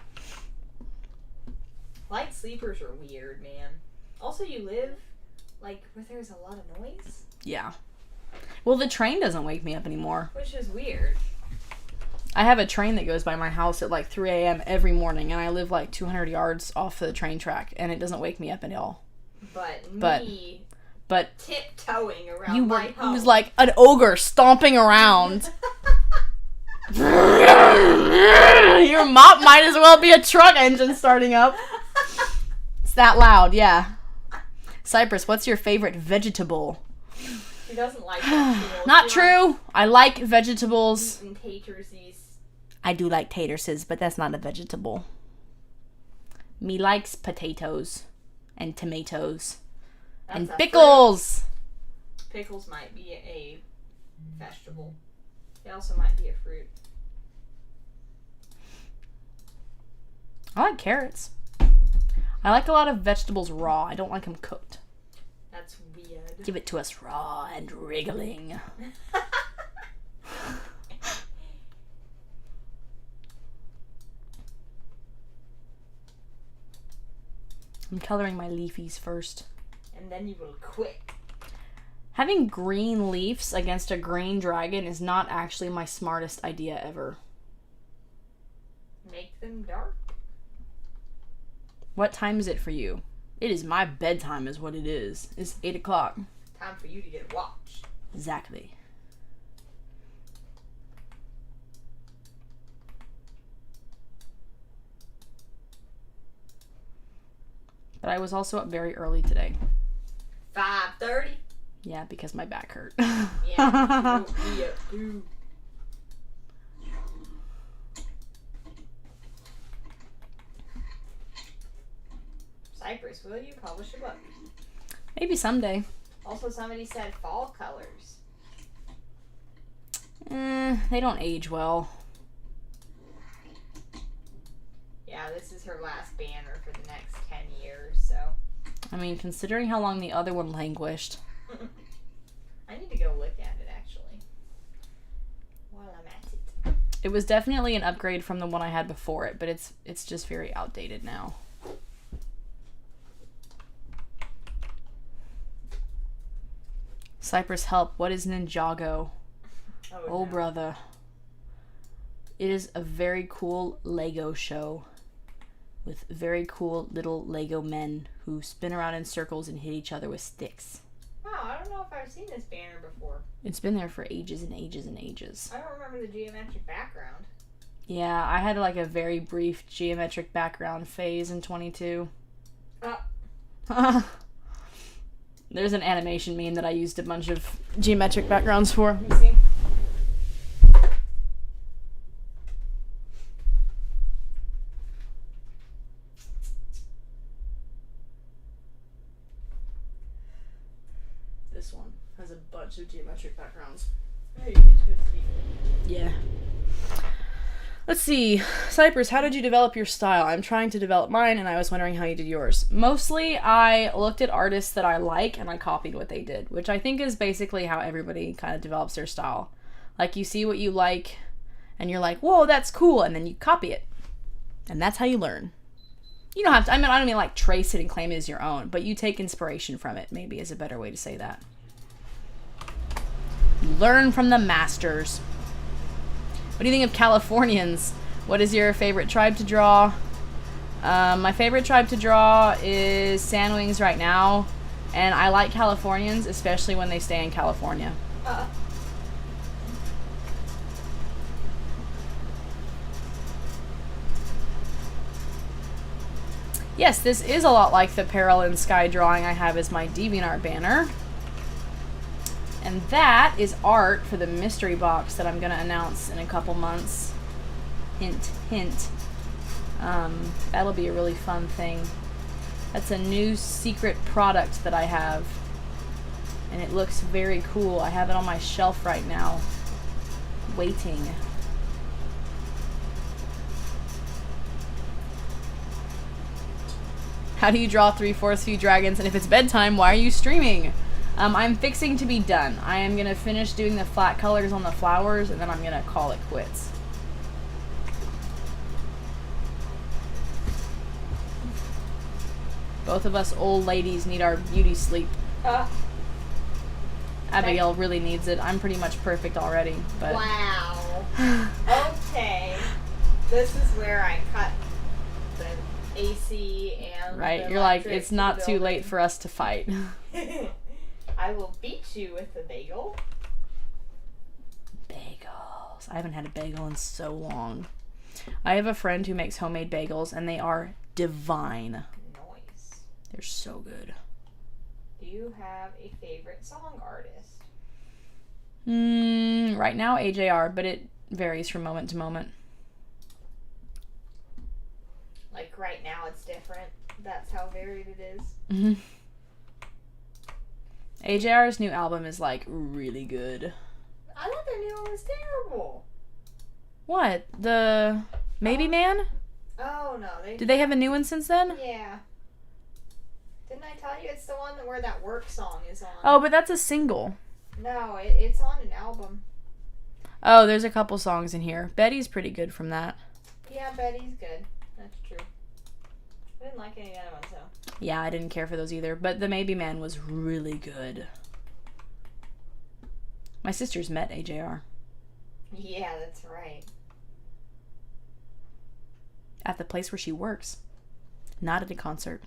Light sleepers are weird, man. Also, you live like where there's a lot of noise, Yeah. Well, the train doesn't wake me up anymore. which is weird. I have a train that goes by my house at like 3 a.m. every morning, and I live like 200 yards off the train track, and it doesn't wake me up at all. But me But tiptoeing around you my were, home. it was like an ogre stomping around. Your mop might as well be a truck engine starting up. It's that loud, yeah. Cyprus, what's your favorite vegetable? She doesn't like vegetables. Not She likes true. I like vegetables. meat and tatersies. I do like taterses, but that's not a vegetable. Me likes potatoes and tomatoes and That's a pickles. fruit. Pickles might be a vegetable. They also might be a fruit. I like carrots. I like a lot of vegetables raw. I don't like them cooked. That's weird. Give it to us raw and wriggling. I'm coloring my leafies first. And then you will quit. Having green leaves against a green dragon is not actually my smartest idea ever. Make them dark. What time is it for you? It is my bedtime is what it is. It's 8 o'clock. Time for you to get a watch. Exactly. But I was also up very early today. 5:30. Yeah, because my back hurt. Yeah. Woke me up too. Cyprus, will you publish a book? Maybe someday. Also, somebody said fall colors. They don't age well. Yeah, this is her last banner for the next 10 years, so. I mean, considering how long the other one languished. I need to go look at it, actually. While I'm at it. It was definitely an upgrade from the one I had before it, but it's just very outdated now. Cyprus, help. What is Ninjago? Oh, no. brother. It is a very cool Lego show with very cool little Lego men who spin around in circles and hit each other with sticks. Wow, I don't know if I've seen this banner before. It's been there for ages and ages and ages. I don't remember the geometric background. Yeah, I had like a very brief geometric background phase in 22. There's an animation meme that I used a bunch of geometric backgrounds for. Let me see. This one has a bunch of geometric backgrounds. Very interesting. Yeah. Let's see. Cyprus, how did you develop your style? I'm trying to develop mine, and I was wondering how you did yours. Mostly, I looked at artists that I like, and I copied what they did, which I think is basically how everybody kind of develops their style. Like, you see what you like, and you're like, whoa, that's cool, and then you copy it. And that's how you learn. You don't have to, I don't mean like trace it and claim it as your own, but you take inspiration from it, maybe is a better way to say that. You learn from the masters. What do you think of Californians? What is your favorite tribe to draw? My favorite tribe to draw is Sandwings right now. And I like Californians, especially when they stay in California. Yes, this is a lot like the Peril in Sky drawing I have as my DeviantArt banner. And that is art for the mystery box that I'm going to announce in a couple months. Hint, hint. That'll be a really fun thing. That's a new secret product that I have. And it looks very cool. I have it on my shelf right now. Waiting. How do you draw 3/4 view dragons? And if it's bedtime, why are you streaming? I'm fixing to be done. I am going to finish doing the flat colors on the flowers, and then I'm going to call it quits. Both of us old ladies need our beauty sleep. Abigail really needs it. I'm pretty much perfect already, but... Wow. Okay. This is where I cut the AC and right, the you're like, electric it's not to the too late building. for us to fight. I will beat you with the bagel. Bagels. I haven't had a bagel in so long. I have a friend who makes homemade bagels, and they are divine. Nice. They're so good. Do you have a favorite song artist? Right now, AJR, but it varies from moment to moment. Like right now it's different. That's how varied it is. Mm-hmm. AJR's new album is, like, really good. I thought their new one was terrible. What? The Maybe Man? Oh no, Did they have a new one since then? Yeah. Didn't I tell you it's the one where that work song is on? Oh, but that's a single. No, it's on an album. Oh, there's a couple songs in here. Betty's pretty good from that. Yeah, Betty's good. That's true. I didn't like any of the other ones though. Yeah, I didn't care for those either. But the Maybe Man was really good. My sisters met AJR Yeah, that's right. at the place where she works. Not at a concert.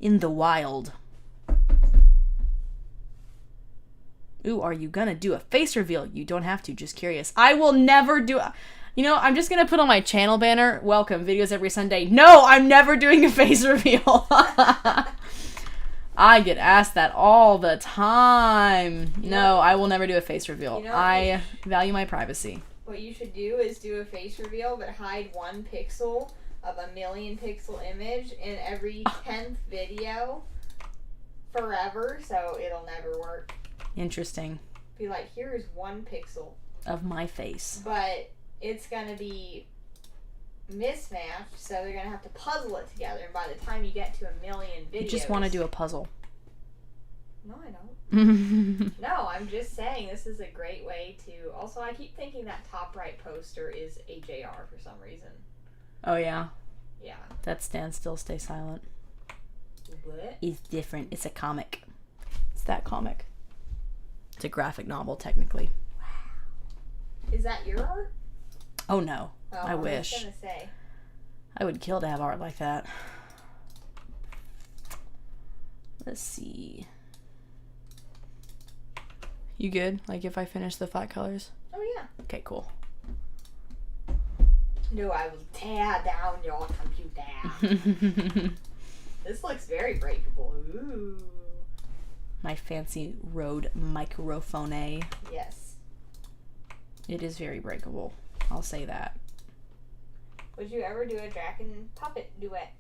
In the wild. Ooh, are you gonna do a face reveal? You don't have to, just curious. I will never do a... You know, I'm just gonna put on my channel banner, welcome, videos every Sunday. No, I'm never doing a face reveal. I get asked that all the time. No, I will never do a face reveal. You know, I value my privacy. What you should do is do a face reveal, but hide 1 pixel of a 1,000,000 pixel image in every 10th video forever, so it'll never work. Interesting. Be like, here is 1 pixel. Of my face. But it's gonna be mismatched, so they're gonna have to puzzle it together, and by the time you get to 1,000,000 videos... You just want to do a puzzle. No, I don't. No, I'm just saying this is a great way to... Also, I keep thinking that top right poster is AJR for some reason. Oh, yeah. Yeah. That Stand Still, Stay Silent. What? It's different. It's a comic. It's that comic. It's a graphic novel, technically. Is that your art? Oh, no. Oh, I wish. was gonna say. I would kill to have art like that. Let's see. You good? Like if I finish the flat colors? Oh, yeah. Okay, cool. No, I will tear down your computer. This looks very breakable. Ooh. My fancy Rode microphone. Yes. It is very breakable. I'll say that. Would you ever do a dragon puppet duet?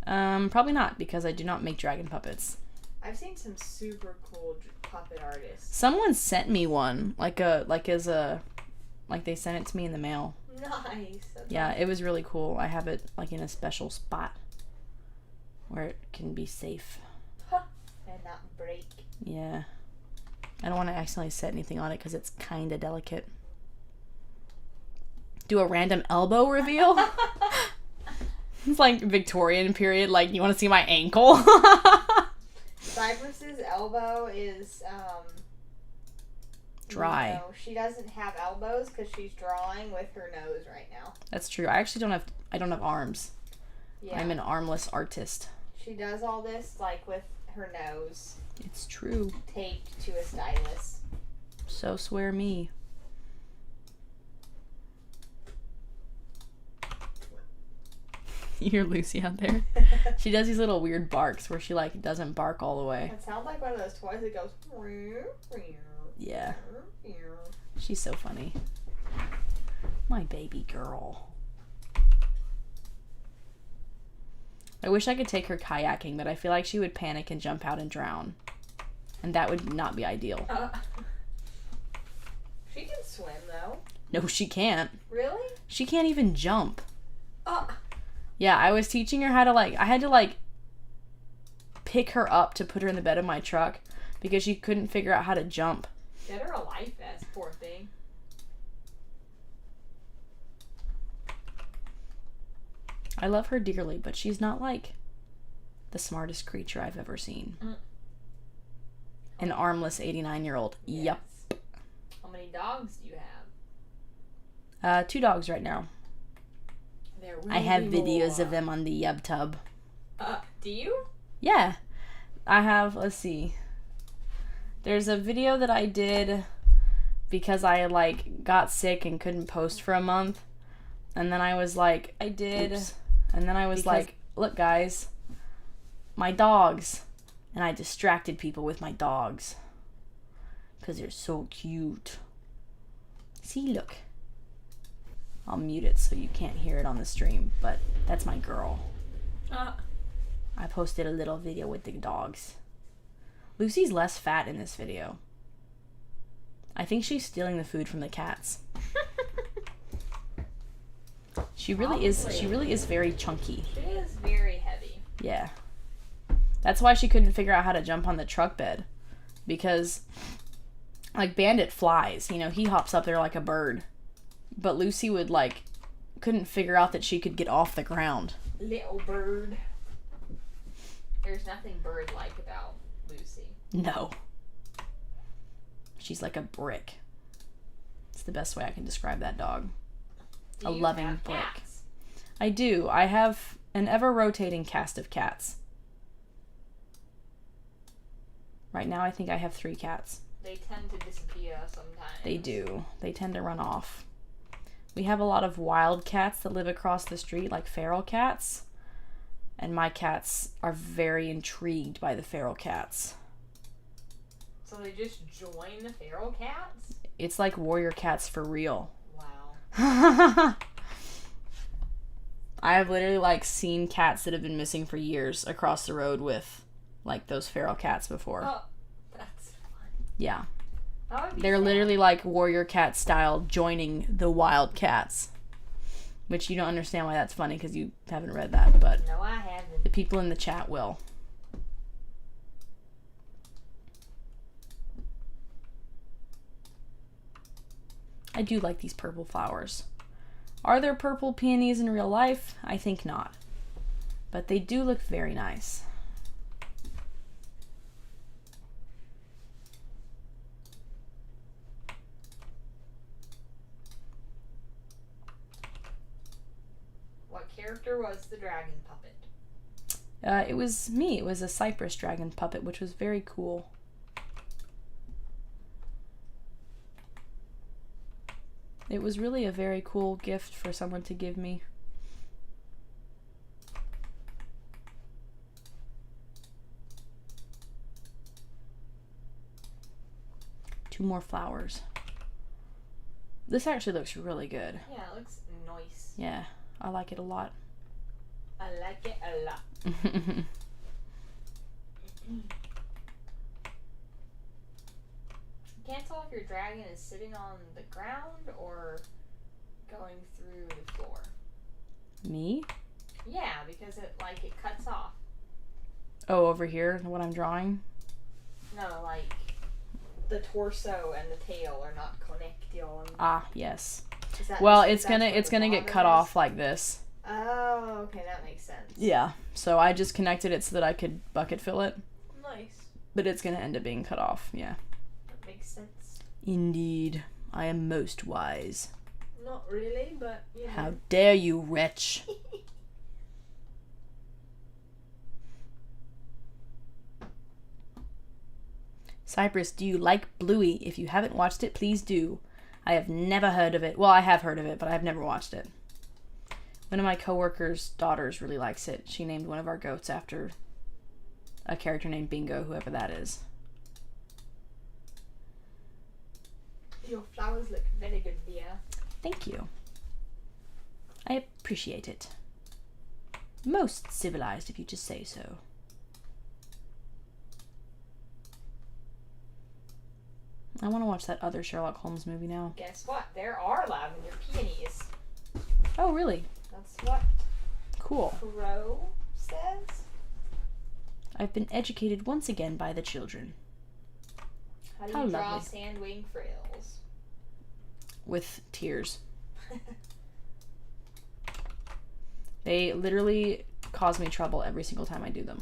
Probably not, because I do not make dragon puppets. I've seen some super cool puppet artists. Someone sent me one, like they sent it to me in the mail. Nice. That's Yeah, it was really cool. I have it like in a special spot where it can be safe. And not break. Yeah. I don't want to accidentally set anything on it because it's kind of delicate. Do a random elbow reveal? It's like Victorian period, like, you want to see my ankle? Cyprus's elbow is, Dry. No, she doesn't have elbows because she's drawing with her nose right now. That's true. I actually don't have arms. Yeah. I'm an armless artist. She does all this, like, with her nose It's true. taped to a stylus. So swear me. You hear Lucy out there? She does these little weird barks where she, like, doesn't bark all the way. It sounds like one of those toys that goes... Yeah. She's so funny. My baby girl. I wish I could take her kayaking, but I feel like she would panic and jump out and drown. And that would not be ideal. She can swim, though. No, she can't. Really? She can't even jump. Oh. Yeah, I was teaching her how to, like, I had to, like, pick her up to put her in the bed of my truck because she couldn't figure out how to jump. Get her a life vest, poor thing. I love her dearly, but she's not, like, the smartest creature I've ever seen. An armless 89-year-old. Yes. Yep. How many dogs do you have? 2 dogs right now. There will I have be videos more. of them on the YubTub. Do you? Yeah. I have, let's see. There's a video that I did because I, like, got sick and couldn't post for a month. And then I was like, Oops. And then I was like, look, guys, my dogs. And I distracted people with my dogs. Because they're so cute. See, look. I'll mute it so you can't hear it on the stream. But that's my girl. I posted a little video with the dogs. Lucy's less fat in this video. I think she's stealing the food from the cats. She really is very chunky. She is very heavy. Yeah. That's why she couldn't figure out how to jump on the truck bed. Because, like, Bandit flies. You know, he hops up there like a bird. But Lucy would, like, couldn't figure out that she could get off the ground. Little bird. There's nothing bird-like about Lucy. No. She's like a brick. It's the best way I can describe that dog. Do A you loving have brick. cats? I do. I have an ever-rotating cast of cats. Right now, I think I have 3 cats. They tend to disappear sometimes. They do. They tend to run off. We have a lot of wild cats that live across the street, like feral cats. And my cats are very intrigued by the feral cats. So they just join the feral cats? It's like warrior cats for real. Wow. I have literally like seen cats that have been missing for years across the road with like those feral cats before. Oh, that's fun. Yeah. That would be They're fun. literally like warrior cat style joining the wild cats. Which you don't understand why that's funny because you haven't read that, but No, I haven't. the people in the chat will. I do like these purple flowers. Are there purple peonies in real life? I think not. But they do look very nice. What character was the dragon puppet? It was me. It was a Cyprus dragon puppet, which was very cool. It was really a very cool gift for someone to give me. Two more flowers. This actually looks really good. Yeah, it looks nice. Yeah, I like it a lot. I like it a lot. You can't tell if your dragon is sitting on the ground or going through the floor. Me? Yeah, because it cuts off. Oh, over here, what I'm drawing? No, like the torso and the tail are not connected. Ah, yes. Is that Well, just- it's that's gonna what it's the gonna get bottom cut is? off like this. Oh, okay, that makes sense. Yeah. So I just connected it so that I could bucket fill it, Nice. but it's gonna end up being cut off. Yeah. That makes sense. Indeed, I am most wise. Not really, but you know. How dare you, wretch? Cyprus, do you like Bluey? If you haven't watched it, please do. I have never heard of it. Well, I have heard of it, but I've never watched it. One of my coworkers' daughters really likes it. She named one of our goats after a character named Bingo, whoever that is. Your flowers look very good, dear. Thank you. I appreciate it. Most civilized, if you just say so. I want to watch that other Sherlock Holmes movie now. Guess what? There are lavender peonies. Oh, really? That's what Cool. Crow says. I've been educated once again by the children. How do How you draw lovely. sandwing frills? With tears. They literally cause me trouble every single time I do them.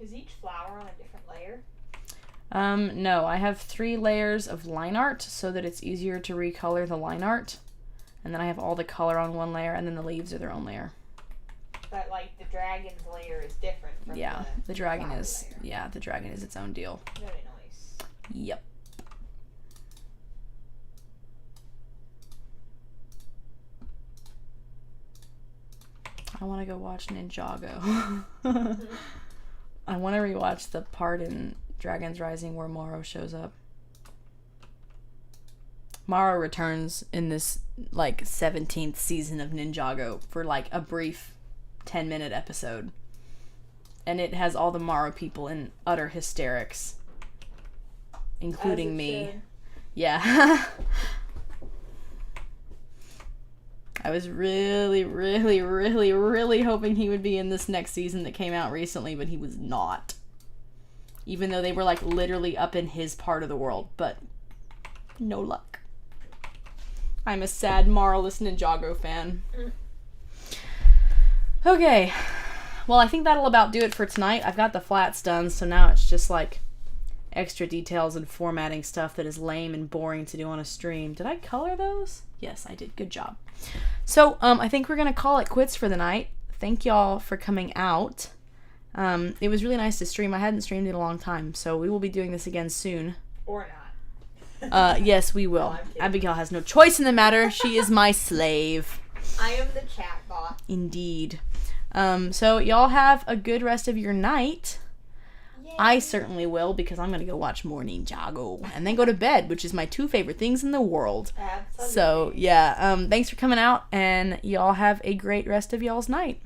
Is each flower on a different layer? No, I have 3 layers of line art so that it's easier to recolor the line art. And then I have all the color on one layer, and then the leaves are their own layer. But like the dragon's layer is different from Yeah, the dragon flower is, layer. yeah, the dragon is its own deal. Very nice. Yep. I want to go watch Ninjago. I want to rewatch the part in Dragon's Rising where Moro shows up. Moro returns in this like 17th season of Ninjago for like a brief 10-minute episode. And it has all the Moro people in utter hysterics. Including me. should. Yeah. I was really, really, really, really hoping he would be in this next season that came out recently, but he was not. Even though they were like literally up in his part of the world, but no luck. I'm a sad Marvelous Ninjago fan. Okay. Well, I think that'll about do it for tonight. I've got the flats done, so now it's just like extra details and formatting stuff that is lame and boring to do on a stream. Did I color those? Yes, I did. Good job. So, I think we're going to call it quits for the night. Thank y'all for coming out. It was really nice to stream. I hadn't streamed in a long time, so we will be doing this again soon. Or not. Yes, we will. I'm kidding. Abigail has no choice in the matter. She is my slave. I am the chat bot. Indeed. So y'all have a good rest of your night. Yay. I certainly will, because I'm going to go watch more Ninjago and then go to bed, which is my 2 favorite things in the world. Absolutely. So, yeah. Thanks for coming out, and y'all have a great rest of y'all's night.